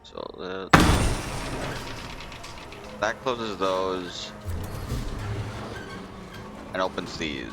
So that closes those and opens these.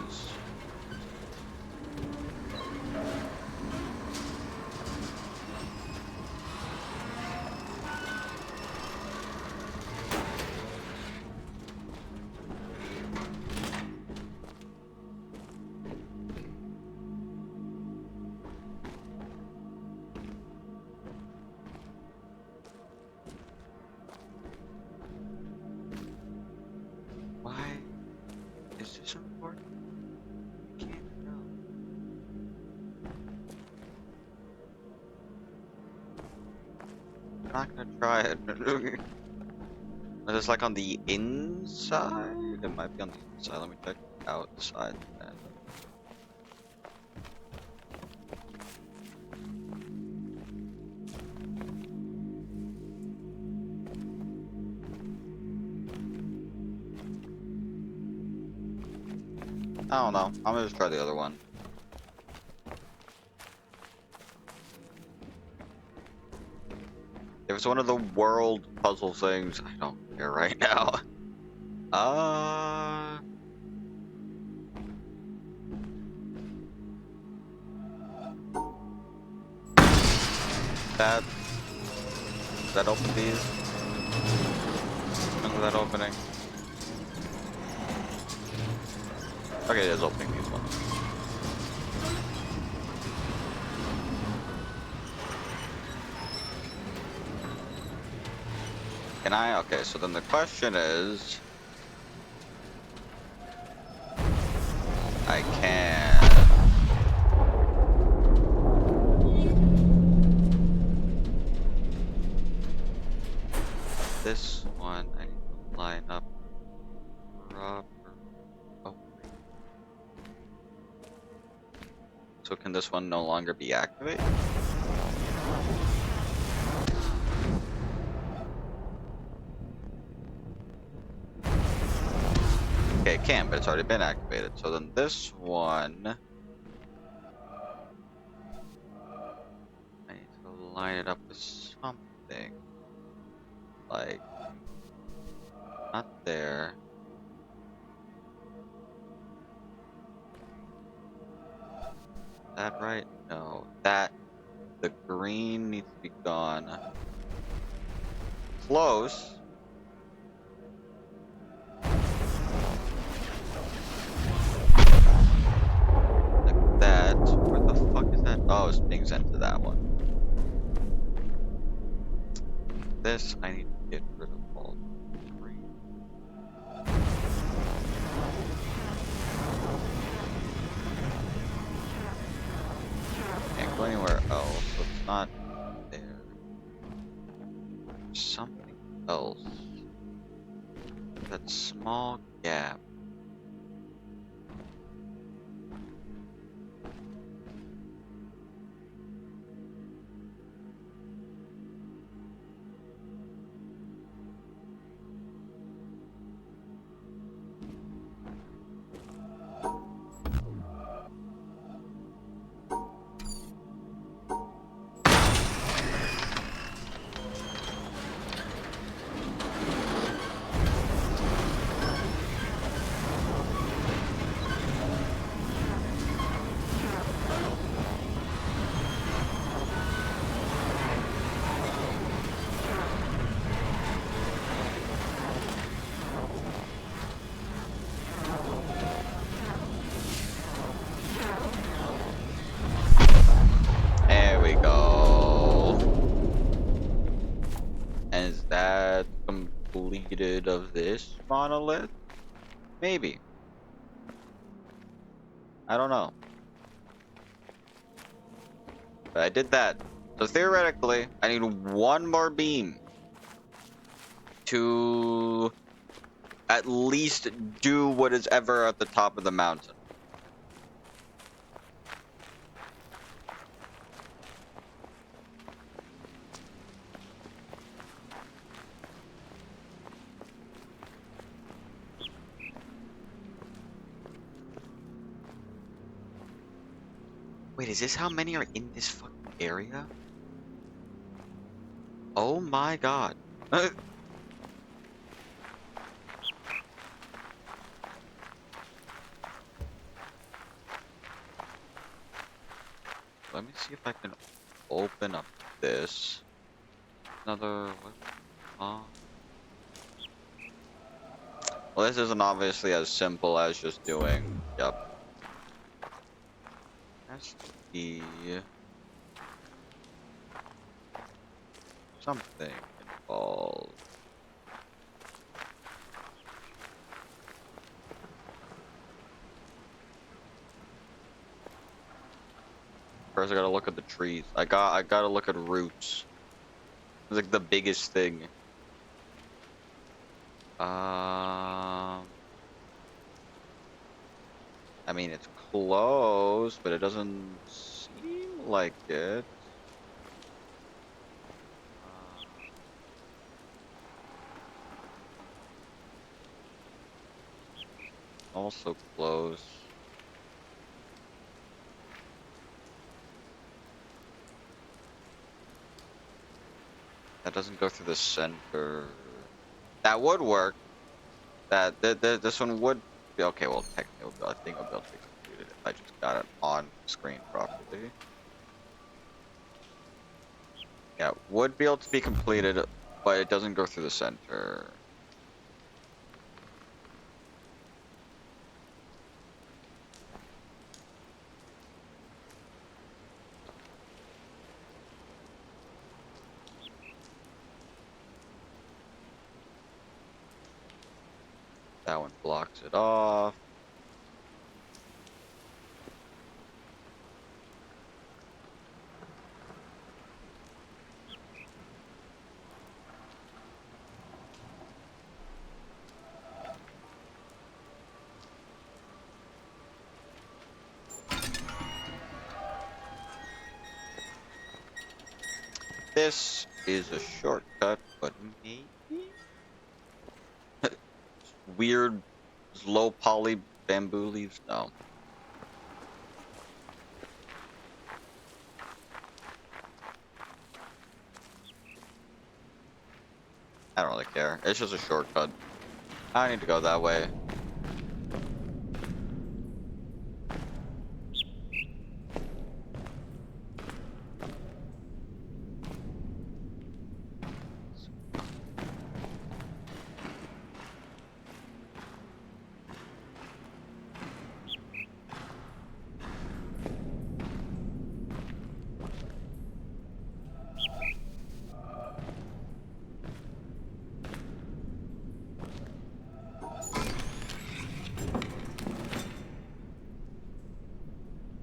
Is this important? I can't know. I'm not gonna try it. Is this like on the inside? It might be on the inside. Let me check outside then. I don't know. I'm gonna just try the other one. If it's one of the world puzzle things, I don't care right now. That. Does that open these? Look at that opening. Okay, it is opening these ones. Can I? Okay, so then the question is... I can... This one, I need to line up proper. Oh. So can this one no longer be activated? Okay, it can, but it's already been activated. So then this one... I need to line it up with something. Like... Not there. That right? No. That... The green needs to be gone. Close. Like that. Where the fuck is that? Oh, it's being sent to that one. This, I need to get rid of all green. Can't go anywhere else, so it's not there. Something else. That small gap. There we go. And is that completed of this monolith? Maybe. I don't know. But I did that. So theoretically, I need one more beam to at least do what is ever at the top of the mountain. Wait, is this how many are in this fucking area? Oh my god. Let me see if I can open up this. Another... What? Well, this isn't obviously as simple as just doing... Yep. Has to be... something involved. First, I gotta look at the trees. I gotta look at roots. It's like the biggest thing. I mean, it's close, but it doesn't seem like it. Also close. That doesn't go through the center. That would work. This one would be okay. Well, technically, I think I'll be able to be completed if I just got it on screen properly. Yeah, would be able to be completed, but it doesn't go through the center. That one blocks it off. This is a shortcut, but maybe weird low poly bamboo leaves. No. I don't really care. It's just a shortcut. I need to go that way.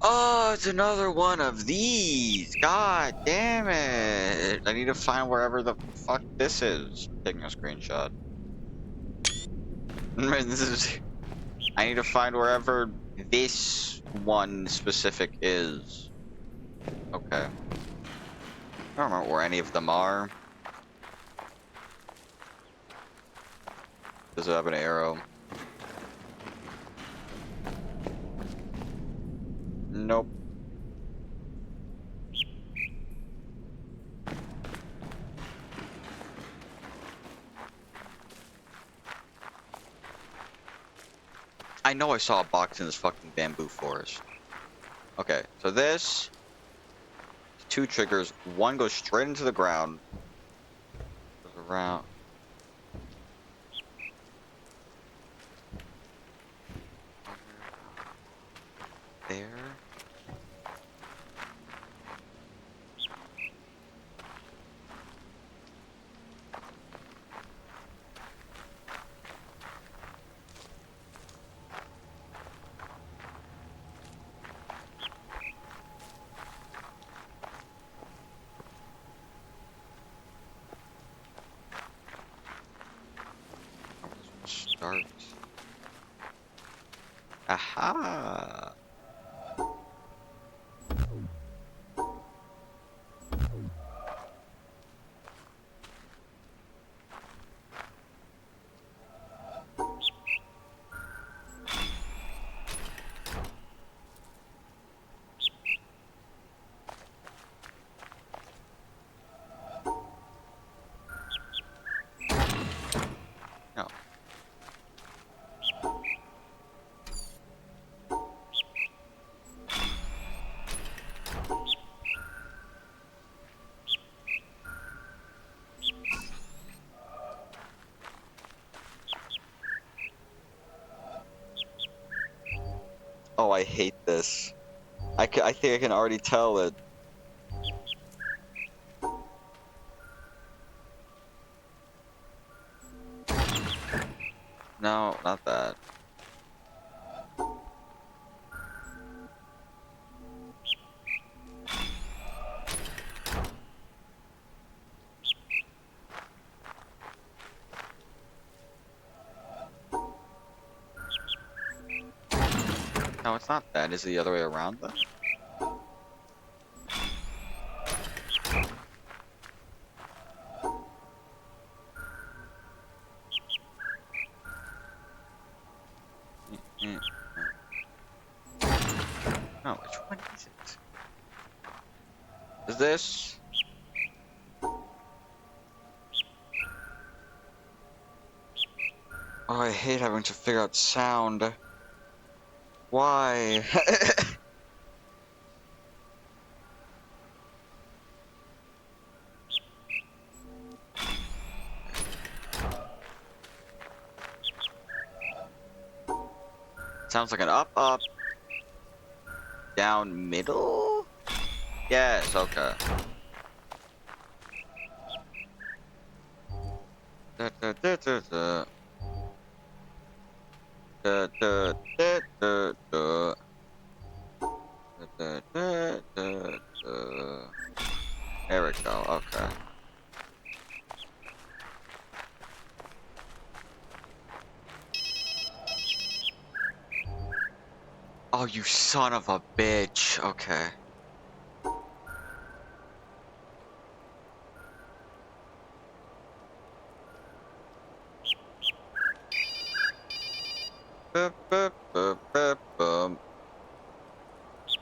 Oh, it's another one of these. God damn it. I need to find wherever the fuck this is. I'm taking a screenshot. This is... I need to find wherever this one specific is. Okay. I don't remember where any of them are. Does it have an arrow? Nope. I know I saw a box in this fucking bamboo forest. Okay, so this... 2 triggers. One goes straight into the ground. Goes around. There. Start. Aha! No. Oh, I hate this. I think I can already tell it. No, not that. No, it's not that. Is it the other way around then? Mm, no, which one is it? Is this? Oh, I hate having to figure out sound. Why? Sounds like an up, up, down, middle? Yes, okay. Da, da, da, da, da. Da, da, da, da, da. Da, da, da, da. There we go, okay. Oh, you son of a bitch. Okay. Bup, bup, bup, bup, bum.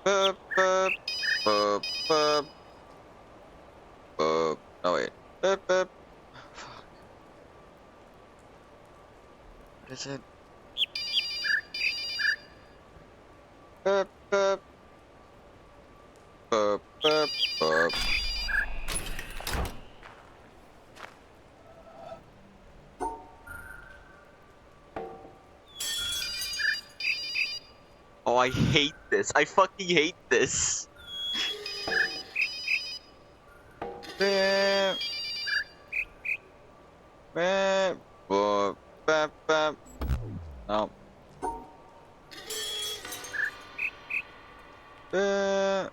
Bup, bup, bup, bup, bup. Oh, wait. Bup, bup. Fuck. What is it? Bup, bup. Bup, bup, bup. Oh, I hate this. I fucking hate this. Bap, bap, bup, bap, bap. No. Bap.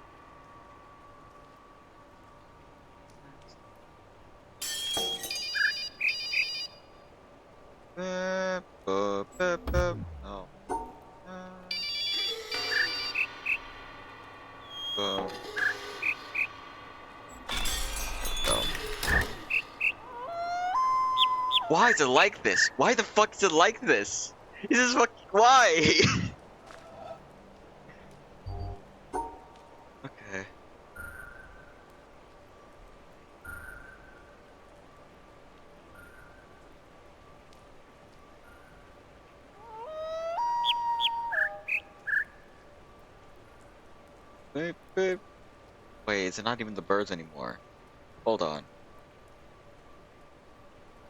Bap, bup, bap, bap. No. Bup. No. Why is it like this? Why the fuck is it like this? Is this fucking why? Okay. Beep, beep. Wait, is it not even the birds anymore? Hold on.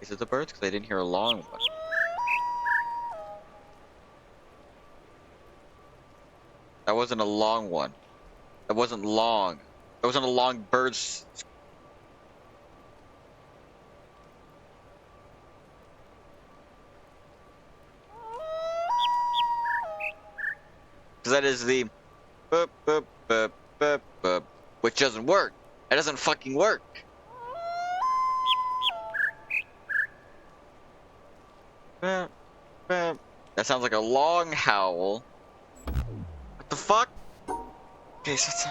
Is it the birds? Because I didn't hear a long one. That wasn't a long one. That wasn't long. That wasn't a long bird's. Because that is the boop, boop, boop, boop, boop, which doesn't work. That doesn't fucking work. Boop, boop. That sounds like a long howl. What the fuck? Okay, so it's.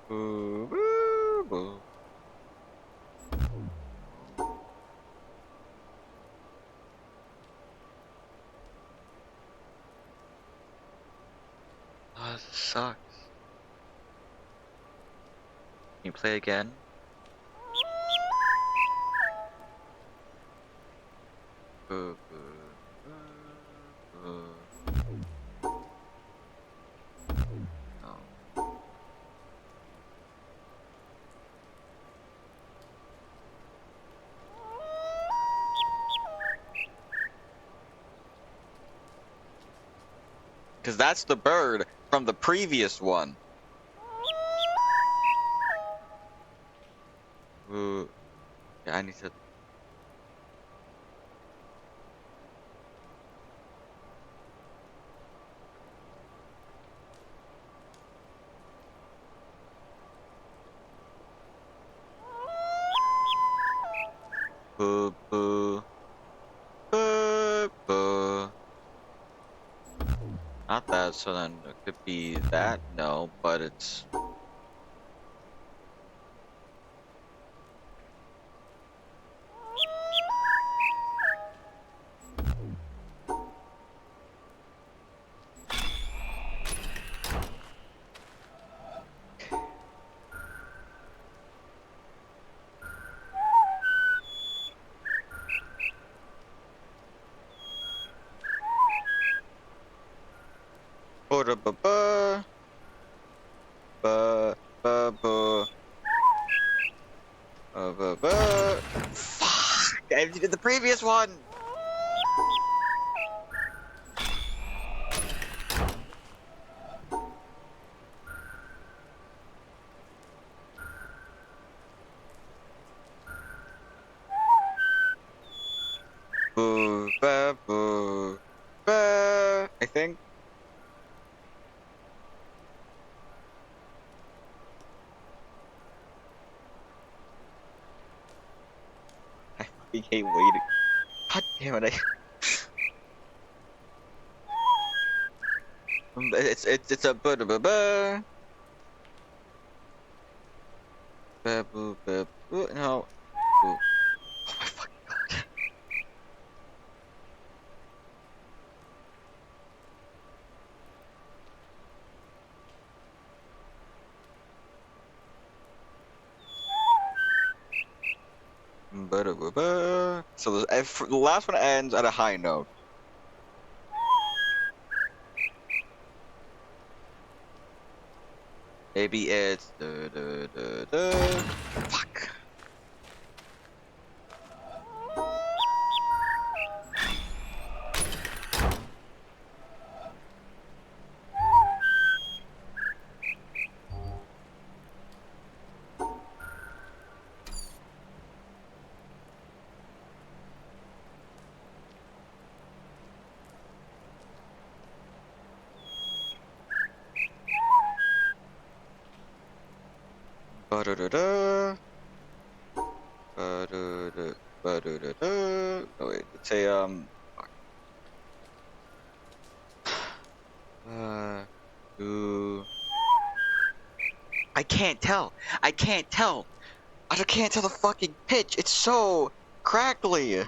Boo, boo, boo. Oh, this sucks. Can you play again? Boo, boo, boo, boo. No. Because that's the bird from the previous one. Ooh. Yeah, I need to. Boo, boo. Boo, boo. not that, so then it could be that. No, but it's. Ba-da-ba-ba. Ba-ba-ba. Ba-ba-ba. Fuck! I did the previous one! Boo, ba, boo, ba, I think. I fucking hate waiting. God damn it! It's a ba da ba ba. Ba boo ba boo. No. Boo. Oh my fucking god. Ba da ba ba. So the last one ends at a high note. Maybe it's da da da da. Fuck. Ba da da da. Ba da da. Ba da da da. Oh wait, it's a fuck. Ooh. I can't tell. I can't tell. I can't tell the fucking pitch. It's so crackly.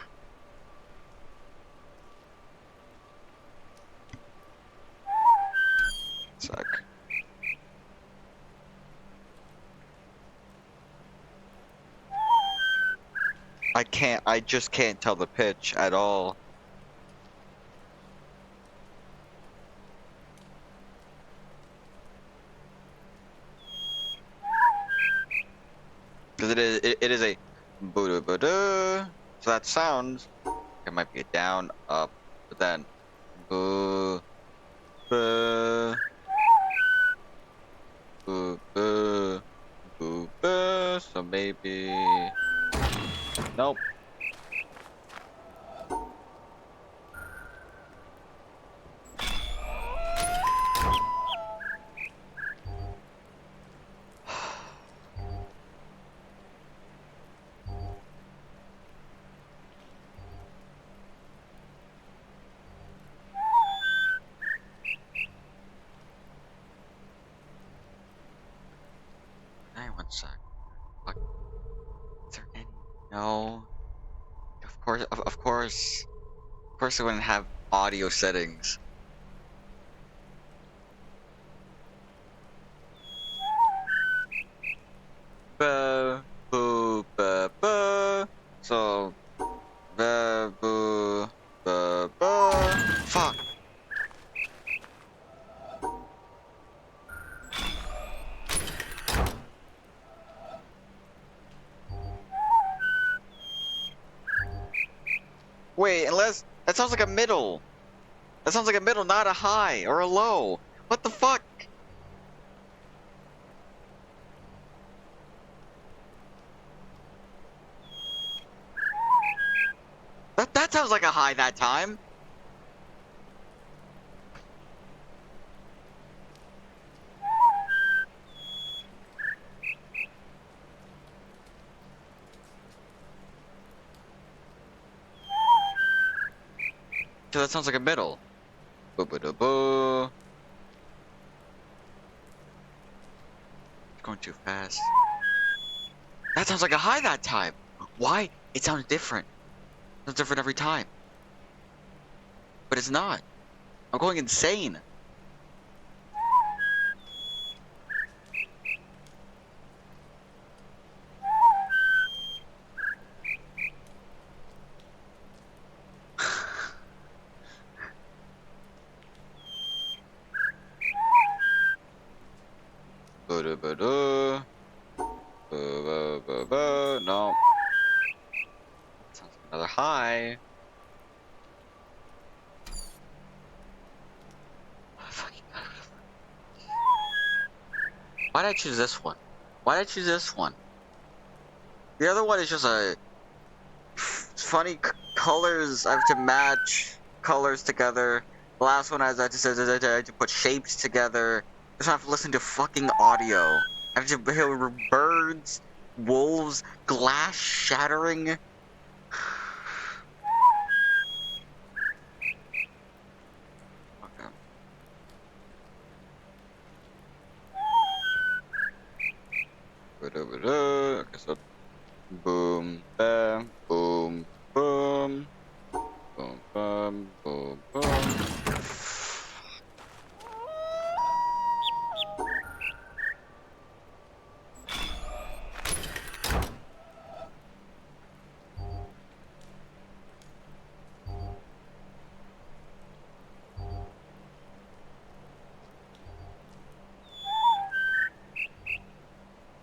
Suck. I can't. I just can't tell the pitch at all. Because it is a boo ba da. So that sounds. It might be a down, up, but then boo ba boo ba boo ba. So maybe nope. Hang on one sec. Fuck. Is there any? No. Of course. Of course. Of course, I wouldn't have audio settings. Ba boo ba ba. So ba boo ba ba. Fuck. Wait, unless that sounds like a middle. That sounds like a middle, not a high or a low. What the fuck? That sounds like a high that time. So that sounds like a middle. Boo. It's going too fast. That sounds like a high that time. Why? It sounds different. It sounds different every time. But it's not. I'm going insane. No. Sounds like another high. Why did I choose this one? Why did I choose this one? The other one is just a funny colors. I have to match colors together. The last one I had to put shapes together. I just have to listen to fucking audio. I have to hear birds, wolves, glass shattering. Okay. Okay, so boom, bam, boom, boom, boom, bam, boom, boom.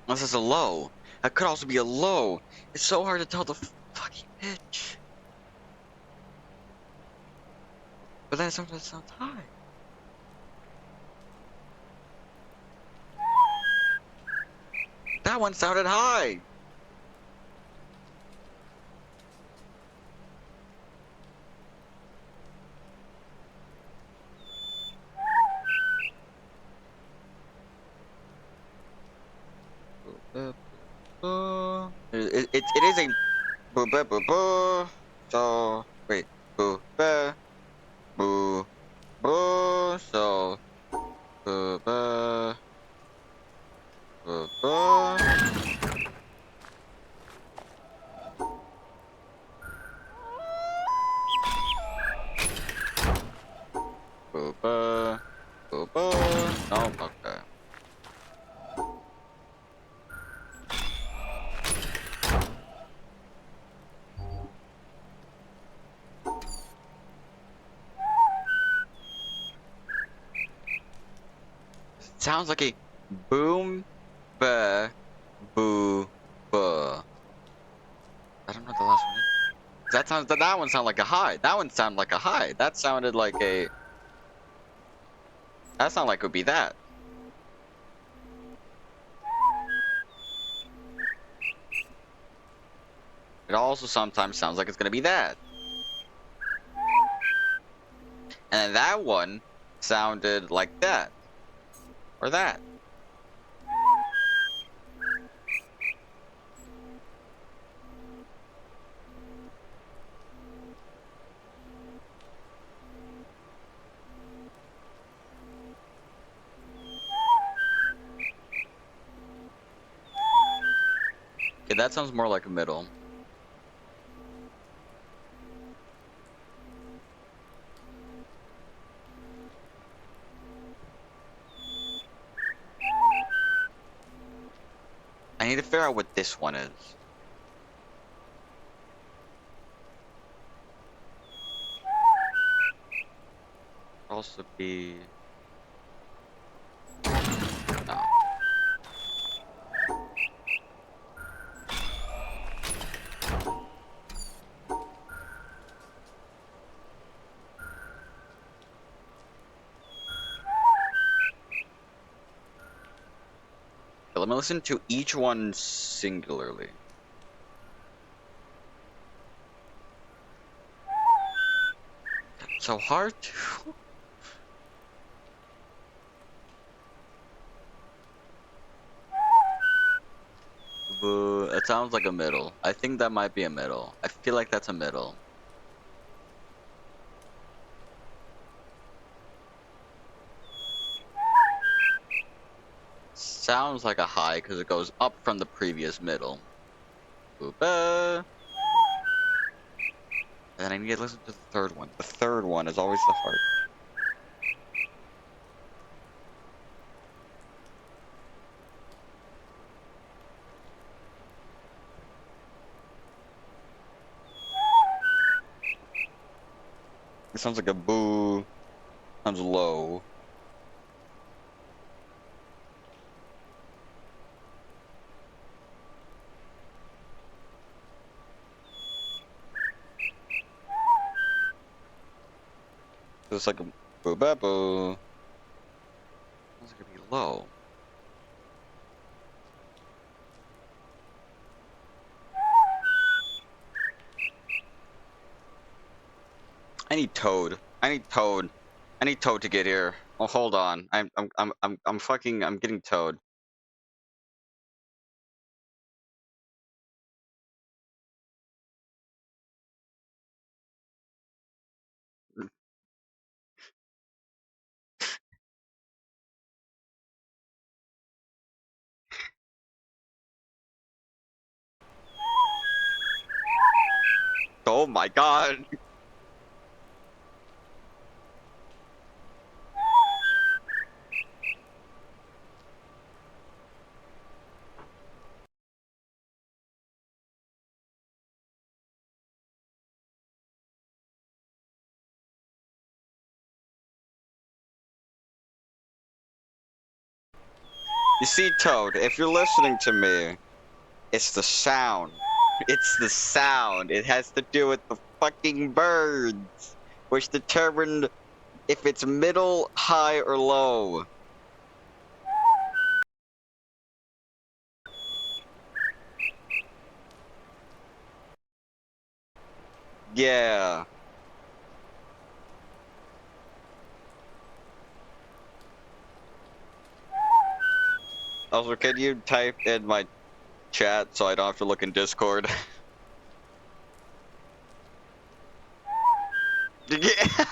This is a low. That could also be a low. It's so hard to tell the fucking pitch. But then sometimes it sounds high. That one sounded high. It is a boo ba boo boo. So wait, boo ba boo boo. So boo ba boo boo. Boo ba boo boo. No, okay. Sounds like a boom, ba, boo, ba. I don't know what the last one is. That one sounded like a high. That one sounded like a high. That sounded like a. That sounded like it would be that. It also sometimes sounds like it's gonna be that. And then that one sounded like that. Or that. Okay, that sounds more like a middle. I need to figure out what this one is. Also be... No. Okay, let me listen to each one singularly. That's so hard to... It sounds like a middle. I think that might be a middle. I feel like that's a middle. sounds like a high because it goes up from the previous middle. Booba. And then I need to listen to the third one. The third one is always the hard. It sounds like a boo. Sounds low. It's like a boo ba boo. Sounds like it'd be low. I need Toad. I need Toad. I need Toad to get here. Oh, hold on. I'm getting Toad. Oh my god. You see, Toad, if you're listening to me, it's the sound. It's the sound. It has to do with the fucking birds, which determine if it's middle, high, or low. Yeah. Also, can you type in my chat so I don't have to look in Discord? Yeah.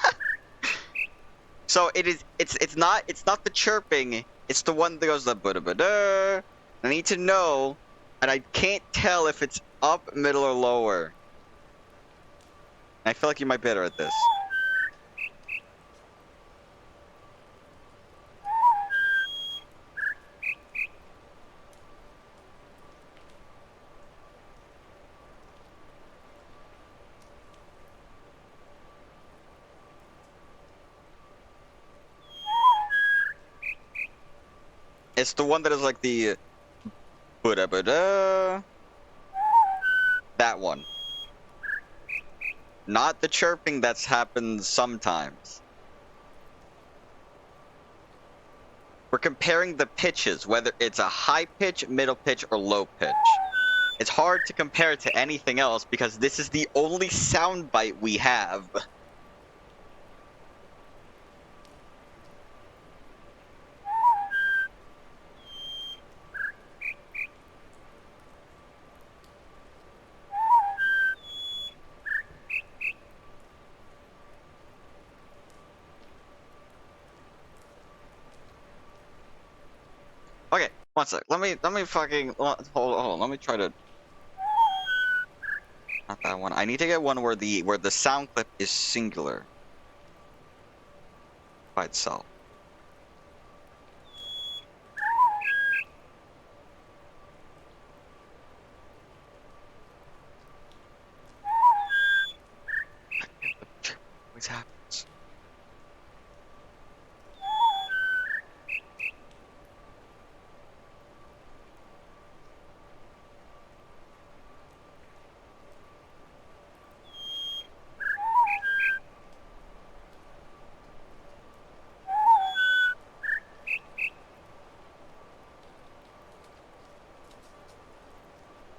So it's not the chirping, it's the one that goes the ba ba da. I need to know, and I can't tell if it's up, middle, or lower. I feel like you might be better at this. It's the one that is like the ba da ba da. That one. Not the chirping that's happened sometimes. We're comparing the pitches, whether it's a high pitch, middle pitch, or low pitch. It's hard to compare it to anything else because this is the only soundbite we have. Okay, one sec. Let me fucking hold on. Let me try to. Not that one. I need to get one where the sound clip is singular by itself. Always happens.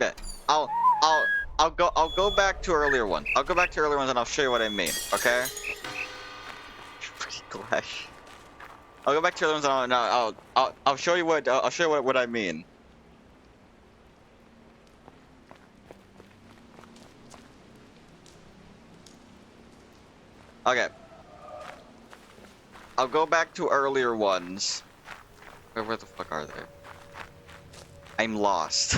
Okay, I'll go back to earlier ones. I'll go back to earlier ones and I'll show you what I mean. Okay. Freaking Clash. I'll go back to earlier ones and I'll show you what what I mean. Okay. I'll go back to earlier ones. Where the fuck are they? I'm lost.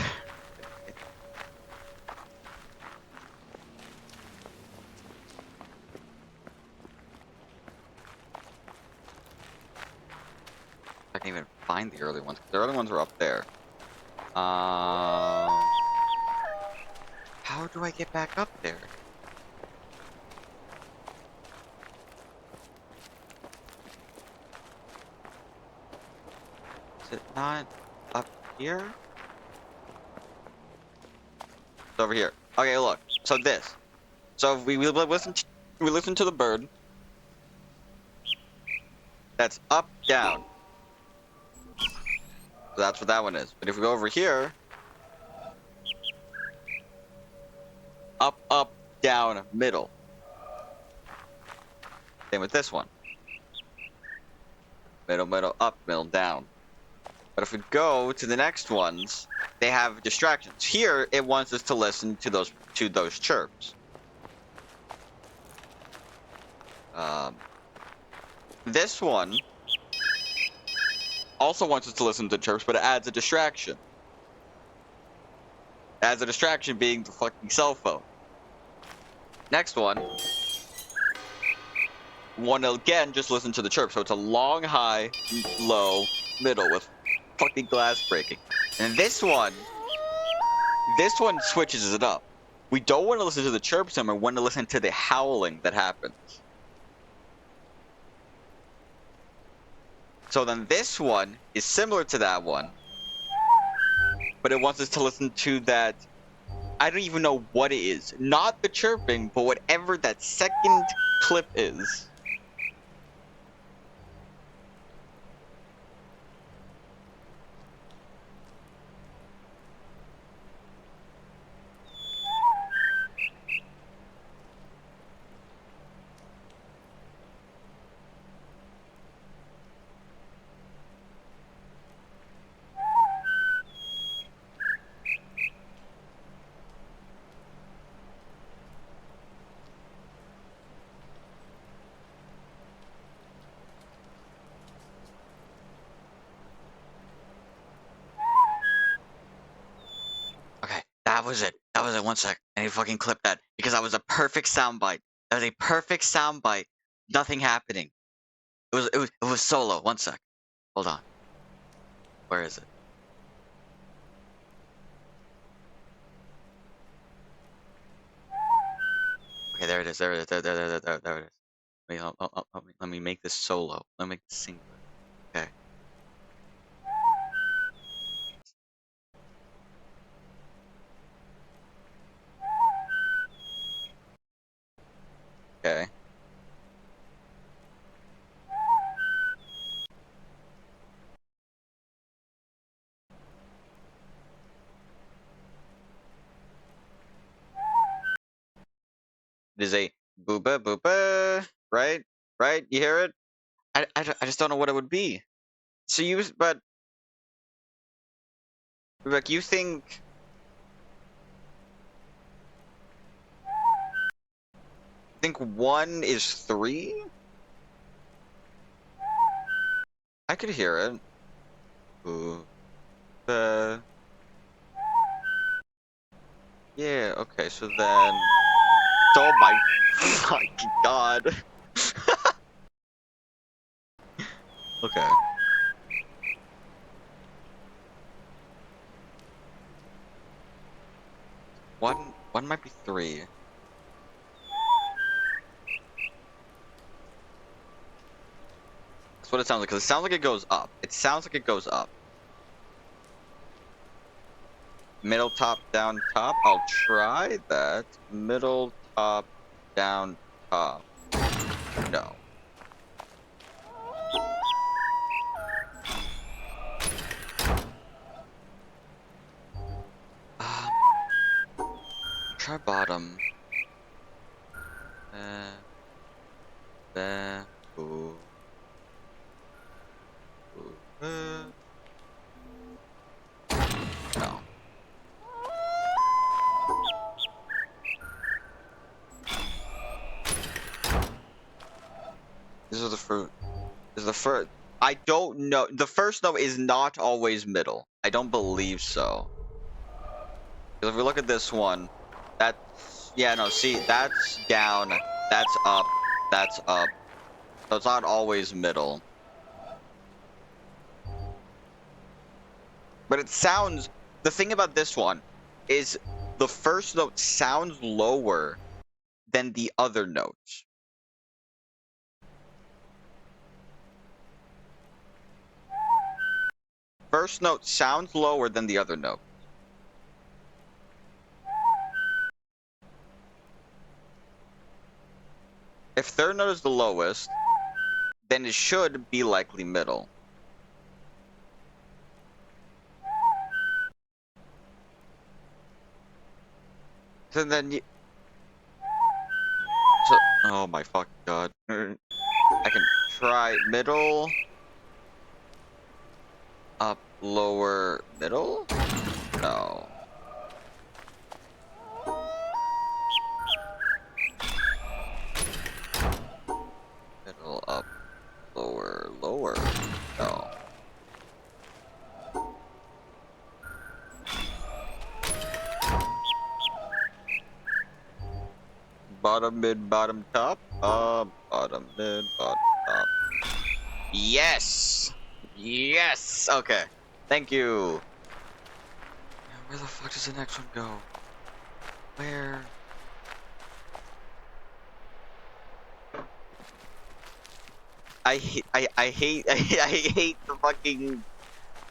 I can even find the early ones. The early ones were up there. How do I get back up there? Is it not up here? It's over here. Okay, look. So this. So if we listen to the bird. That's up, down. So that's what that one is. But if we go over here, up, up, down, middle. Same with this one. Middle, middle, up, middle, down. But if we go to the next ones, they have distractions. Here, it wants us to listen to those chirps. This one also wants us to listen to chirps, but it adds a distraction. It adds a distraction being the fucking cell phone. Next one to again just listen to the chirp. So it's a long, high, low, middle with fucking glass breaking. And this one switches it up. We don't want to listen to the chirps anymore. We want to listen to the howling that happens. So then this one is similar to that one, but it wants us to listen to that. I don't even know what it is. Not the chirping, but whatever that second clip is. That was it. That was it. One sec. I need to fucking clip that because that was a perfect soundbite. That was a perfect soundbite. Nothing happening. It was solo. One sec. Hold on. Where is it? Okay, there it is. There it is. There it is. Let me make this solo. Let me make this singular. Okay. Okay. It is a booba booba, right? Right? You hear it? I just don't know what it would be. So but like you think one is 3? I could hear it. Ooh. Yeah, okay, so then... Oh my fucking god. Okay. One might be 3. That's what it sounds like, because it sounds like it goes up. It sounds like it goes up. Middle, top, down, top. I'll try that. Middle, top, down, top. No. Try bottom. There. Ooh. Ooh. No. This is the fruit. This is the first. I don't know. The first note is not always middle. I don't believe so. Because if we look at this one, that's, yeah, no, see, that's down, that's up, that's up. So it's not always middle. But it sounds, the thing about this one is the first note sounds lower than the other notes. First note sounds lower than the other note. If third note is the lowest, then it should be likely middle. So then you... So, oh my fucking god. I can try middle. Up, lower, middle? No. Middle, up, lower, lower. No. Bottom, mid, bottom, top. Bottom, mid, bottom, top. Yes! Yes! Okay. Thank you. Where the fuck does the next one go? Where? I hate I hate the fucking.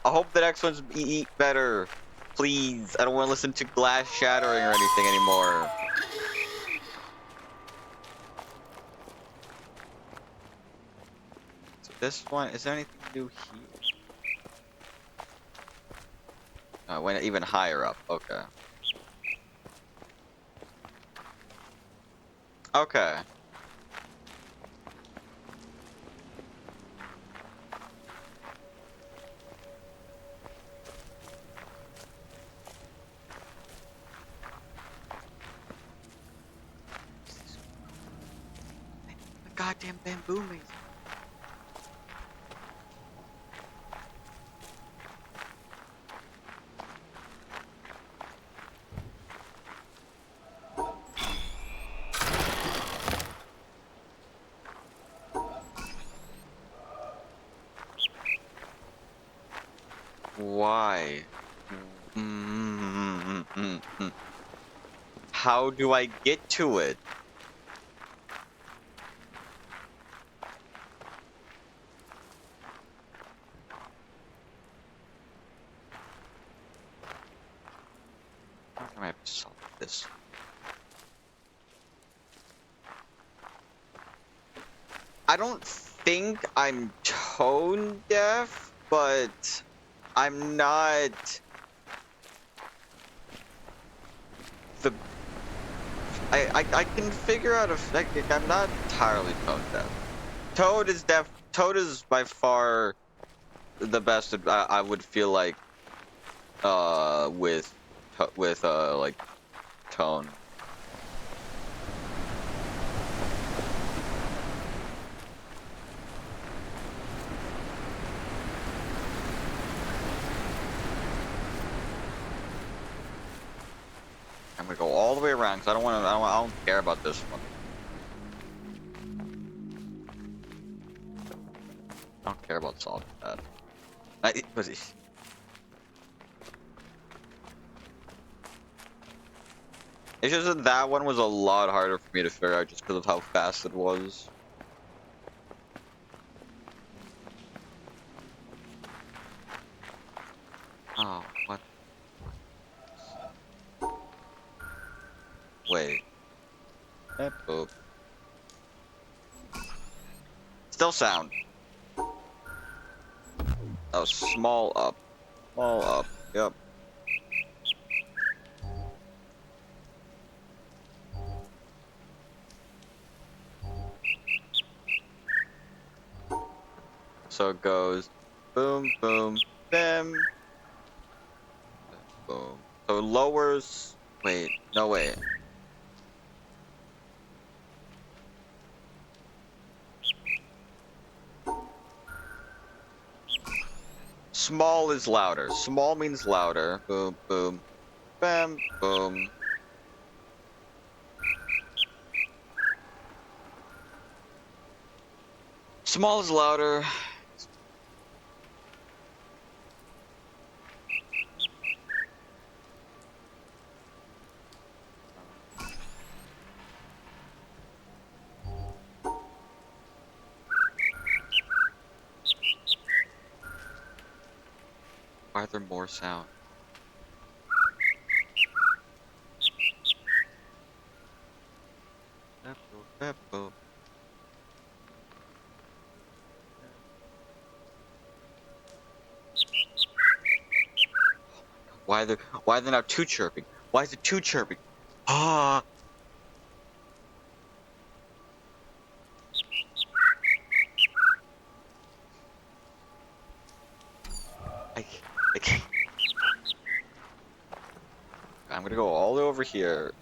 I hope the next one's better. Please. I don't want to listen to glass shattering or anything anymore. So this one, is there anything new here? Went even higher up. Okay. Okay. The goddamn bamboo maze. Why? How do I get to it? How can I solve this? I don't think I'm tone deaf, but I'm not the. I can figure out if like, I'm not entirely tone deaf. Toad is deaf. Toad is by far the best. I would feel like with like tone. I'm gonna go all the way around because I don't care about this one. I don't care about solving that. Was it? It's just that that one was a lot harder for me to figure out just because of how fast it was. Oh, what? Wait. Boop. Still sound. Oh, small up. Small up. Yep. So it goes boom, boom, bim. Boom. So it lowers. Wait. No, wait. Small is louder. Small means louder. Boom, boom, bam, boom. Small is louder. Why are there more sound? Why are there now two chirping? Why is it two chirping? Ah. I can't. I'm gonna go all the way over here.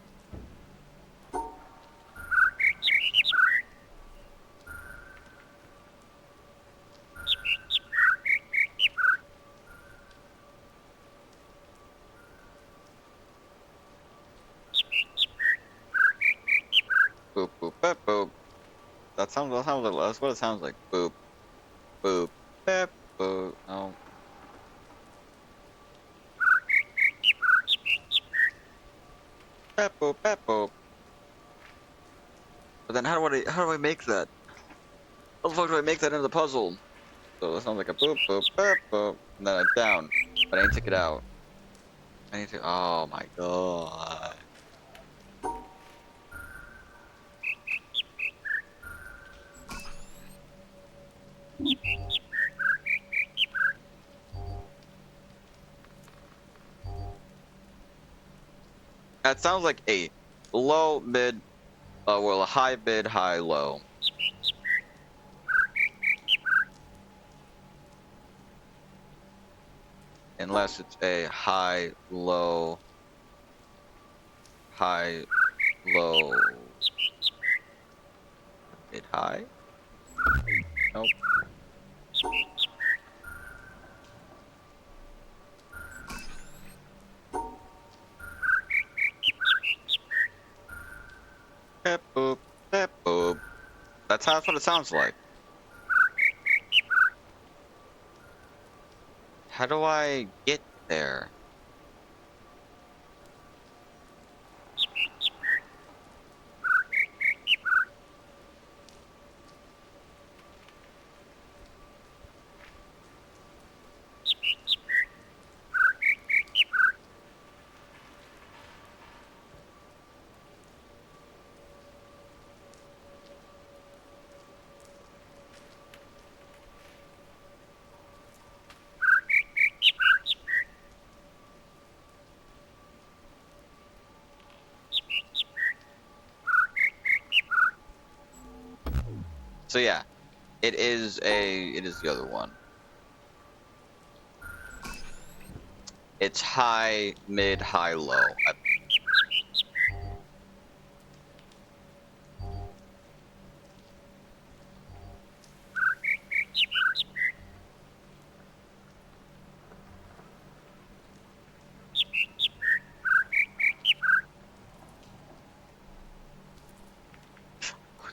Boop boop boop boop. That's what it sounds like. Boop boop boop boop. Oh. Boop boop boop boop. But then how do I make that? How the fuck do I make that into the puzzle? So that sounds like a boop boop boop boop. And then a down. But I need to take it out. I need to. Oh my god. That sounds like a low, mid, well, a high, mid, high, low. Unless it's a high, low, mid, high. Nope. Beep, boop, beep, boop. That's what it sounds like. How do I get there? So yeah, it is the other one. It's high, mid, high, low.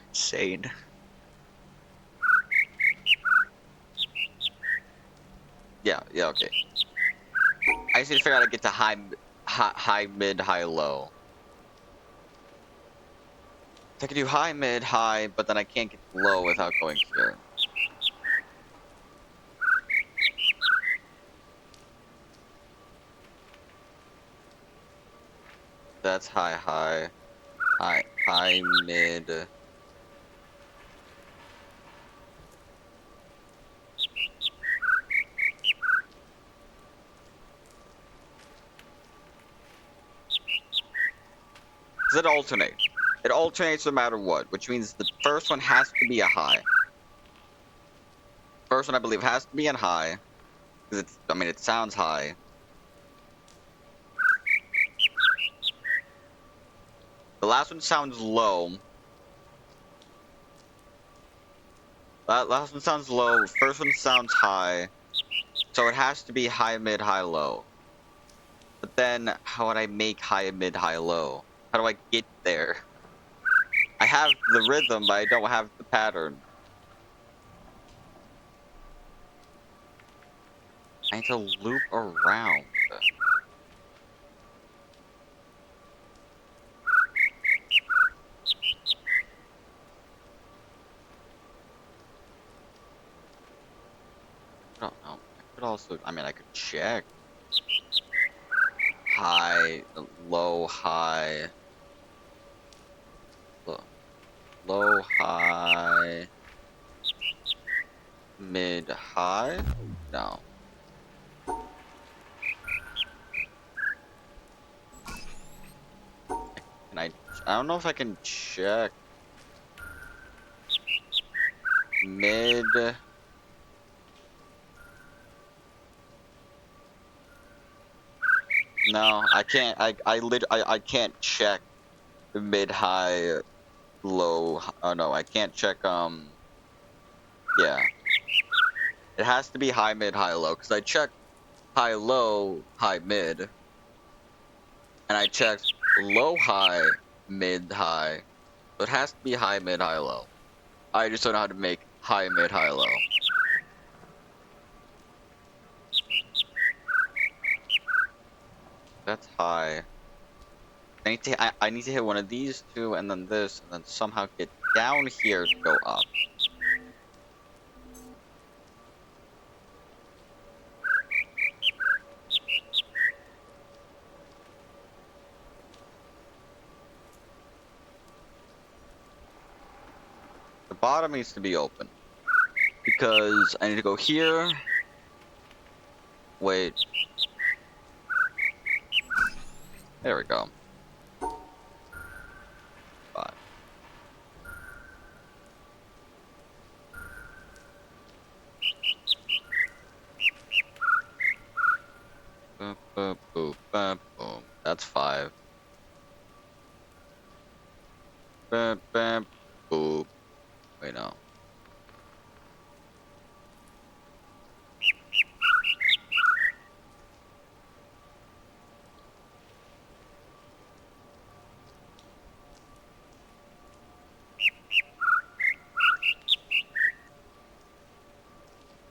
Insane. Yeah, okay. I just need to figure out how to get to high, mid, high, low. I can do high, mid, high, but then I can't get low without going here. That's high, mid. Does it alternate? It alternates no matter what, which means the first one has to be a high. First one, I believe, has to be a high. Because it sounds high. The last one sounds low. That last one sounds low. First one sounds high. So it has to be high, mid, high, low. But then, how would I make high, mid, high, low? How do I get there? I have the rhythm, but I don't have the pattern. I need to loop around. I don't know. I could also, I mean, I could check. High, low, high. Low, high. Mid, high? No. Can I don't know if I can check. Mid. No, I can't. I can't check the mid, high, low. Oh no, I can't check. Yeah. It has to be high, mid, high, low. Cause I checked high, low, high, mid, and I checked low, high, mid, high. So it has to be high, mid, high, low. I just don't know how to make high, mid, high, low. That's high. I need to hit one of these two, and then this, and then somehow get down here to go up. The bottom needs to be open. Because I need to go here. Wait. There we go. 5. Boop, boop, boop, boop, boom. That's 5. Boop, boop, boop. Wait, no.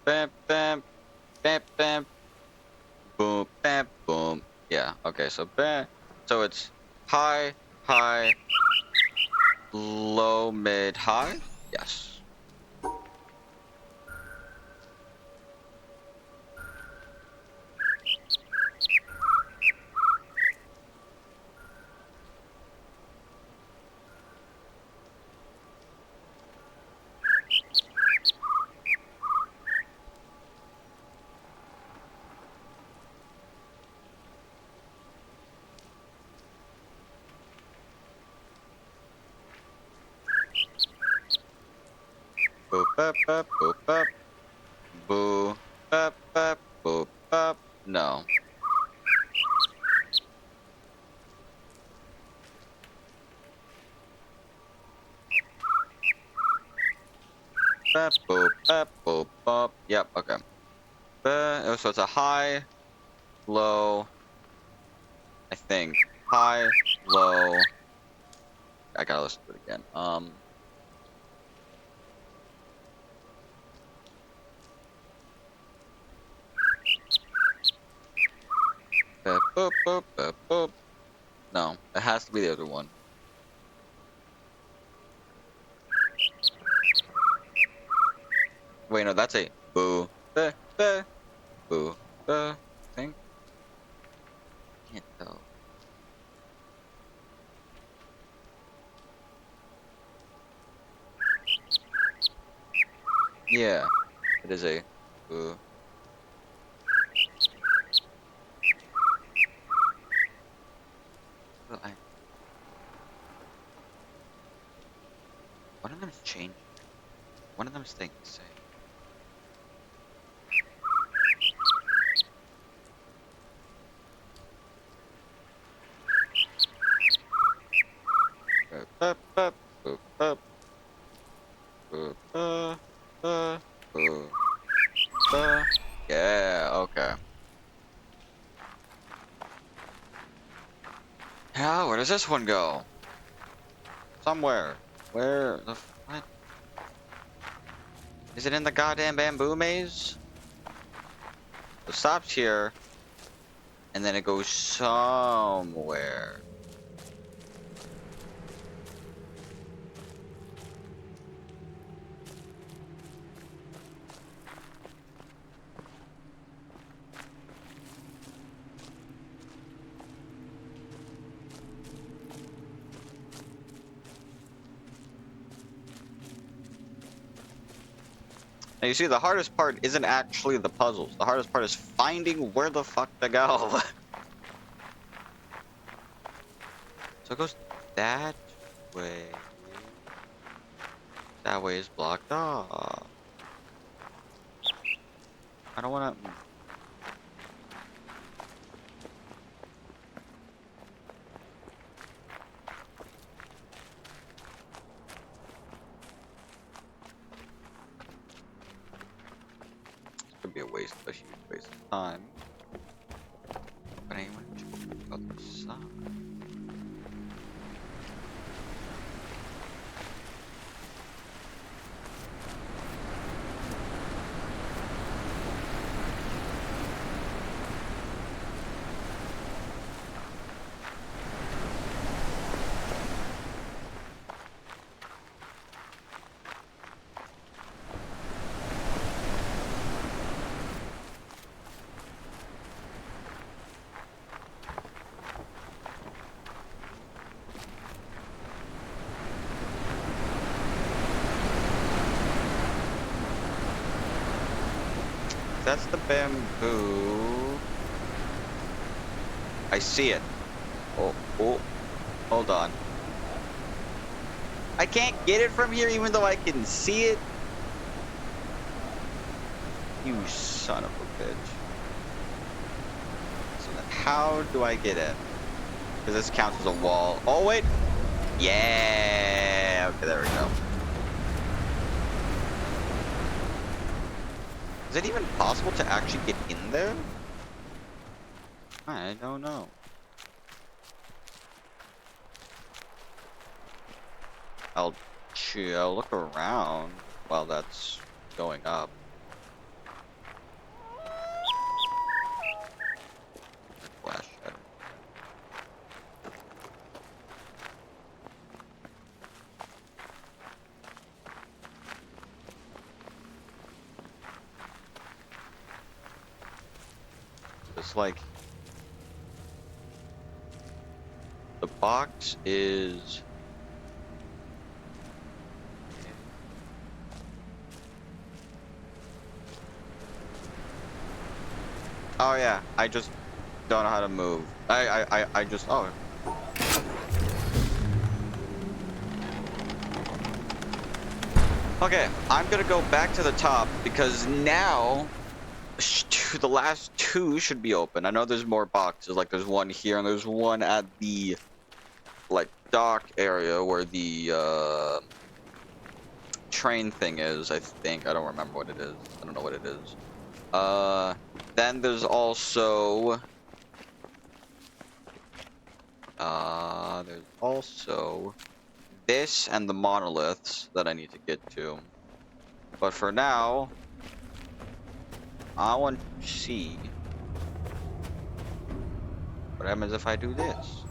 Bam, bam, bam, bam, boom, bam, boom. Yeah. Okay. So bam. So it's high, high, low, mid, high. Yes. Boop, bap, bap, boop, bap. Boo, bap, bap, boop, bap. No. Bap, boop, bap, boop, bop. Yep, okay. So it's a high, low, I think. High, low. I gotta listen to it again. Boop, boop, boop, boop, boop. No, it has to be the other one. Wait, no, that's a boo, boo, I think. Can't tell. Yeah, it is a boo. Well, one of them's changed. One of them's staying the same. Boop, boop, boop, boop. Boop, boop, boop, boop, boop. Yeah, does this one go? Somewhere. Where the what? Is it in the goddamn bamboo maze? It stops here, and then it goes somewhere. Now you see, the hardest part isn't actually the puzzles. The hardest part is finding where the fuck to go. So it goes that way. That way is blocked off. I don't want to... Could be a huge waste of time. But anyway, check out the other side. That's the bamboo. I see it. Oh, hold on. I can't get it from here even though I can see it. You son of a bitch. So then how do I get it? Because this counts as a wall. Oh, wait. Yeah. Okay, there we go. Is it even possible to actually get in there? I don't know. I'll look around while that's going up. Flashlight. It's like the box is oh yeah, I just don't know how to move. I just oh. Okay, I'm gonna go back to the top because now the last two should be open. I know there's more boxes, like there's one here and there's one at the like dock area where the train thing is, I think. I don't remember what it is. I don't know what it is. Then there's also this and the monoliths that I need to get to. But for now, I want to see what happens if I do this.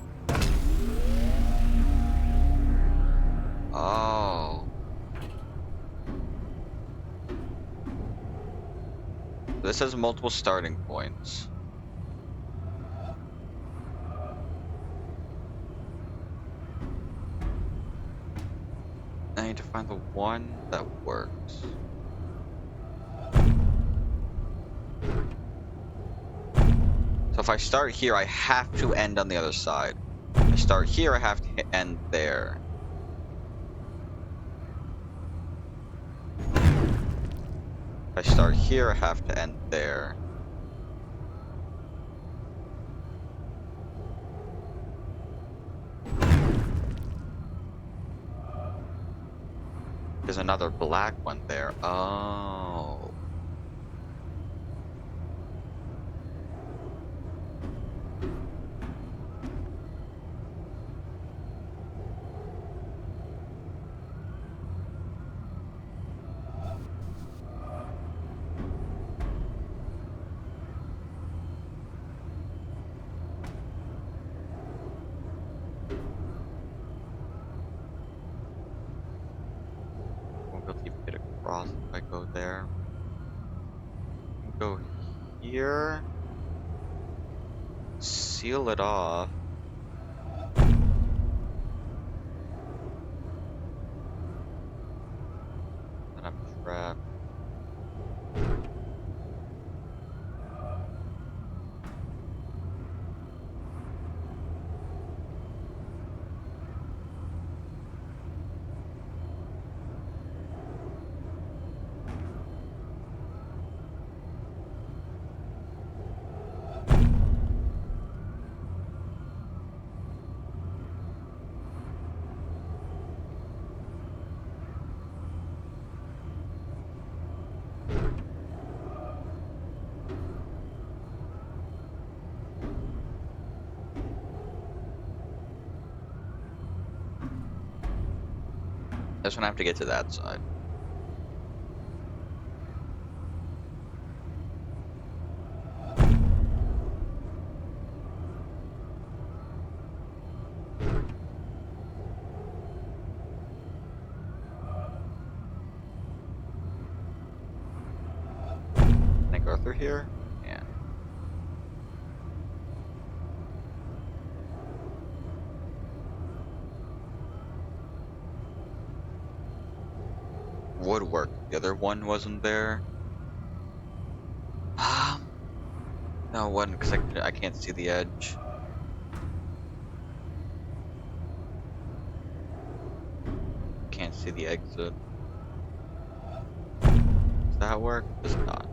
Oh. This has multiple starting points. I need to find the one that works. So if I start here, I have to end on the other side. If I start here, I have to end there. If I start here, I have to end there. There's another black one there. Oh. across if I go there. Go here. Seal it off. And I'm trapped. I just want to have to get to that side. Can I go through here? Yeah. Woodwork. The other one wasn't there. No, it wasn't because I can't see the edge. Can't see the exit. Is that how it works? It's not.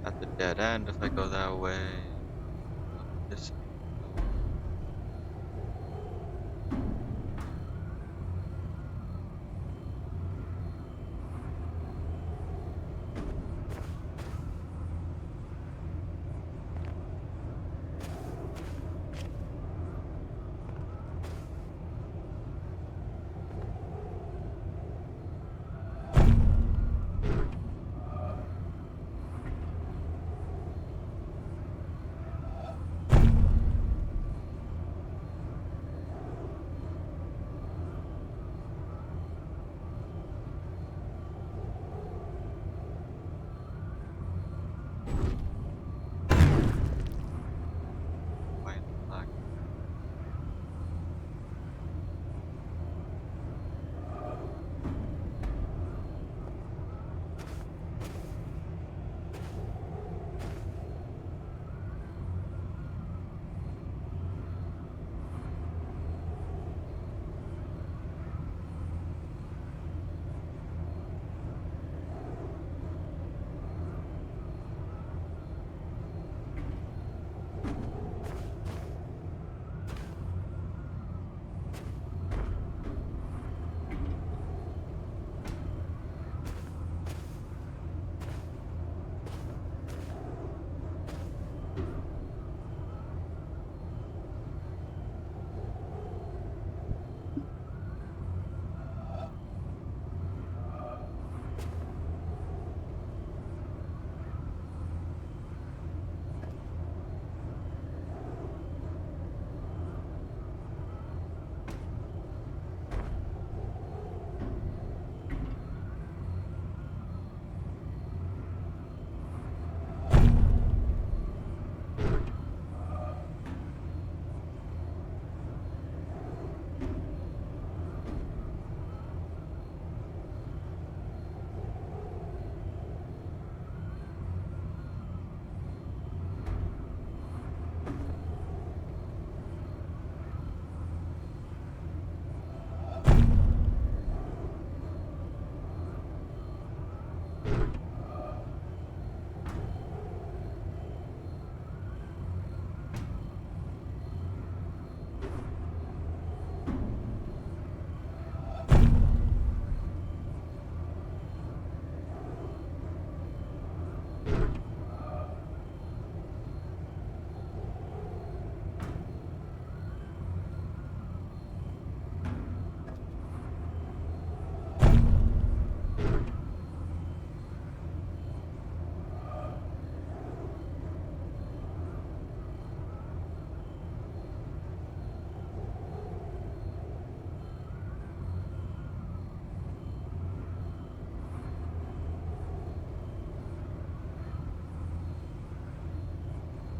At the dead end if I go that way. This.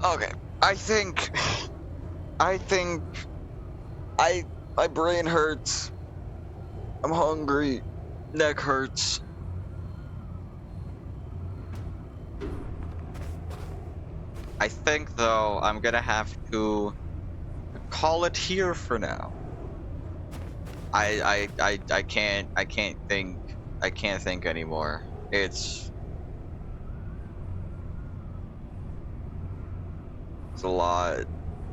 Okay, I think my brain hurts. I'm hungry. Neck hurts. I think though I'm gonna have to call it here for now. I can't think anymore. It's a lot.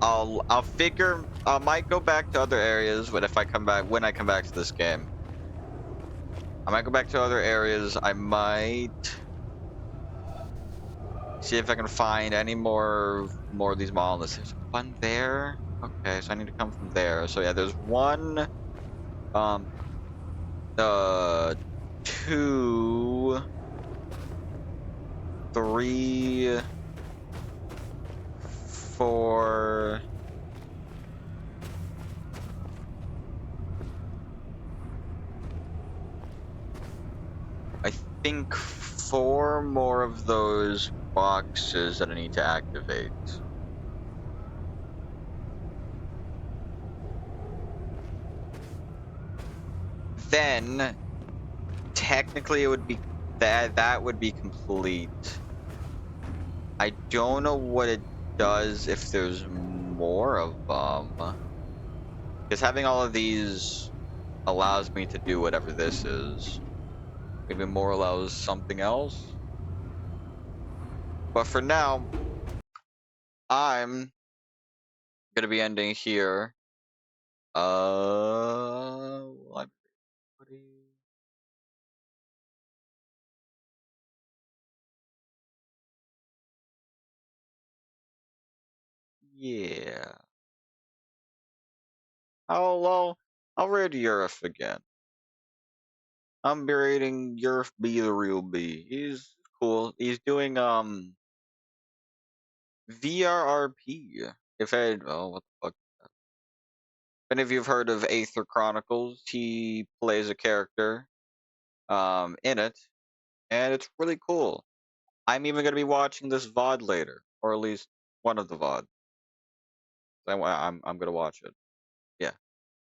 I'll figure I might go back to other areas, but if I come back when I come back to this game. I might go back to other areas. I might see if I can find any more of these monoliths. There's one there. Okay, so I need to come from there. So yeah, there's one, two, three, four. I think 4 more of those boxes that I need to activate. Then technically it would be that would be complete. I don't know what it does if there's more of them. Because having all of these allows me to do whatever this is. Maybe more allows something else. But for now, I'm gonna be ending here. Yeah. I'll raid Yurif again. I'm raiding Yurif B the real B. He's cool. He's doing VRRP. If I what the fuck? If any of you have heard of Aether Chronicles, he plays a character in it, and it's really cool. I'm even gonna be watching this VOD later, or at least one of the VOD. I'm gonna watch it. Yeah.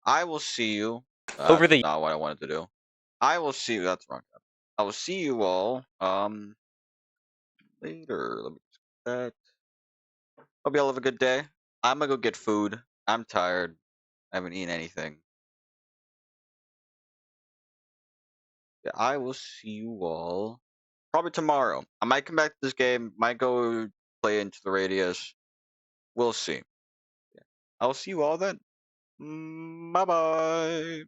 I will see you. Over That's the not what I wanted to do. I will see you. That's wrong. I will see you all later. Let me just get that. Hope you all have a good day. I'm gonna go get food. I'm tired. I haven't eaten anything. Yeah, I will see you all probably tomorrow. I might come back to this game. Might go play Into the Radius. We'll see. Yeah. I'll see you all then. Bye bye.